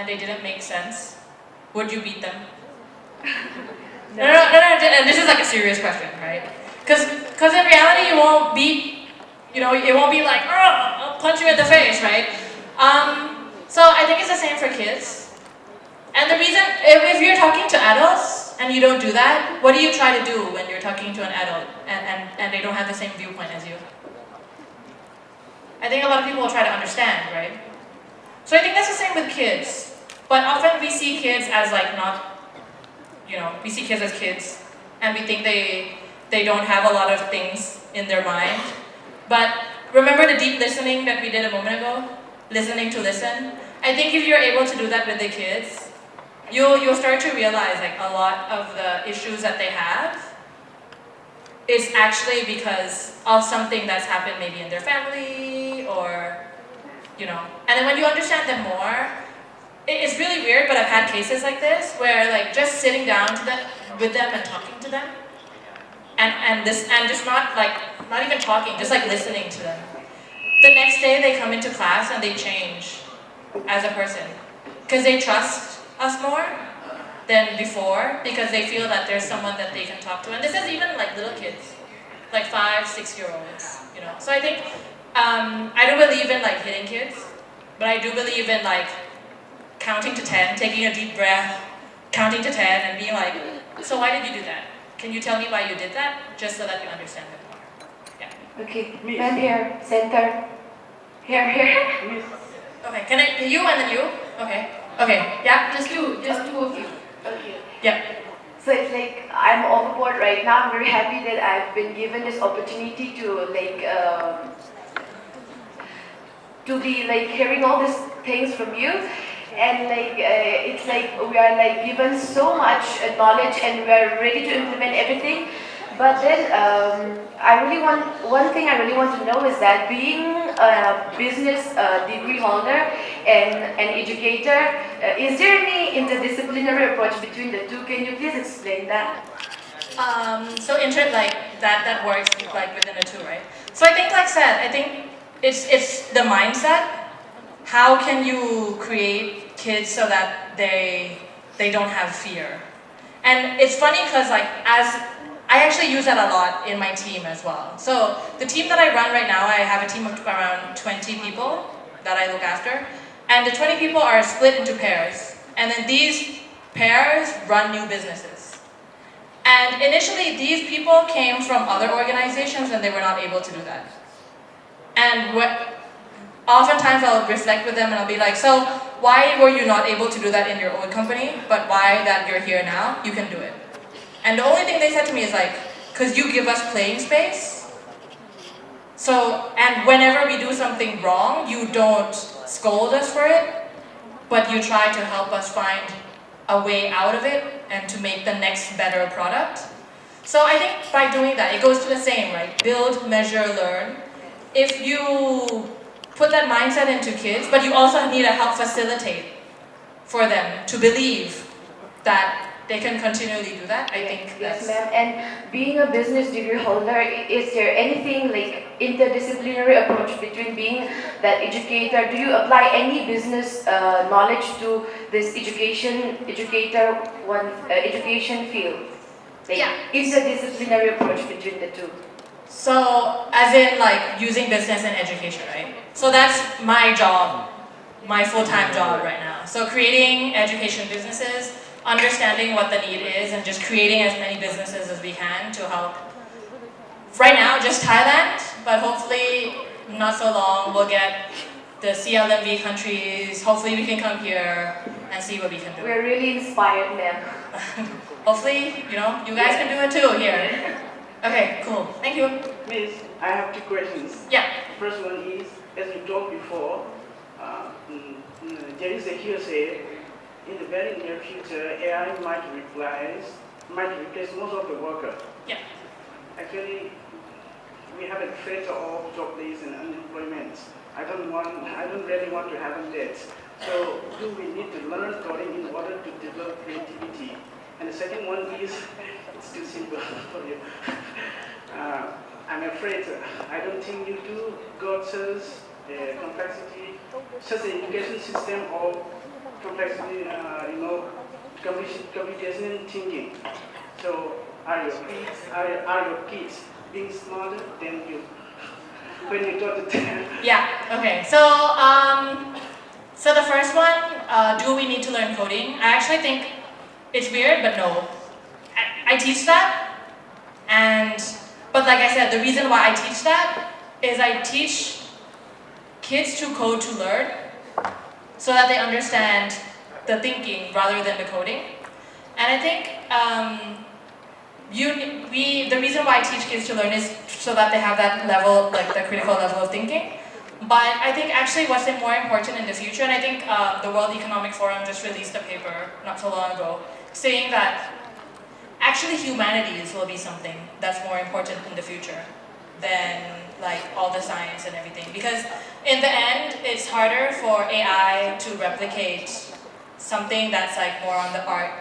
they didn't make sense, would you beat them? No, this is like a serious question, right? Because in reality, you won't beat, it won't be like, I'll punch you in the face, right? So I think it's the same for kids. And the reason, if you're talking to adults and you don't do that, what do you try to do when you're talking to an adult and they don't have the same viewpoint as you? I think a lot of people will try to understand, right? So I think that's the same with kids. But often we see kids as we see kids as kids, and we think they don't have a lot of things in their mind. But remember the deep listening that we did a moment ago? Listening to listen? I think if you're able to do that with the kids, you'll start to realize a lot of the issues that they have is actually because of something that's happened maybe in their family or, and then when you understand them more, it's really weird, but I've had cases like this where just sitting down with them and talking to them and just not even talking, just listening to them. The next day they come into class and they change as a person because they trust us more than before because they feel that there's someone that they can talk to. And this is even little kids, 5, 6-year-olds, So I think, I don't believe in hitting kids, but I do believe in counting to 10, taking a deep breath, counting to 10 and being so why did you do that? Can you tell me why you did that? Just so that you understand it more. Yeah. Okay, man here, center. Here. Okay, can I, you and then you? Okay, yeah, just two of you. Okay. Yeah. So it's I'm overboard right now. I'm very happy that I've been given this opportunity to be hearing all these things from you. And it's we are given so much knowledge and we are ready to implement everything. But then one thing I really want to know is that being a business degree holder and an educator, is there any interdisciplinary approach between the two? Can you please explain that? So that works within the two, right? So I think I think it's the mindset. How can you create kids so that they don't have fear? And it's funny because I actually use that a lot in my team as well. So the team that I run right now, I have a team of around 20 people that I look after. And the 20 people are split into pairs. And then these pairs run new businesses. And initially, these people came from other organizations and they were not able to do that. And oftentimes I'll reflect with them and I'll be like, so why were you not able to do that in your old company, but why that you're here now, you can do it? And the only thing they said to me is because you give us playing space. So, and whenever we do something wrong, you don't scold us for it, but you try to help us find a way out of it and to make the next better product. So I think by doing that, it goes to the same, right? Build, measure, learn. If you put that mindset into kids, but you also need to help facilitate for them to believe that they can continually do that. I think Yes, that's... ma'am. And being a business degree holder, is there anything like interdisciplinary approach between being that educator? Do you apply any business knowledge to this education field? Like, Yeah. Interdisciplinary approach between the two. So, as in like using business and education, right? So that's my job, my full-time job right now. So creating education businesses, understanding what the need is, and just creating as many businesses as we can to help. Right now, just Thailand, but hopefully not so long we'll get the CLMV countries. Hopefully we can come here and see what we can do. We're really inspired, ma'am. Hopefully, you know, you guys can do it too here. Okay, cool. Thank you. Miss, I have two questions. Yeah. First one is, as you talked before, there is a hearsay in the very near future, AI might replace most of the workers. Yeah. Actually, we have a threat of jobless and unemployment. I don't really want to happen that. So, do we need to learn coding in order to develop creativity? And the second one is, it's too simple for you. I'm afraid I don't think you do got such complexity, such an education system of complexity, computational thinking. So, are your kids being smarter than you when you taught them? Yeah. Okay. So, so the first one, do we need to learn coding? I actually think it's weird, but no. I teach that, but like I said, the reason why I teach that is I teach kids to code to learn, so that they understand the thinking rather than the coding. And I think the reason why I teach kids to learn is so that they have that level, like the critical level of thinking. But I think actually what's more important in the future, and I think the World Economic Forum just released a paper not so long ago, saying that actually humanities will be something that's more important in the future than like all the science and everything. Because in the end, it's harder for AI to replicate something that's like more on the art.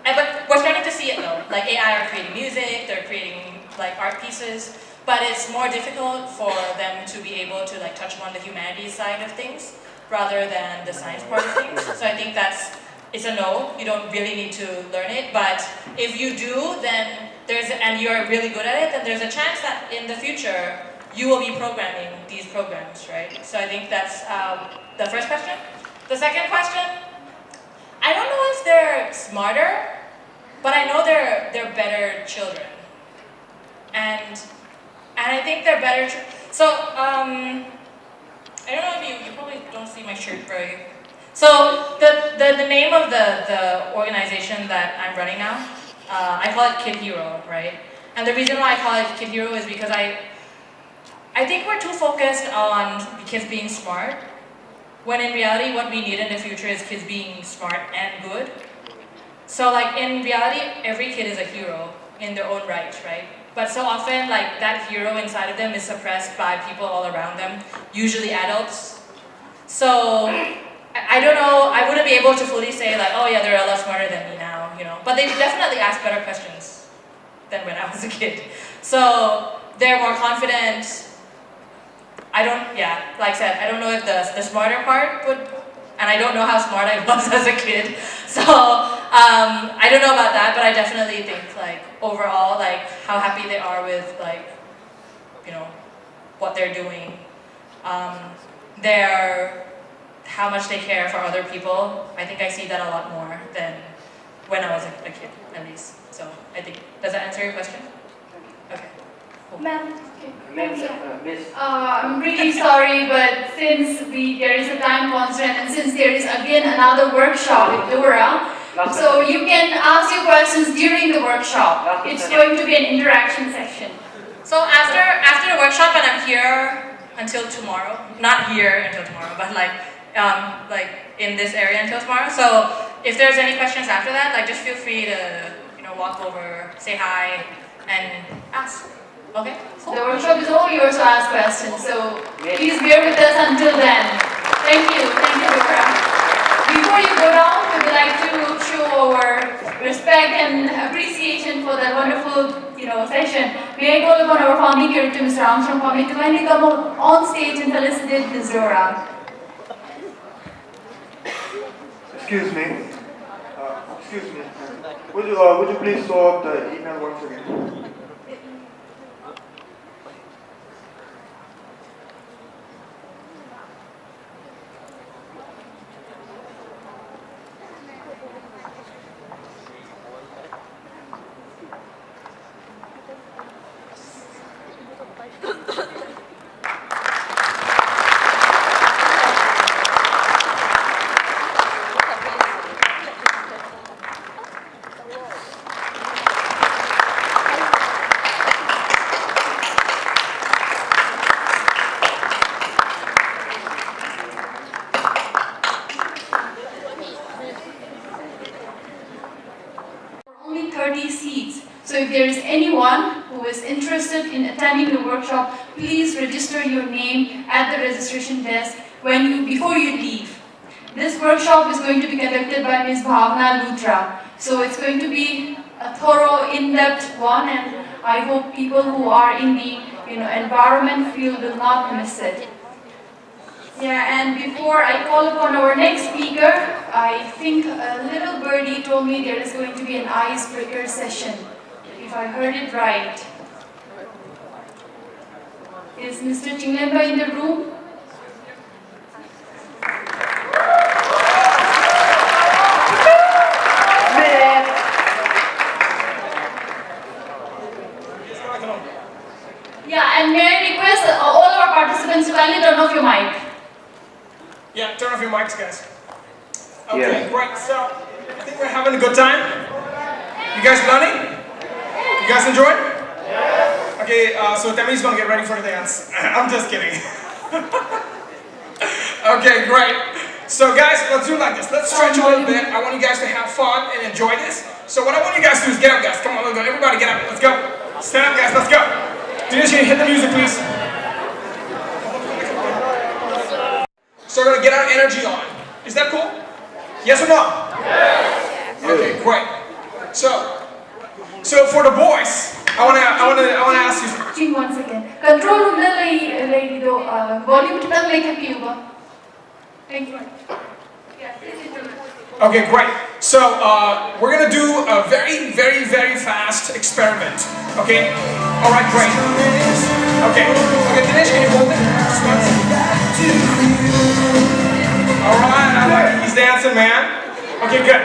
But we're starting to see it though. Like AI are creating music, they're creating like art pieces, but it's more difficult for them to be able to like touch on the humanities side of things rather than the science part of things. So I think it's a no. You don't really need to learn it, but if you do, then and you're really good at it, then there's a chance that in the future you will be programming these programs, right? So I think that's the first question. The second question, I don't know if they're smarter, but I know they're better children, and I think they're better. So I don't know if you probably don't see my shirt very. So the name of the organization that I'm running now, I call it Kid Hero, right? And the reason why I call it Kid Hero is because I think we're too focused on kids being smart, when in reality what we need in the future is kids being smart and good. So like in reality, every kid is a hero in their own right, right? But so often like that hero inside of them is suppressed by people all around them, usually adults. So I don't know, I wouldn't be able to fully say like, oh yeah, they're a lot smarter than me now, you know. But they definitely ask better questions than when I was a kid. So they're more confident. Like I said, I don't know if the smarter part would, and I don't know how smart I was as a kid. So I don't know about that, but I definitely think like overall, like how happy they are with like, you know, what they're doing. How much they care for other people. I think I see that a lot more than when I was a kid, at least. So I think, does that answer your question? Okay. Cool. Ma'am, Miss. I'm really sorry, but since there is a time constraint and since there is again another workshop with Dora, so you can ask your questions during the workshop. It's going to be an interaction section. So after the workshop, and I'm here until tomorrow. Not here until tomorrow, but like in this area until tomorrow. So if there's any questions after that, like just feel free to walk over, say hi, and ask. Okay. The workshop is over, yours to ask questions. So please bear with us until then. Thank you, Vikram. Before you go down, we would like to show our respect and appreciation for that wonderful, session. May I call upon our founding curator, Mr. Armstrong, to kindly come on stage and felicitate Ms. Dora. Excuse me. Would you please show up the email once again? Only 30 seats. So if there is anyone who is interested in attending the workshop, please register your name at the registration desk before you leave. This workshop is going to be conducted by Ms. Bhavna Luthra. So it's going to be a thorough, in-depth one, and I hope people who are in the environment field will not miss it. Yeah, and before I call upon our next speaker, I think a little birdie told me there is going to be an icebreaker session, if I heard it right. Is Mr. Chinglemba in the room? Yeah, and may I request all our participants to kindly turn off your mic. Yeah, turn off your mics, guys. Okay, Yeah. great. So, I think we're having a good time. You guys learning? You guys enjoyed? Yes. Okay, so Temi's gonna get ready for the dance. I'm just kidding. Okay, great. So guys, let's do it like this. Let's stretch a little bit. I want you guys to have fun and enjoy this. So what I want you guys to do is get up, guys. Come on, let's go. Everybody get up. Let's go. Stand up, guys. Let's go. Denise, can you hit the music, please? So we're gonna get our energy on. Is that cool? Yes or no? Yes. Okay, great. So for the boys, I wanna ask you. Just 1 second. Control room na lady do volume tang like Cuba. Thank you. Okay, great. So we're gonna do a very, very, very fast experiment. Okay. All right, great. Okay. Okay, Dinesh, can you hold it? Just one second. All right, I like it. He's dancing, man. Okay, good.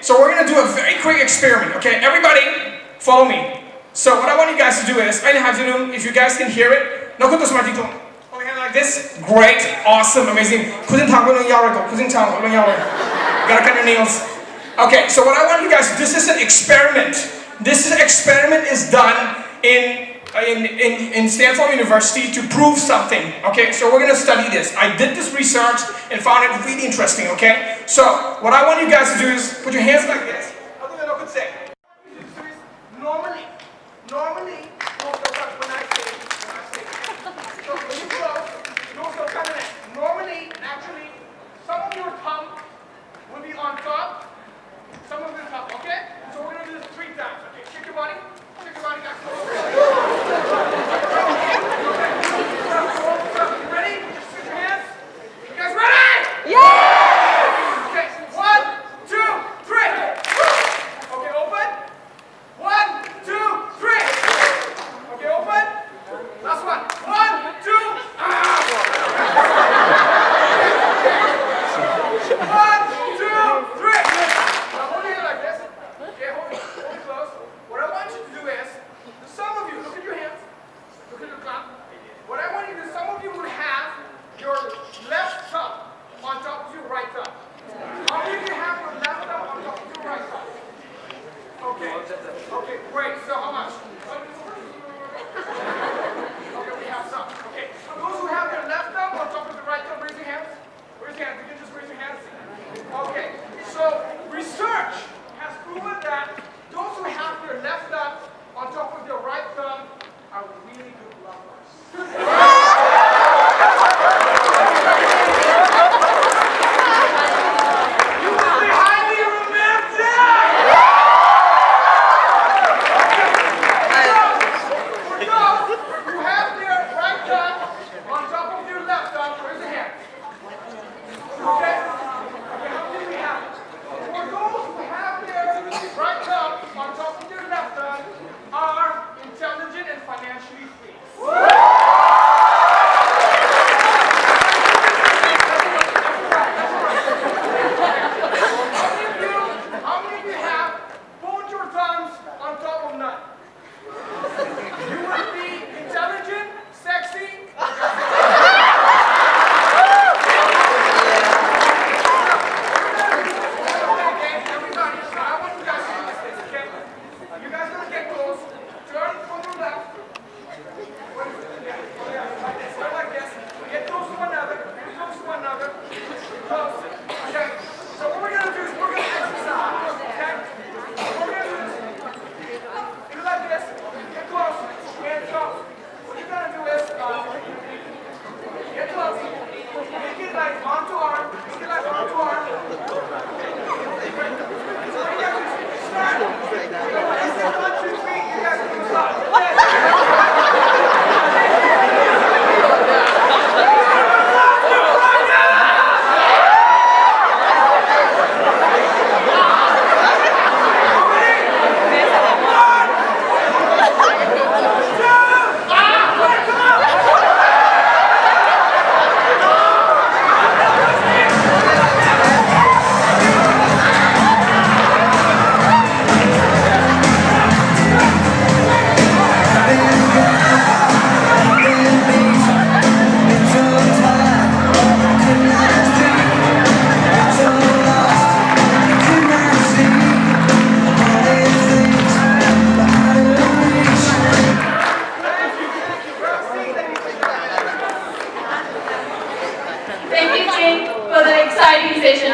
So we're gonna do a very quick experiment. Okay, everybody, follow me. So what I want you guys to do is, if you guys can hear it, no kutos martito. Hold your hand like this. Great, awesome, amazing. Gotta cut your nails. Okay, so what I want you guys to do, this is an experiment. This experiment is done in Stanford University to prove something. Okay, so we're gonna study this. I did this research and found it really interesting. Okay, so what I want you guys to do is put your hands like this. Normally, normally, actually, some of your tongue will be on top, some of your tongue. Okay, so we're gonna do this 3 times. Okay, shake your body. Guys. You ready? Switch your hands. You guys ready? Yeah! Okay, 1, 2, 3. Okay, open. 1, 2, 3. Okay, open. Last one. 1, 2. 1, 2, 3. Now hold your hand like this. Okay, hold it close. What I want you to do is, some of you, look at your hands, look at your clap. What I want you to do, some of you would have your left thumb on top of your right thumb. How many of you have your left thumb on top of your right thumb? Okay, great. So how much? Okay, we have some. Okay, those who have their left thumb on top of the right thumb, raise your hands. Raise your hands. You can just raise your hands. Okay, so research has proven that those who have their left thumb on top of their right thumb are really good lovers.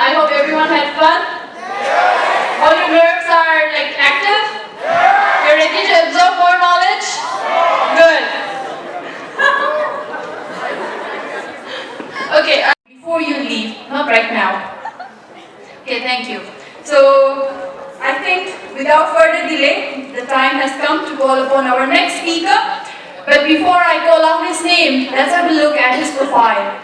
I hope everyone had fun. All your nerves are like active. You're ready to absorb more knowledge. Good. Okay. Before you leave, not right now. Okay, thank you. So I think without further delay, the time has come to call upon our next speaker. But before I call out his name, let's have a look at his profile.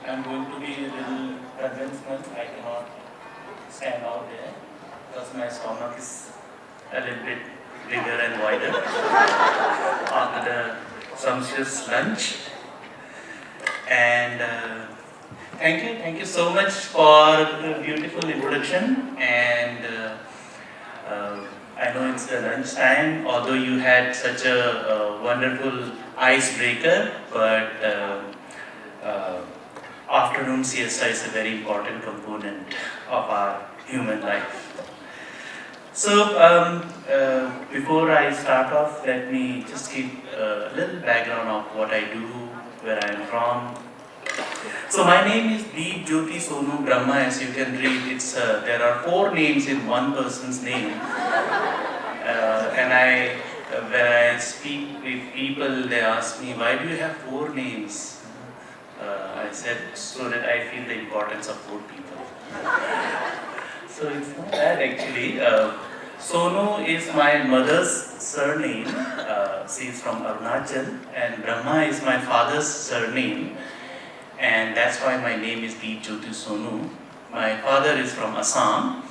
I'm going to be a little conventional. I cannot stand out there because my stomach is a little bit bigger and wider after the sumptuous lunch. And thank you so much for the beautiful introduction. And I know it's the lunch time, although you had such a wonderful icebreaker, but afternoon siesta is a very important component of our human life. So before I start off, let me just give a little background of what I do, where I am from. So my name is Deep Jyoti Sonu Brahma. As you can read, there are 4 names in one person's name. And when I speak with people, they ask me, why do you have 4 names? I said, so that I feel the importance of 4 people. So it's not that actually. Sonu is my mother's surname. She is from Arunachal, and Brahma is my father's surname. And that's why my name is Deep Jyoti Sonu. My father is from Assam.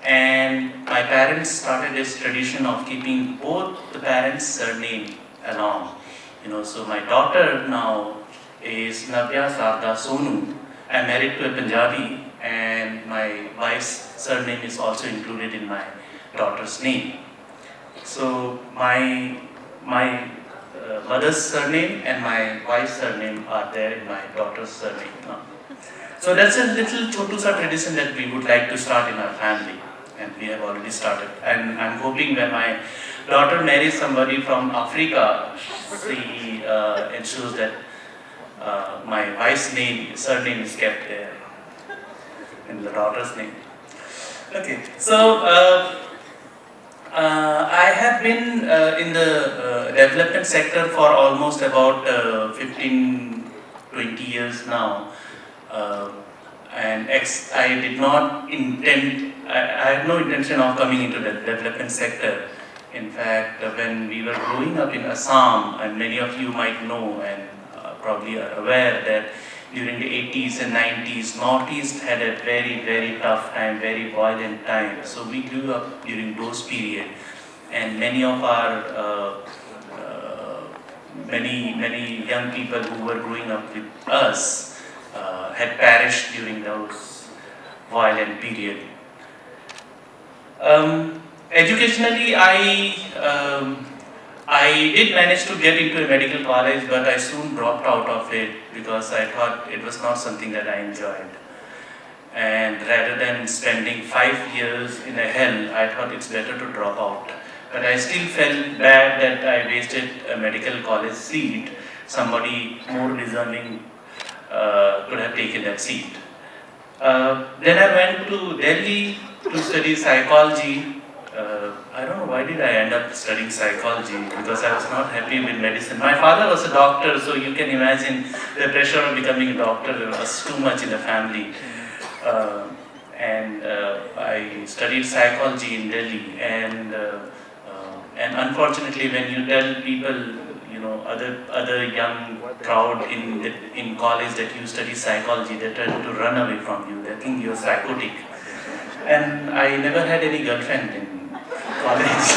And my parents started this tradition of keeping both the parents' surname along. So my daughter now is Navya Sarda Sonu. I'm married to a Punjabi, and my wife's surname is also included in my daughter's name. So my mother's surname and my wife's surname are there in my daughter's surname now. So that's a little Chotusa tradition that we would like to start in our family, and we have already started. And I'm hoping when my daughter marries somebody from Africa, she ensures that my wife's surname is kept there in the daughter's name. Okay, so I have been in the development sector for almost about 15-20 years now. And I did not intend, I had no intention of coming into the development sector. In fact, when we were growing up in Assam, and many of you might know and probably are aware that during the 80s and 90s, Northeast had a very, very tough time, very violent time. So we grew up during those periods, and many of our many young people who were growing up with us had perished during those violent period. Educationally, I did manage to get into a medical college, but I soon dropped out of it because I thought it was not something that I enjoyed. And rather than spending 5 years in a hell, I thought it's better to drop out. But I still felt bad that I wasted a medical college seat. Somebody more deserving could have taken that seat. Then I went to Delhi to study psychology. I don't know why did I end up studying psychology, because I was not happy with medicine. My father was a doctor, so you can imagine the pressure of becoming a doctor was too much in the family. I studied psychology in Delhi, and unfortunately when you tell people, you know, other young crowd in college that you study psychology, they tend to run away from you. They think you're psychotic. And I never had any girlfriend in college.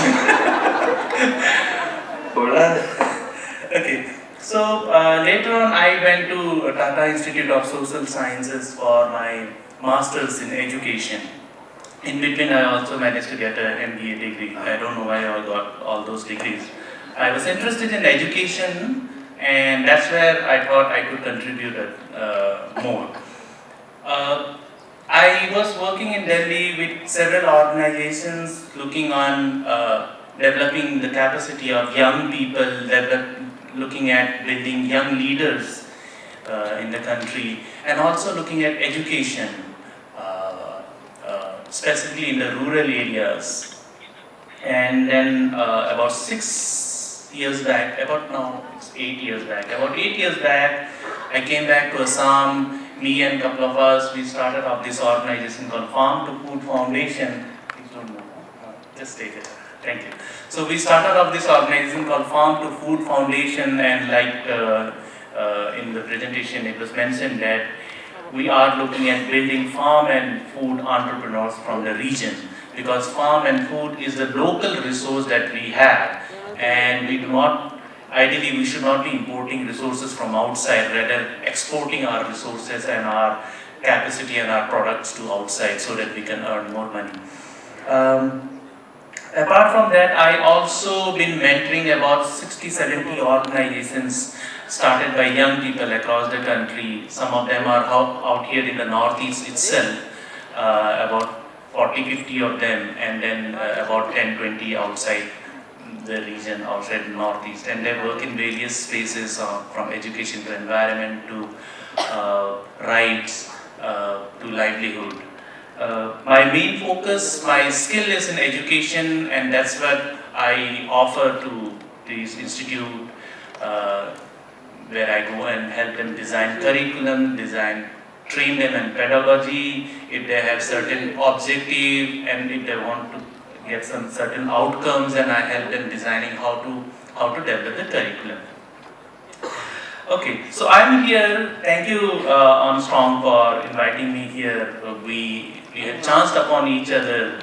Okay, so later on I went to Tata Institute of Social Sciences for my master's in education. In between I also managed to get an MBA degree. I don't know why I got all those degrees. I was interested in education, and that's where I thought I could contribute more. I was working in Delhi with several organizations looking on developing the capacity of young people, looking at building young leaders in the country, and also looking at education, specifically in the rural areas. And then about 6 years back, about 8 years back, I came back to Assam. Me and a couple of us, we started off this organization called Farm to Food Foundation. Please don't move. Just stay there. Thank you. So we started off this organization called Farm to Food Foundation, and like in the presentation it was mentioned that we are looking at building farm and food entrepreneurs from the region, because farm and food is the local resource that we have, and we do not, ideally we should not be importing resources from outside, rather exporting our resources and our capacity and our products to outside so that we can earn more money. Apart from that, I also been mentoring about 60-70 organizations started by young people across the country. Some of them are out here in the Northeast itself, about 40-50 of them, and then about 10-20 outside the region, outside the Northeast. And they work in various spaces, from education to environment to rights to livelihood. My main focus, my skill is in education, and that's what I offer to this institute, where I go and help them design curriculum, train them in pedagogy, if they have certain objective, and if they want to get some certain outcomes, and I help them designing how to develop the curriculum. Okay, so I'm here. Thank you, Armstrong, for inviting me here. We had chanced upon each other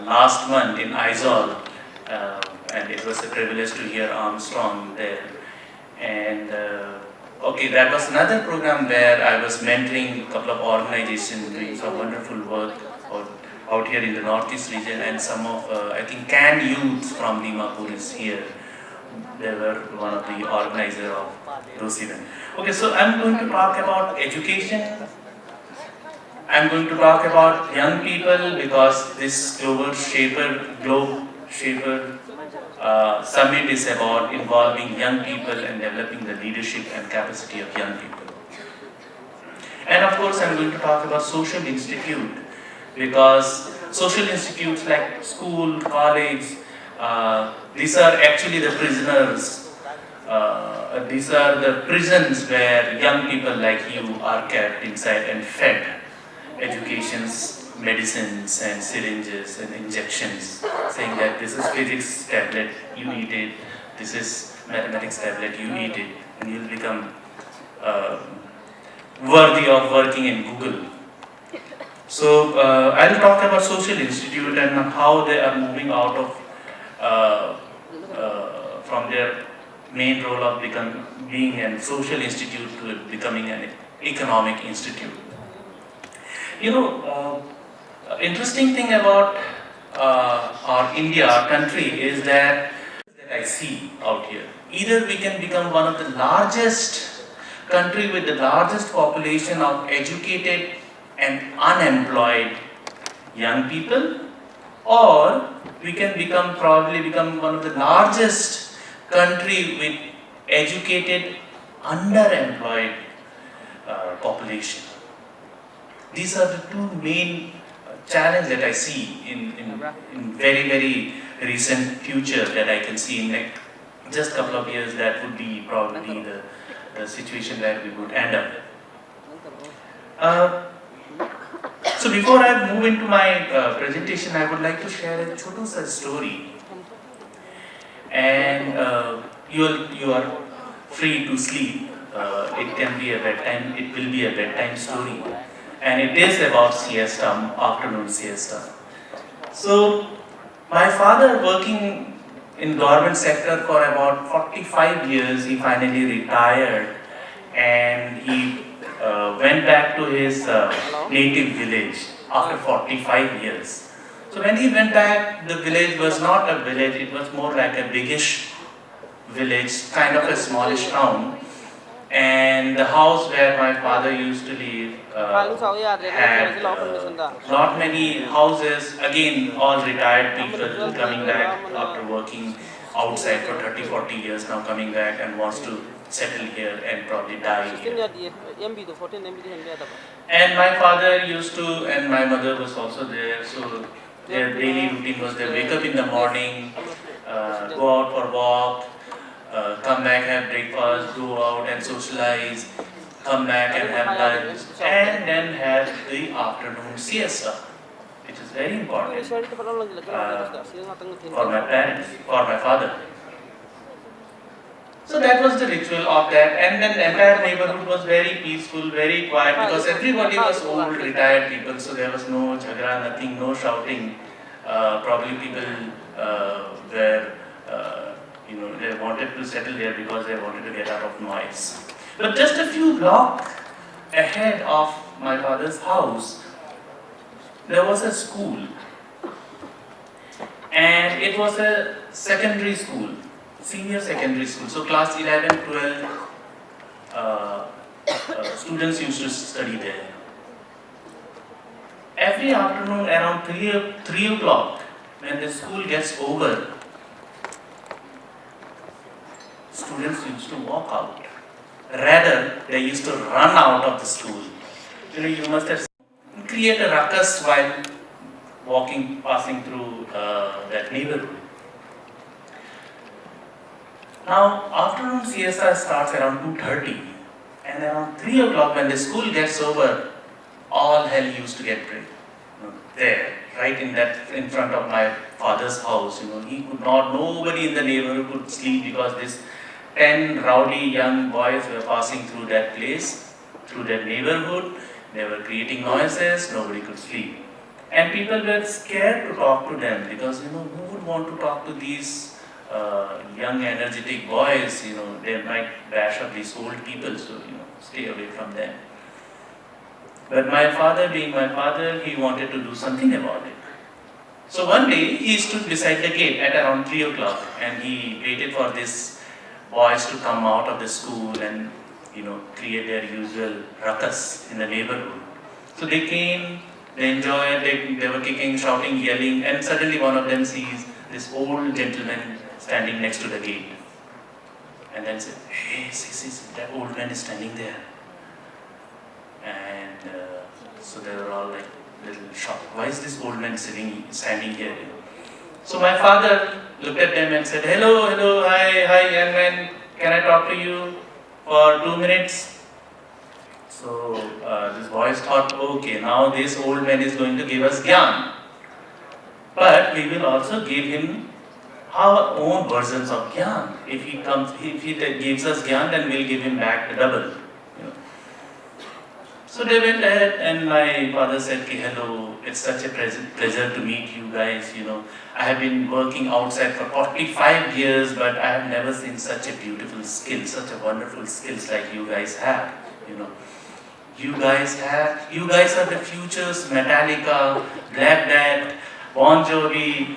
last month in Aizawl, and it was a privilege to hear Armstrong there. And okay, that was another program where I was mentoring a couple of organizations doing some wonderful work out here in the Northeast region, and some of, I think, Can Youth from Dimapur is here, they were one of the organizers of those events. Okay, so I'm going to talk about education. I'm going to talk about young people because this Globe Shaper Summit is about involving young people and developing the leadership and capacity of young people. And of course, I'm going to talk about social institute because social institutes like school, college, these are actually the prisoners. These are the prisons where young people like you are kept inside and fed educations, medicines and syringes and injections, saying that this is physics tablet, you eat it, this is mathematics tablet, you eat it, and you'll become worthy of working in Google. So I'll talk about social institute and how they are moving out of from their main role of being a social institute to becoming an economic institute. You know, interesting thing about our India, our country, is that I see out here. Either we can become one of the largest country with the largest population of educated and unemployed young people, or we can probably become one of the largest country with educated underemployed population. These are the two main challenges that I see in very, very recent future that I can see in like just a couple of years. That would be probably the situation that we would end up. So before I move into my presentation, I would like to share a chotu sa story. And you are free to sleep. It can be a bedtime. It will be a bedtime story. And it is about siesta, afternoon siesta. So, my father working in government sector for about 45 years, he finally retired and he went back to his native village after 45 years. So when he went back, the village was not a village, it was more like a biggish village, kind of a smallish town. And the house where my father used to live had not many houses, again all retired people coming back after working outside for 30-40 years, now coming back and wants to settle here and probably die here. And my father used to, and my mother was also there, so their daily routine was they wake up in the morning, go out for walk, come back, have breakfast, go out and socialize, come back and have lunch, and then have the afternoon siesta, which is very important for my parents, for my father. So that was the ritual of that, and then the entire neighborhood was very peaceful, very quiet, because everybody was old, retired people, so there was no jhagra, nothing, no shouting. Probably people were they wanted to settle there because they wanted to get out of noise. But just a few blocks ahead of my father's house, there was a school. And it was a secondary school, senior secondary school. So class 11, 12 students used to study there. Every afternoon around 3 o'clock, when the school gets over, students used to walk out. Rather, they used to run out of the school. You must have create a ruckus while passing through that neighborhood. Now, afternoon siesta starts around 2:30, and around 3 o'clock when the school gets over, all hell used to get there, right in front of my father's house. He could not, nobody in the neighborhood could sleep because this 10 rowdy young boys were passing through that place, through that neighborhood. They were creating noises, nobody could sleep. And people were scared to talk to them because, who would want to talk to these young, energetic boys? They might bash up these old people, so, stay away from them. But my father, being my father, he wanted to do something about it. So one day he stood beside the gate at around 3 o'clock and he waited for these boys to come out of the school and create their usual ruckus in the neighborhood. So they came, they enjoyed, they were kicking, shouting, yelling, and suddenly one of them sees this old gentleman standing next to the gate. And then said, "Hey, see, that old man is standing there." And so they were all like a little shocked. Why is this old man standing here? So my father looked at them and said, hello, hi, young man, can I talk to you for 2 minutes? So these boys thought, okay, now this old man is going to give us gyan. But we will also give him our own versions of gyan. If he gives us gyan, then we'll give him back the double. So they went ahead and my father said, hello, it's such a pleasure to meet you guys. I have been working outside for 45 years, but I have never seen such a beautiful skill, such a wonderful skills like you guys have. You guys are the futures, Metallica, Black Dad, Bon Jovi,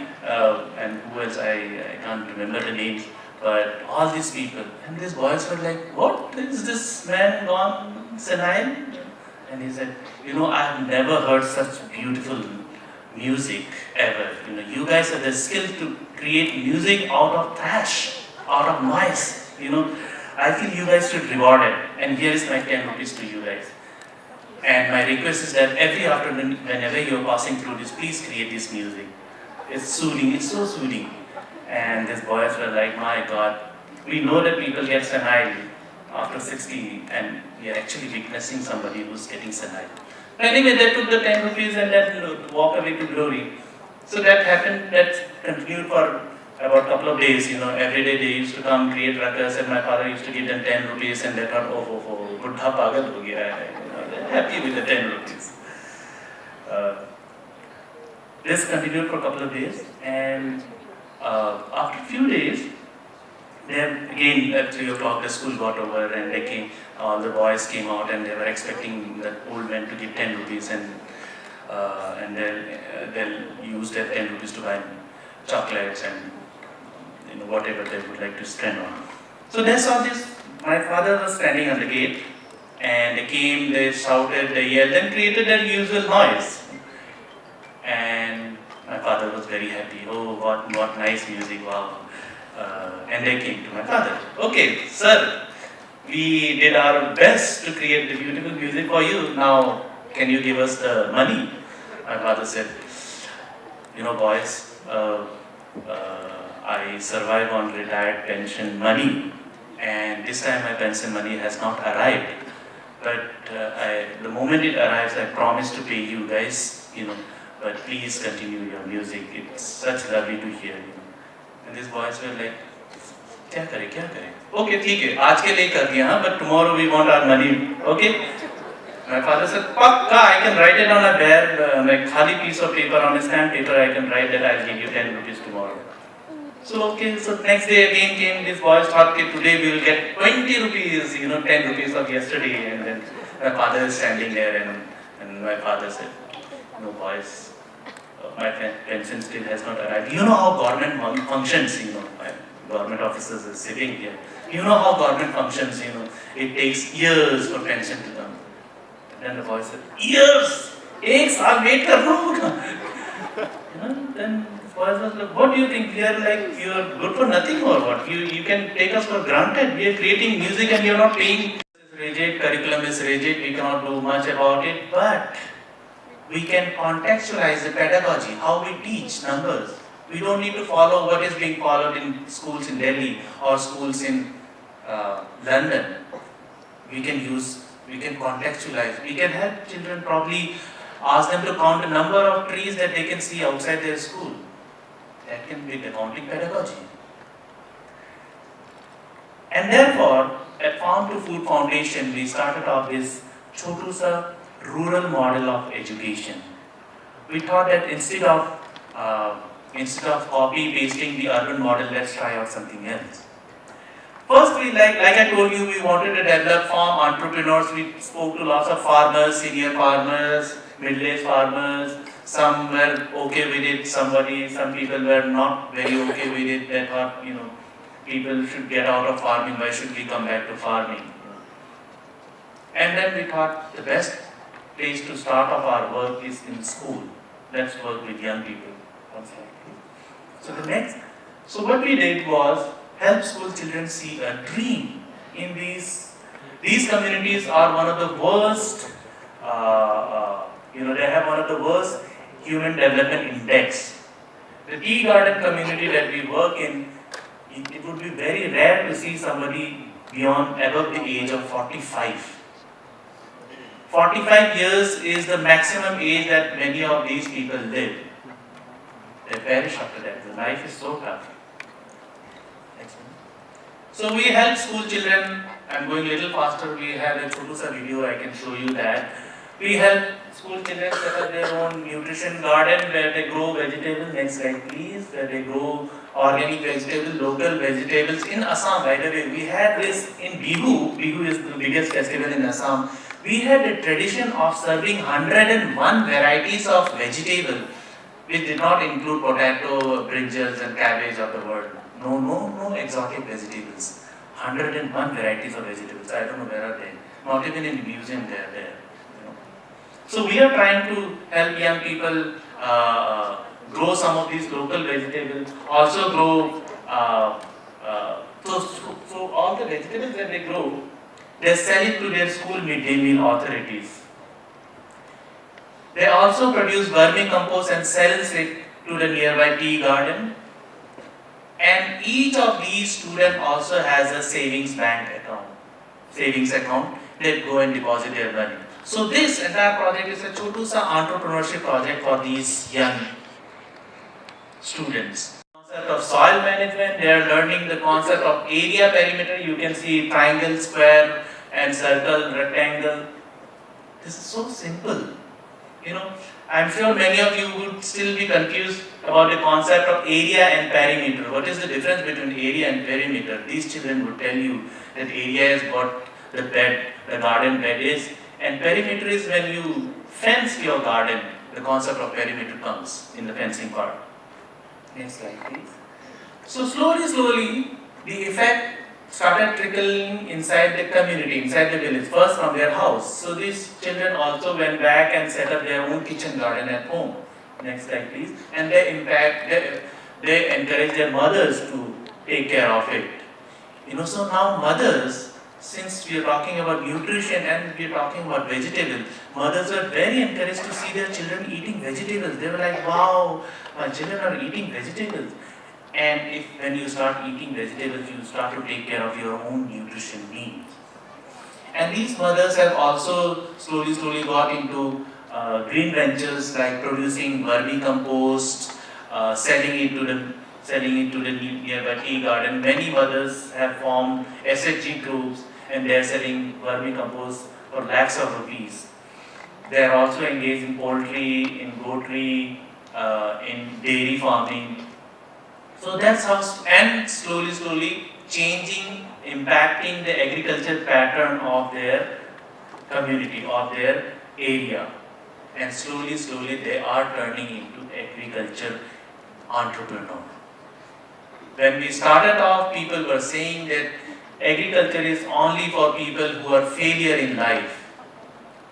and who else, I can't remember the names, but all these people. And these boys were like, what, is this man gone senile? And he said, I have never heard such beautiful music ever. You guys have the skill to create music out of trash, out of noise. I feel you guys should reward it. And here is my 10 rupees to you guys. And my request is that every afternoon, whenever you're passing through this, please create this music. It's soothing, it's so soothing. And these boys were like, my God, we know that people get senile after 60, and we are actually witnessing somebody who's getting senile. Anyway, they took the 10 rupees and then walked away to glory. So that happened, that continued for about a couple of days. Every day they used to come, create ruckus, and my father used to give them 10 rupees, and they thought, oh, buddha pagal ho gaya. They're happy with the 10 rupees. This continued for a couple of days, and after a few days, then again at 3 o'clock the school got over and they came, all the boys came out and they were expecting that old man to give 10 rupees and they'll use that 10 rupees to buy chocolates and whatever they would like to spend on. So they saw this, my father was standing on the gate and they came, they shouted, they yelled and created their usual noise. And my father was very happy, oh what nice music, wow. And they came to my father. Okay, sir, we did our best to create the beautiful music for you. Now, can you give us the money? My father said, boys, I survive on retired pension money. And this time my pension money has not arrived. But the moment it arrives, I promise to pay you guys, but please continue your music. It's such lovely to hear. And these boys were like, क्या करें? Okay, ठीक है, आज के लिए कर दिया, but tomorrow we want our money, okay? My father said, Pakka, I can write it on a bare, like khali piece of paper, on a stamp paper, I can write that I'll give you 10 rupees tomorrow. So okay, so next day again came, these boys thought, okay, today we will get 20 rupees, 10 rupees of yesterday, and then my father is standing there and my father said, no boys, my pension still has not arrived. You know how government functions, my government officers are sitting here. You know how government functions, it takes years for pension to come. And then the boy said, years? 1 saal wait karna hoga. Then the boys was like, what do you think? We are like, you are good for nothing or what? You can take us for granted. We are creating music and you are not paying. Rigid, curriculum is rigid, we cannot do much about it, but we can contextualize the pedagogy, how we teach numbers. We don't need to follow what is being followed in schools in Delhi or schools in London. We can contextualize. We can help children, probably ask them to count the number of trees that they can see outside their school. That can be the counting pedagogy. And therefore, at Farm to Food Foundation, we started off this chotu sa rural model of education. We thought that instead of copy pasting the urban model, let's try out something else. First, like I told you, we wanted to develop farm entrepreneurs. We spoke to lots of farmers, senior farmers, middle-aged farmers. Some were okay with it, some people were not very okay with it. They thought, people should get out of farming, why should we come back to farming? And then we thought the best place to start off our work is in school. Let's work with young people. So what we did was help school children see a dream in these communities are one of the worst, they have one of the worst human development index. The tea garden community that we work in, it would be very rare to see somebody above the age of 45. 45 years is the maximum age that many of these people live. They perish after that. The life is so tough. So we help school children. I'm going a little faster. We have a छोटू सा video. I can show you that. We help school children set up their own nutrition garden where they grow vegetables. Next slide, please. Where they grow organic vegetables, local vegetables in Assam. By the way, we had this in Bihu. Bihu is the biggest festival in Assam. We had a tradition of serving 101 varieties of vegetable, which did not include potato, brinjals, and cabbage of the world. No exotic vegetables. 101 varieties of vegetables. I don't know where are they. Not even in the museum they are there. So we are trying to help young people grow some of these local vegetables. Also grow. So all the vegetables that they grow, they sell it to their school midday meal authorities. They also produce vermicompost and sells it to the nearby tea garden. And each of these students also has a savings account. They go and deposit their money. So this entire project is a छोटू सा entrepreneurship project for these young students. Concept of soil management, they are learning the concept of area perimeter. You can see triangle, square, and circle, rectangle. This is so simple. I'm sure many of you would still be confused about the concept of area and perimeter. What is the difference between area and perimeter? These children would tell you that area is what the garden bed is, and perimeter is when you fence your garden. The concept of perimeter comes in the fencing part. Next slide, please. So slowly, the effect started trickling inside the community, inside the village, first from their house. So these children also went back and set up their own kitchen garden at home. Next slide, please. And they encourage their mothers to take care of it. So now mothers, since we are talking about nutrition and we are talking about vegetables, mothers are very encouraged to see their children eating vegetables. They were like, wow, my children are eating vegetables. And when you start eating vegetables, you start to take care of your own nutrition needs. And these mothers have also slowly got into green ventures like producing vermicompost, selling it to the nearby tea garden. Many mothers have formed SHG groups and they are selling vermicompost for lakhs of rupees. They are also engaged in poultry, in goatry, in dairy farming. So that's how, and slowly changing, impacting the agriculture pattern of their community, of their area. And slowly they are turning into agriculture entrepreneur. When we started off, people were saying that agriculture is only for people who are failure in life.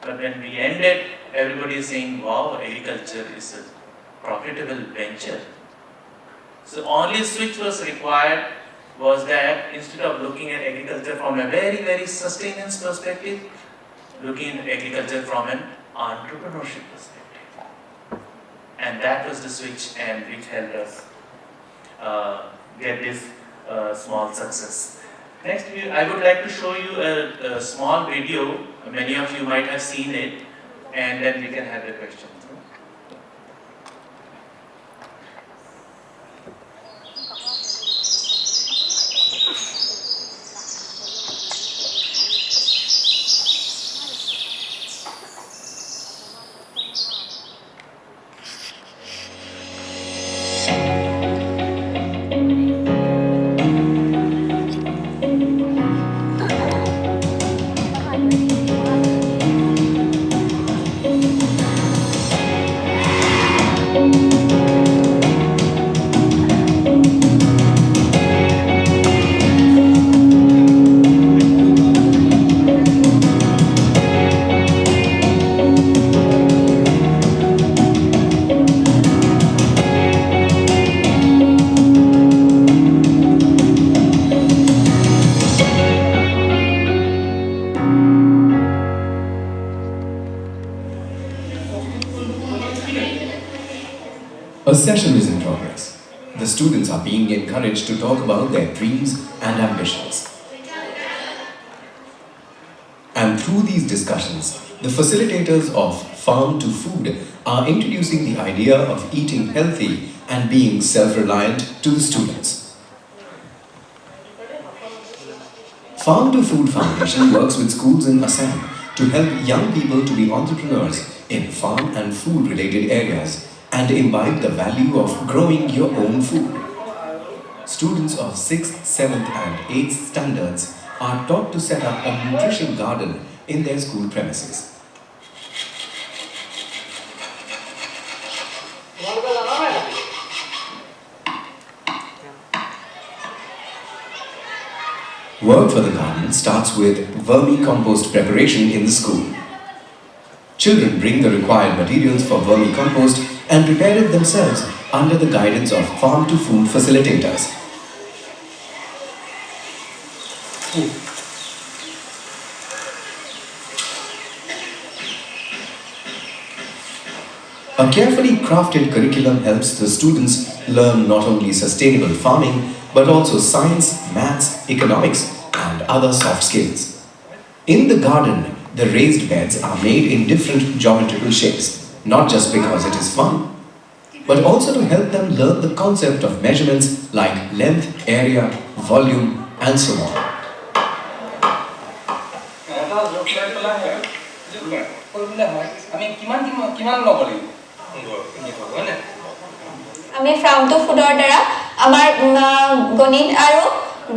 But when we ended, everybody is saying, wow, agriculture is a profitable venture. So only switch was required was that instead of looking at agriculture from a very sustenance perspective, looking at agriculture from an entrepreneurship perspective. And that was the switch and which helped us get this small success. Next, I would like to show you a small video. Many of you might have seen it, and then we can have the questions. A session is in progress. The students are being encouraged to talk about their dreams and ambitions. And through these discussions, the facilitators of Farm to Food are introducing the idea of eating healthy and being self-reliant to the students. Farm to Food Foundation works with schools in Assam to help young people to be entrepreneurs in farm and food related areas and imbibe the value of growing your own food. Students of 6th, 7th and 8th standards are taught to set up a nutrition garden in their school premises. Work for the garden starts with vermicompost preparation in the school. Children bring the required materials for vermicompost and prepare it themselves under the guidance of Farm to Food facilitators. A carefully crafted curriculum helps the students learn not only sustainable farming, but also science, maths, economics, and other soft skills. In the garden, the raised beds are made in different geometrical shapes, not just because it is fun, but also to help them learn the concept of measurements like length, area, volume, and so on. আমি ফ্ৰাম two ফুডৰ দ্বাৰা আমাৰ গণিত আৰু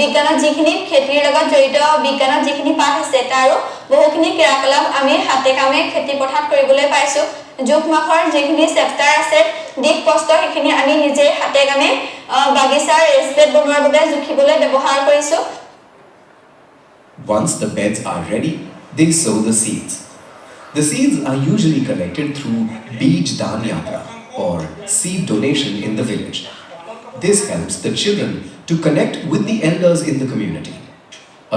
বিজ্ঞানত যিখিনি খেতিৰ লগত জড়িত বিজ্ঞানত যিখিনি পাঠ আছে তাৰ বহুখিনি ক্ৰিয়াকলাপ আমি হাতে কামে খেতি পথাৰত কৰিবলৈ পাইছো জোখমাখৰ যিখিনি চেপ্টাৰ আছে দিক প্ৰস্ত সেইখিনি আমি নিজে হাতে কামে বাগিচাৰ ৰেসপেট বনোৱাৰ বাবে জুখিবলৈ ব্যৱহাৰ কৰিছো Once the beds are ready, they sow the seeds. The seeds are usually collected through Bij Dan Yatra or seed donation in the village. This helps the children to connect with the elders in the community.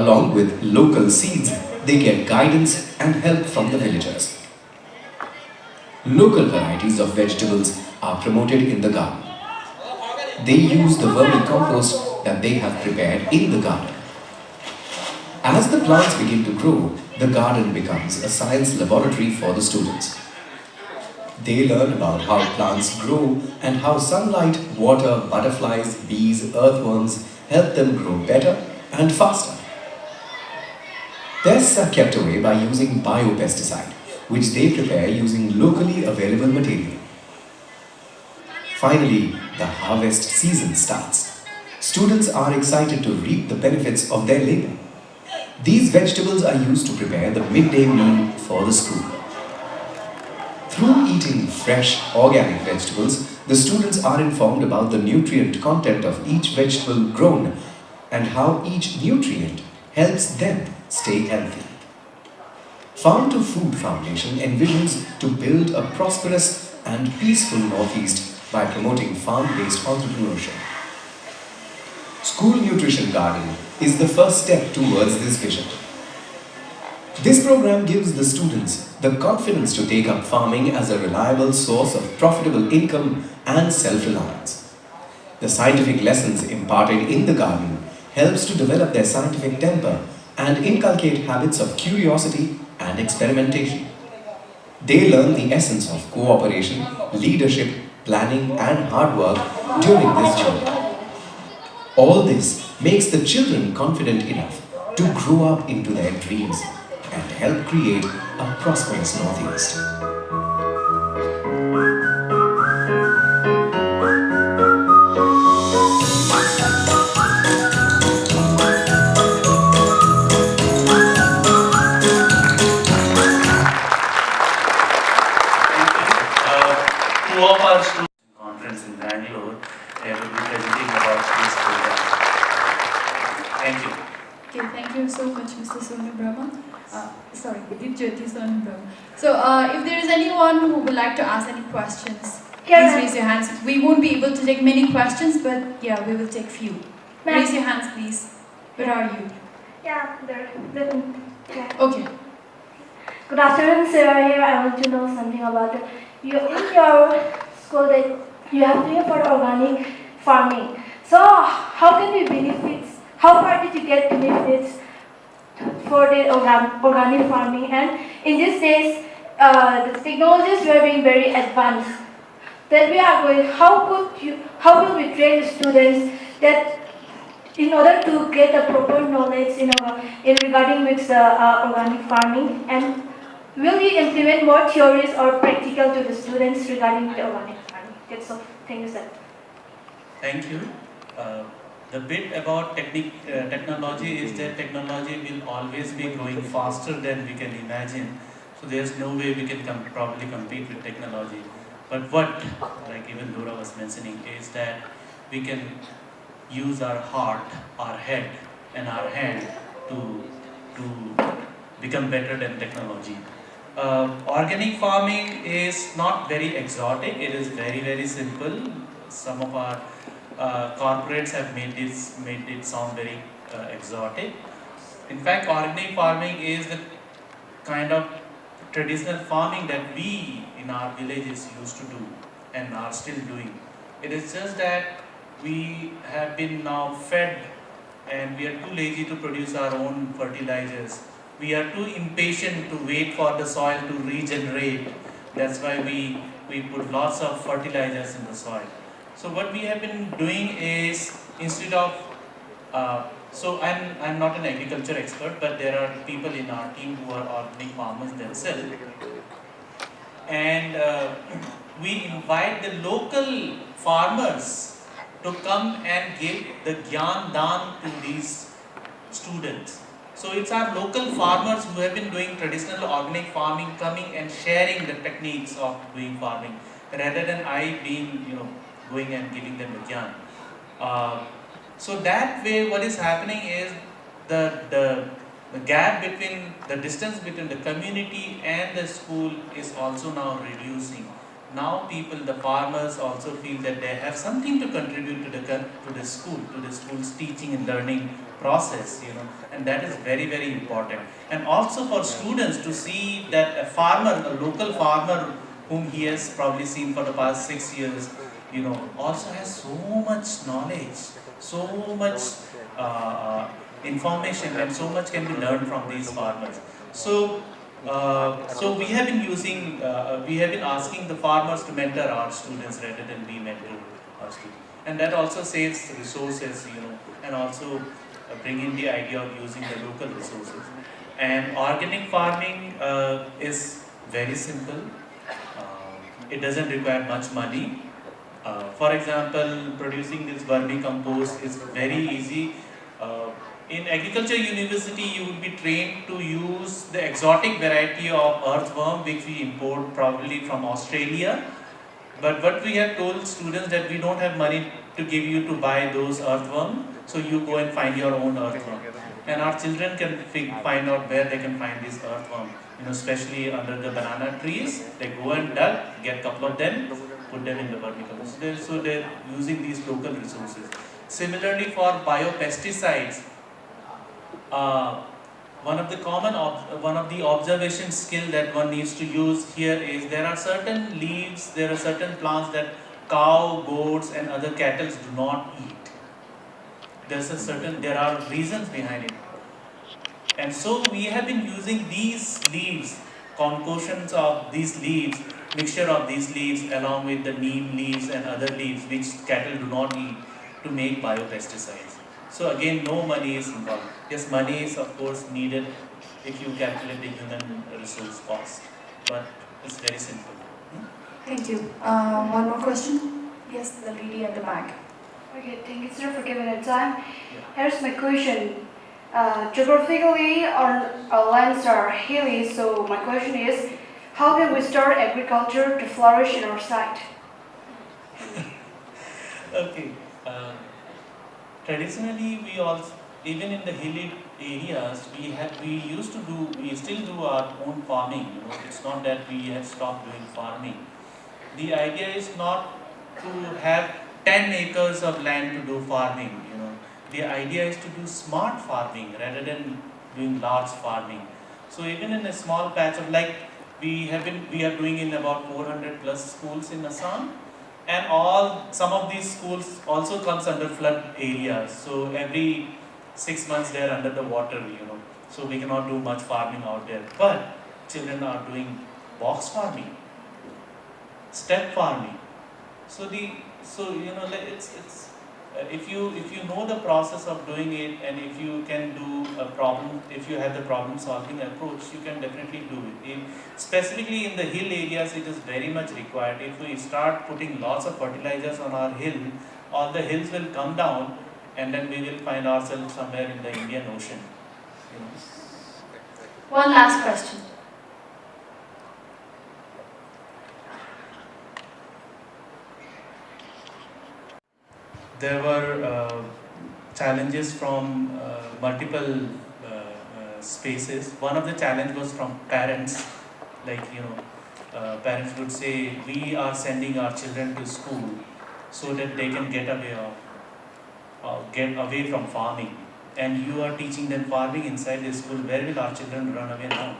Along with local seeds, they get guidance and help from the villagers. Local varieties of vegetables are promoted in the garden. They use the vermicompost that they have prepared in the garden. As the plants begin to grow, the garden becomes a science laboratory for the students. They learn about how plants grow and how sunlight, water, butterflies, bees, earthworms help them grow better and faster. Pests are kept away by using biopesticide, which they prepare using locally available material. Finally, the harvest season starts. Students are excited to reap the benefits of their labor. These vegetables are used to prepare the midday meal for the school. Through eating fresh, organic vegetables, the students are informed about the nutrient content of each vegetable grown and how each nutrient helps them stay healthy. Farm to Food Foundation envisions to build a prosperous and peaceful Northeast by promoting farm-based entrepreneurship. School Nutrition Garden is the first step towards this vision. This program gives the students the confidence to take up farming as a reliable source of profitable income and self-reliance. The scientific lessons imparted in the garden helps to develop their scientific temper and inculcate habits of curiosity and experimentation. They learn the essence of cooperation, leadership, planning and hard work during this journey. All this makes the children confident enough to grow up into their dreams and help create a prosperous Northeast. Two of our students conference in Bangalore, they will be presenting about this program. Thank you. Okay, thank you so much, Mr. Sonu Brahma. Sorry, Dipjyoti Sonu Brahma. So, if there is anyone who would like to ask any questions, please raise your hands. We won't be able to take many questions, but yeah, we will take few. Raise your hands, please. Where are you? Yeah, there. Okay. Good afternoon, sir. Here I want to know something about in your school. you have to pay for organic farming. So how can we benefit? How far did you get benefits for the organic farming? And in these days, the technologies were being very advanced. That we are going. How will we train the students that in order to get a proper knowledge in regarding with the organic farming, and will you implement more theories or practical to the students regarding the organic farming? That's all. Thank you, sir. Thank you. The bit about technology is that technology will always be growing faster than we can imagine. So there's no way we can probably compete with technology. But what, like even Dora was mentioning, is that we can use our heart, our head, and our hand to become better than technology. Organic farming is not very exotic. It is very, very simple. Some of our corporates have made it sound very exotic. In fact, organic farming is the kind of traditional farming that we in our villages used to do and are still doing. It is just that we have been now fed and we are too lazy to produce our own fertilizers. We are too impatient to wait for the soil to regenerate. That's why we put lots of fertilizers in the soil. So what we have been doing is, instead of so I'm not an agriculture expert, but there are people in our team who are organic farmers themselves, and we invite the local farmers to come and give the Gyan Dan to these students. So it's our local farmers who have been doing traditional organic farming coming and sharing the techniques of doing farming, rather than I being going and giving them the Gyan. So that way what is happening is the gap between, the distance between the community and the school is also now reducing. Now people, the farmers also feel that they have something to contribute to the school's teaching and learning process, and that is very, very important. And also for students to see that a farmer, a local farmer whom he has probably seen for the past 6 years, also has so much knowledge, so much information, and so much can be learned from these farmers. So we have been asking the farmers to mentor our students rather than we mentor our students, and that also saves resources, and also bring in the idea of using the local resources. And organic farming is very simple. It doesn't require much money. For example, producing this vermicompost is very easy. In agriculture university, you would be trained to use the exotic variety of earthworm which we import probably from Australia. But what we have told students that we don't have money to give you to buy those earthworm, so you go and find your own earthworm. And our children can find out where they can find this earthworm. Especially under the banana trees, they go and dug, get a couple of them, put them in the vermicompost. So they're using these local resources. Similarly, for biopesticides, one of the observation skill that one needs to use here is there are certain leaves, there are certain plants that cow, goats, and other cattle do not eat. There are reasons behind it. And so we have been using these leaves, concoctions of these leaves, mixture of these leaves along with the neem leaves and other leaves which cattle do not eat, to make biopesticides. So again, no money is involved. Yes, money is of course needed if you calculate the human resource cost, but it's very simple. Thank you. One more question? Yes, the lady at the back. Okay, thank you, sir, for giving the time. Here's my question. Geographically, our lands are hilly, so my question is, how can we start agriculture to flourish in our site? Okay. Traditionally, we also, even in the hilly areas, we still do our own farming. It's not that we have stopped doing farming. The idea is not to have 10 acres of land to do farming. The idea is to do smart farming rather than doing large farming. So even in a small patch of, like we are doing in about 400 plus schools in Assam, And some of these schools also comes under flood areas. So every 6 months they are under the water, So we cannot do much farming out there. But children are doing box farming, step farming. If you know the process of doing it, and if you can do if you have the problem solving approach, you can definitely do it. Specifically in the hill areas, it is very much required. If we start putting lots of fertilizers on our hill, all the hills will come down, and then we will find ourselves somewhere in the Indian Ocean. One last question. There were challenges from multiple spaces. One of the challenge was from parents. Parents would say, we are sending our children to school so that they can get away from farming. And you are teaching them farming inside the school. Where will our children run away now?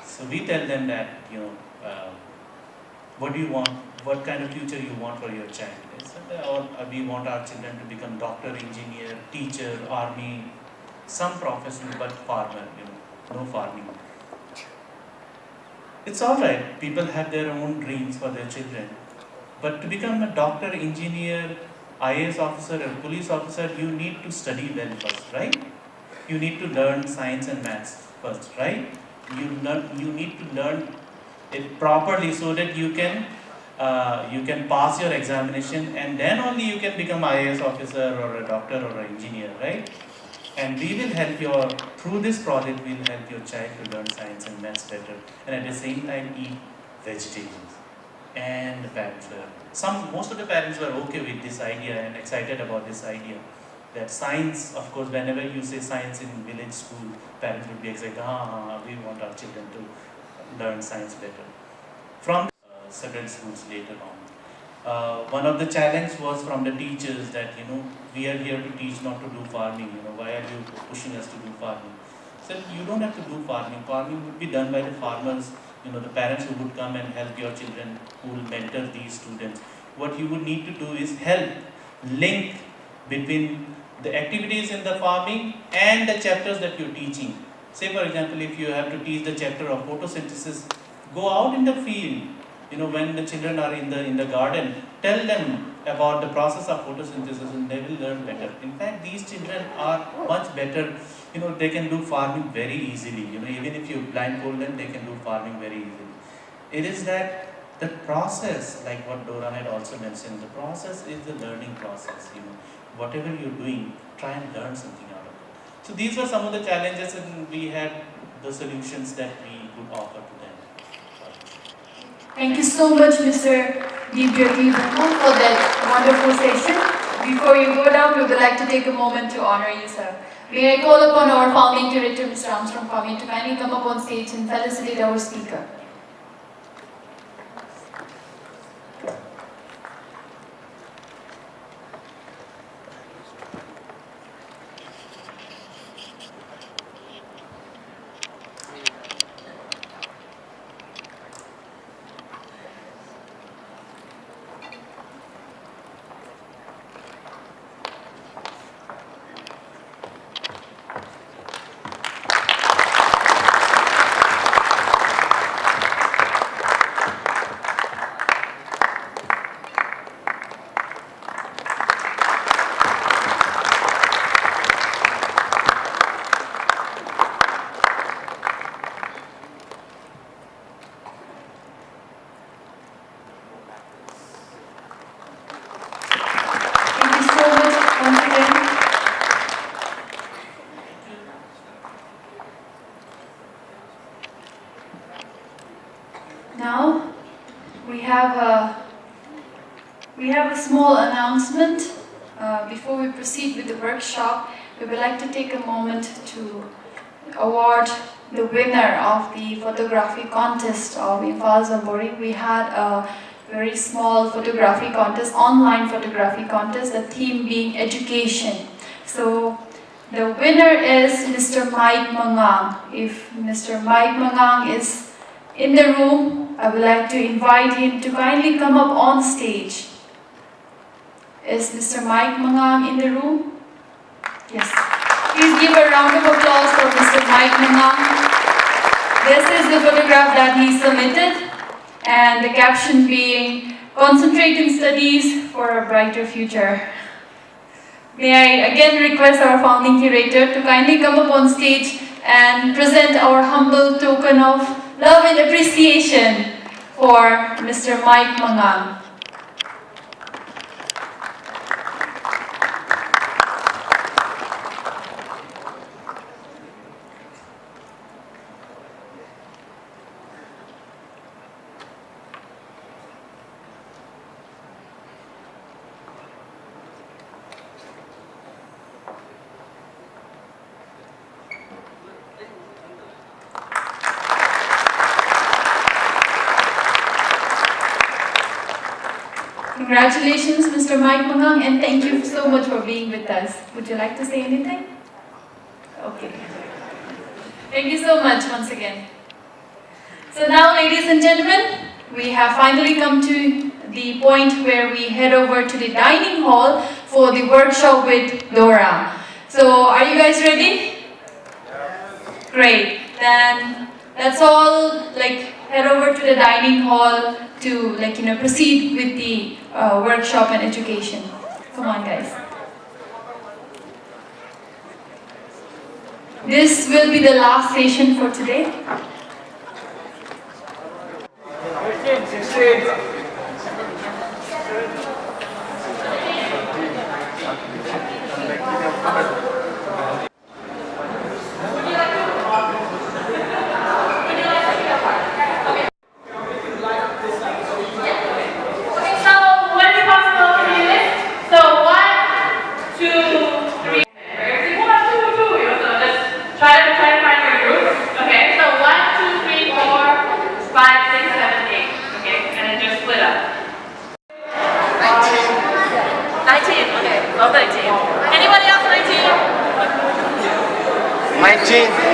So we tell them that, what do you want? What kind of future you want for your child? Or we want our children to become doctor, engineer, teacher, army, some profession, but farmer, no farming. It's all right. People have their own dreams for their children. But to become a doctor, engineer, IAS officer or police officer, you need to study well first, right? You need to learn science and maths first, right? You need to learn it properly so that you can pass your examination, and then only you can become IAS officer or a doctor or an engineer, right? And we will help through this project, we will help your child to learn science and maths better, and at the same time eat vegetables. And the parents most of the parents were okay with this idea and excited about this idea. That science, of course, whenever you say science in village school, parents would be excited, we want our children to learn science better. From several schools later on. One of the challenge was from the teachers that, we are here to teach, not to do farming, why are you pushing us to do farming? So you don't have to do farming. Farming would be done by the farmers, the parents who would come and help your children, who will mentor these students. What you would need to do is help link between the activities in the farming and the chapters that you're teaching. Say for example, if you have to teach the chapter of photosynthesis, go out in the field. When the children are in the garden, tell them about the process of photosynthesis and they will learn better. In fact, these children are much better, they can do farming very easily. Even if you blindfold them, they can do farming very easily. It is that the process, like what Dora had also mentioned, the process is the learning process. Whatever you're doing, try and learn something out of it. So these were some of the challenges, and we had the solutions that we could offer to them. Thank you so much, Mr. Dibyogi, for that wonderful session. Before you go down, we would like to take a moment to honor you, sir. May I call upon our founding curator, Mr. Armstrong Kwame, to kindly come up on stage and felicitate our speaker. Now, we have a small announcement. Before we proceed with the workshop, we would like to take a moment to award the winner of the photography contest of Imphal Jamboree. We had a very small photography contest, online photography contest, the theme being education. So the winner is Mr. Mike Mangang. If Mr. Mike Mangang is in the room, I would like to invite him to kindly come up on stage. Is Mr. Mike Mangang in the room? Yes. Please give a round of applause for Mr. Mike Mangang. This is the photograph that he submitted, and the caption being, "Concentrate in studies for a brighter future." May I again request our founding curator to kindly come up on stage and present our humble token of love and appreciation for Mr. Mike Mangang. Congratulations, Mr. Mike Mangang, and thank you so much for being with us. Would you like to say anything? Okay. Thank you so much once again. So now, ladies and gentlemen, we have finally come to the point where we head over to the dining hall for the workshop with Dora. So, are you guys ready? Great. Then let's all head over to the dining hall to proceed with the workshop and education. Come on, guys. This will be the last session for today. 15, 16. Anybody else 19? 19.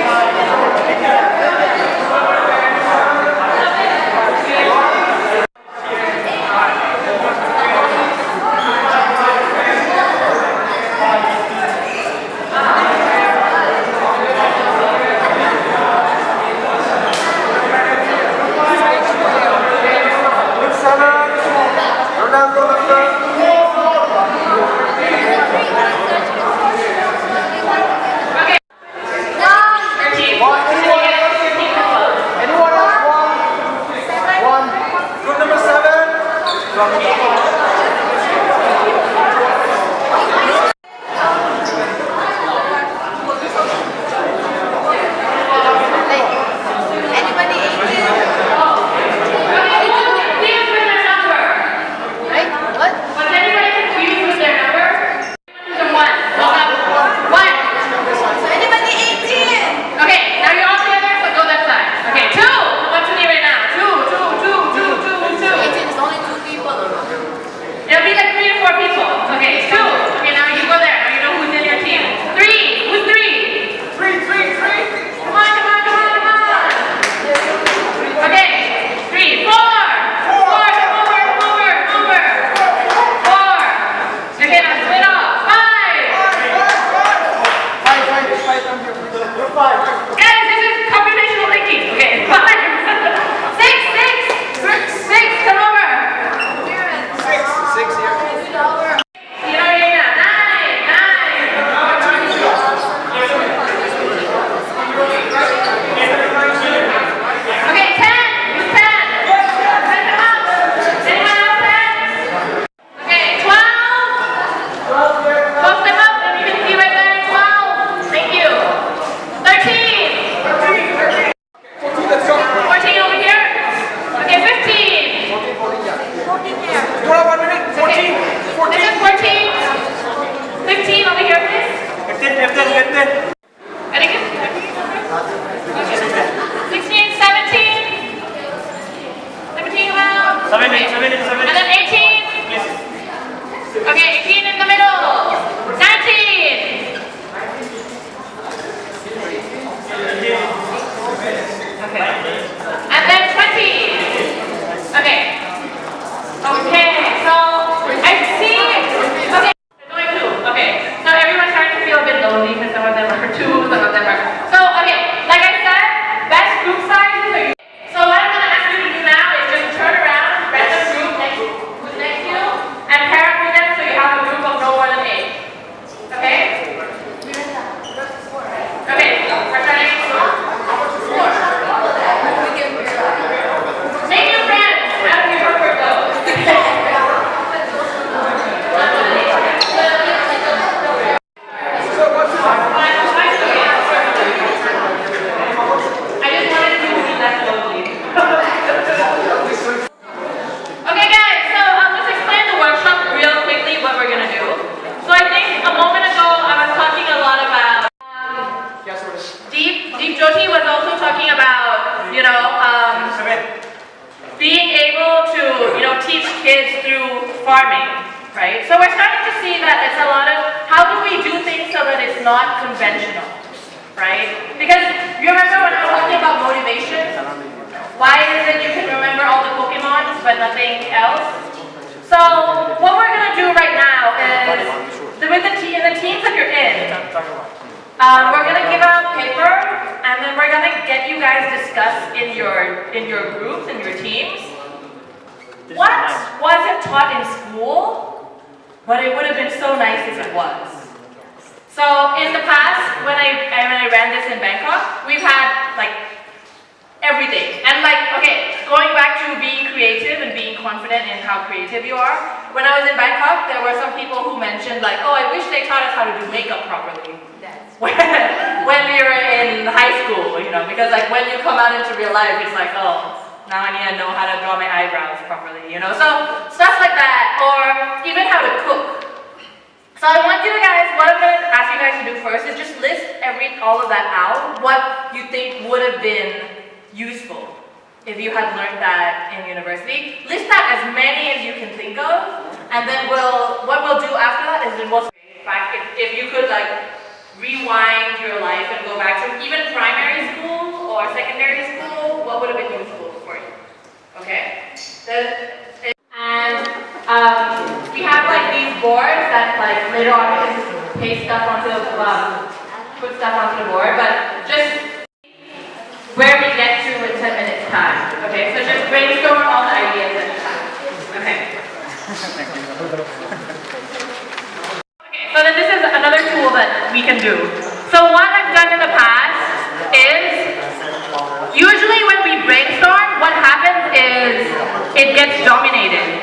And then 20. kids through farming, right? So we're starting to see that it's a lot of, how do we do things so that it's not conventional, right? Because you remember when I was talking about motivation? Why is it you can remember all the Pokemons but nothing else? So what we're going to do right now is, with the teams that you're in, we're going to give out paper, and then we're going to get you guys discuss in your groups and your teams. What wasn't taught in school, but it would have been so nice if it was. So in the past, when I ran this in Bangkok, we've had like everything. And like, okay, going back to being creative and being confident in how creative you are. When I was in Bangkok, there were some people who mentioned like, oh, I wish they taught us how to do makeup properly. When we were in high school, you know, because like when you come out into real life, it's like, oh, now I need to know how to draw my eyebrows properly, you know? So stuff like that, or even how to cook. So I want you guys, what I'm going to ask you guys to do first is just list all of that out, what you think would have been useful if you had learned that in university. List out as many as you can think of, and then what we'll do after that is we'll back, if you could like rewind your life and go back to even primary school or secondary school, what would have been useful for you? Okay? And we have like these boards that like later on we can paste stuff onto put stuff onto the board, but just where we get to in 10 minutes time. Okay, so just brainstorm all the ideas at a time. Okay. So then this is another tool that we can do. So what I've done in the past is, usually when we brainstorm, what happens is it gets dominated,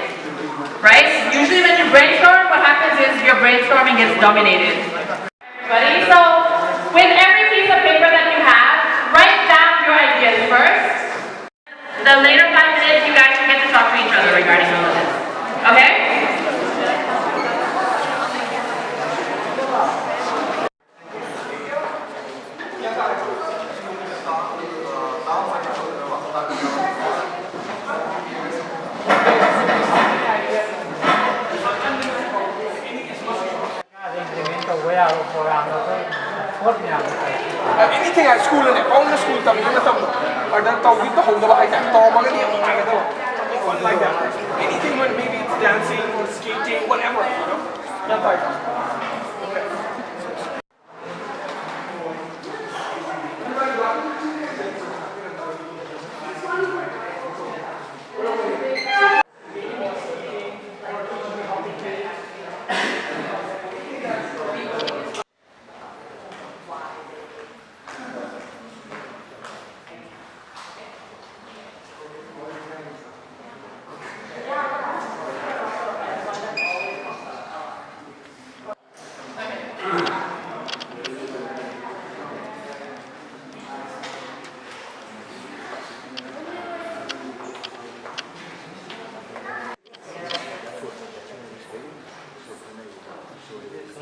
right? Usually when you brainstorm, what happens is your brainstorming gets dominated. Everybody, so with every piece of paper that you have, write down your ideas first. The later 5 minutes, you guys can get to talk to each other regarding all of this. Okay? Anything at school and all the school coming in the thumb, or the top with the home like that, like that. Anything when maybe it's dancing or skating, whatever, you know. That's like okay.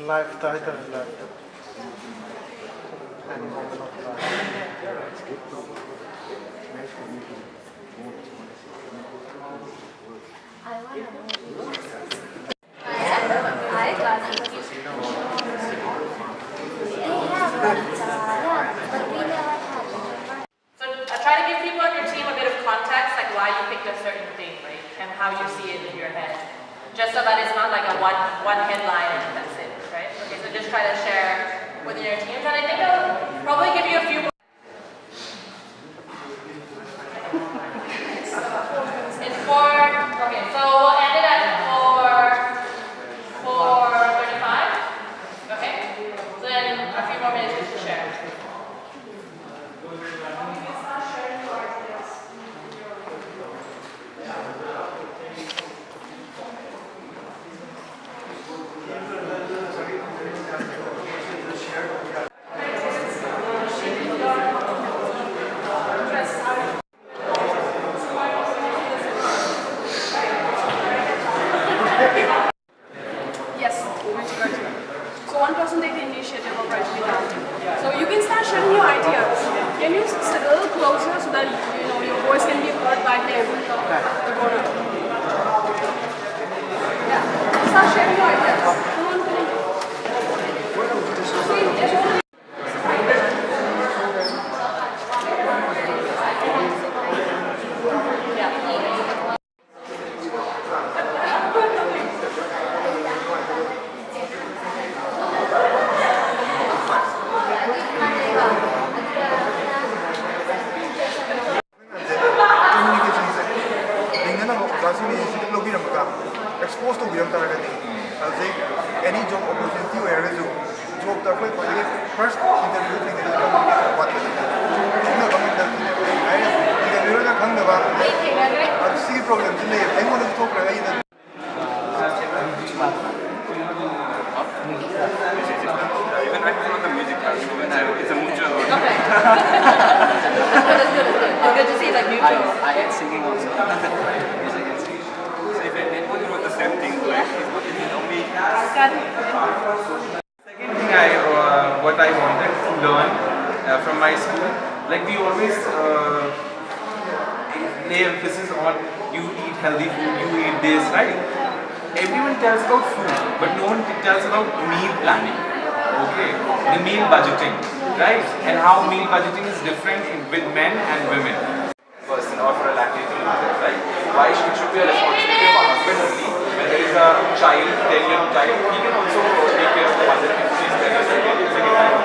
Life title life. So try to give people on your team a bit of context, like why you picked a certain thing, right? And how you see it in your head. Just so that it's not like a one headline and that's it, right? Okay, so just try to share within your teams. And I think I'll probably give you a few more. It's 4, okay, so we'll end it at 4:35. Okay? So then a few more minutes just to share. Yes, so one person take the initiative of writing it down. So you can start sharing your ideas. Can you sit a little closer so that you know your voice can be heard by him, the donor? post to be on target. Any job opportunity where is job that way first interview thing is what is interview na khang daba see problem ne I want to talk right even I'm from the music class, so it's a mutual. Okay. It's good to see like mutual. I had singing also. Music and singing. So if anyone wrote the same thing, like it's only. Second thing what I wanted to learn from my school, like we always lay emphasis on you eat healthy food, you eat this, right? Everyone tells about food, but no one tells about meal planning. Okay, the meal budgeting, right? And how meal budgeting is different with men and women. Person or for a lactating mother, right? Why it should be a responsibility of a husband only. When there is a child, 10-year-old child, he can also take care of the mother if she's there a second time.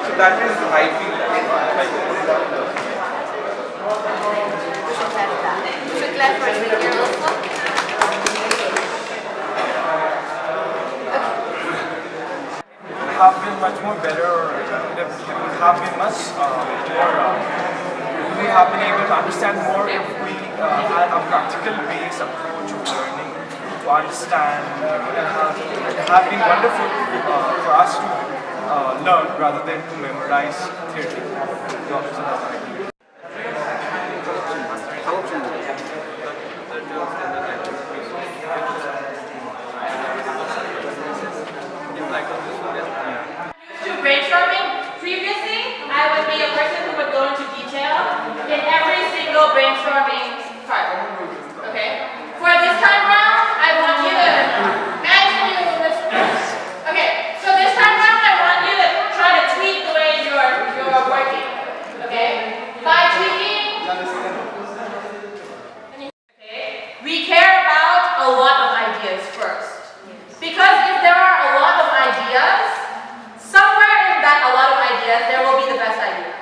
So that is, I feel that. You should clap for me here also. Have been much more better, it would have been much more, we have been able to understand more if we had a practical based approach of learning to understand. It has been wonderful for us to learn rather than to memorize theory. Brainstorming, previously, I would be a person who would go into detail in every single brainstorming part. Okay? For this time around, I want you to, guys, okay, so this time around, I want you to try to tweak the way you're working. Okay? By tweaking, okay, we care about a lot of ideas first. Because if there are a lot of ideas, somewhere in that a lot of ideas, there will be the best idea.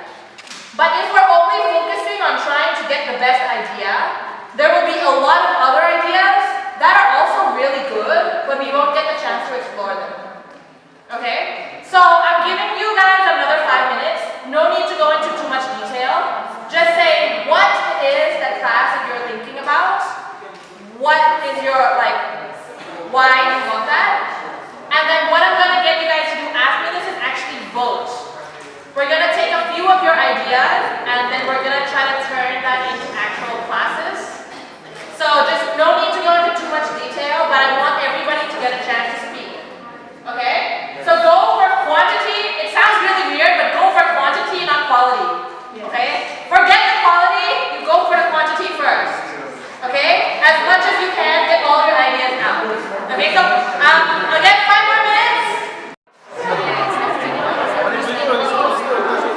But if we're only focusing on trying to get the best idea, there will be a lot of other ideas that are also really good, but we won't get the chance to explore them. Okay? So I'm giving you guys another 5 minutes. No need to go into too much detail. Just say what it is that class that you're thinking about. What is your, why you want that. And then what I'm going to get you guys to do after this is actually vote. We're going to take a few of your ideas and then we're going to try to turn that into actual classes. So just no need to go into too much detail, but I want everybody to get a chance to speak. Okay? So go for quantity. It sounds really weird, but go for quantity, not quality. Okay? Forget the quality, you go for the quantity first. Okay? As much as you can, get all your ideas out. Okay, so again, 5 more minutes.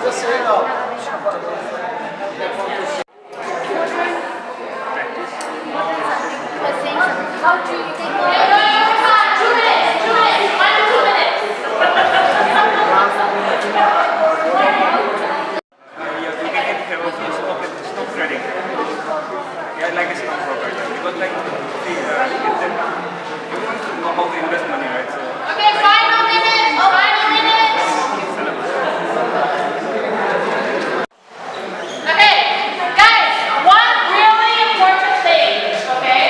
Just say it out. How do you think? Come on, 2 minutes. 2 minutes. 1 to 2 minutes. Stop threading. Yeah, like a stock broker. Because you want to know how to invest money, right? So Okay, 5 more minutes. 5 more minutes. Okay, guys, one really important thing, okay?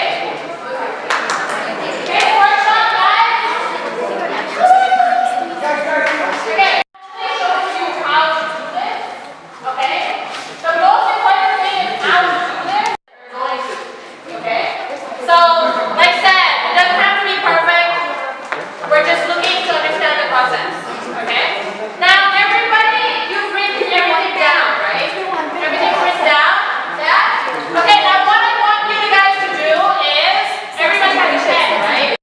This workshop, guys. Okay, I'm showing you how to do this, okay? The most important thing is how to do this. You're going to, okay? So, like I said, it doesn't have to be perfect. We're just looking to understand the process, okay? Now, everybody, you've written everything down, right? Everything's written down? Yeah? Okay, now what I want you guys to do is, everybody has a pen, right?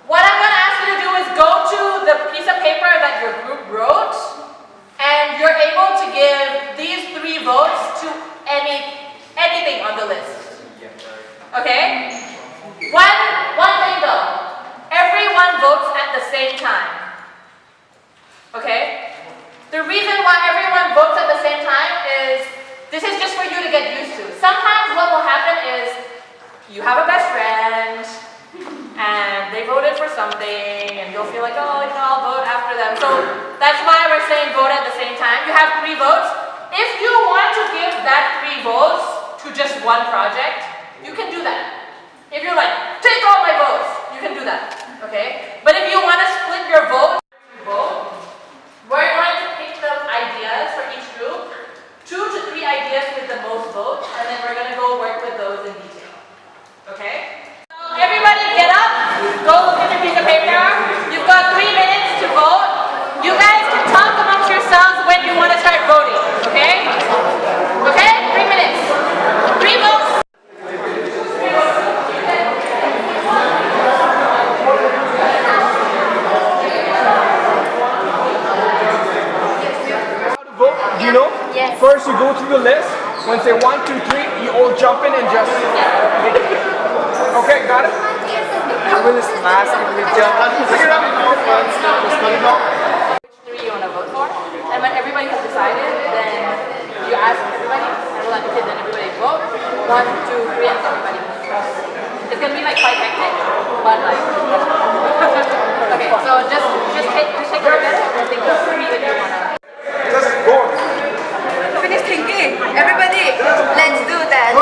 What I'm going to ask you to do is go to the piece of paper that your group wrote, and you're able to give these 3 votes to anything on the list. Okay? One thing though. Everyone votes at the same time. Okay? The reason why everyone votes at the same time is this is just for you to get used to. Sometimes what will happen is you have a best friend and they voted for something, and you'll feel like, oh, I'll vote after them. So that's why we're saying vote at the same time. You have 3 votes. If you want to give that 3 votes to just one project, you can do that. If you're like, take all my votes, you can do that, okay? But if you want to split your vote, we're going to pick the ideas for each group, 2 to 3 ideas with the most votes, and then we're going to go work with those in detail, okay? So everybody get up, go look at your piece of paper. You've got 3 minutes to vote. You guys can talk amongst yourselves when you want to start voting, okay? Okay, 3 minutes. 3 votes. Vote, do you know? Yes. First you go through the list. When say 1, 2, 3, you all jump in and just... Okay, got it? With this massive jump. Figure it out. Which 3 you want to vote for. And when everybody has decided, then you ask everybody, and we're like, okay, then everybody vote. 1, 2, 3, and everybody votes. It's going to be like quite hectic, but like... Okay, so just take a look at it and think of 3 that you want to... Just go. Finish thinking. Everybody, let's do that.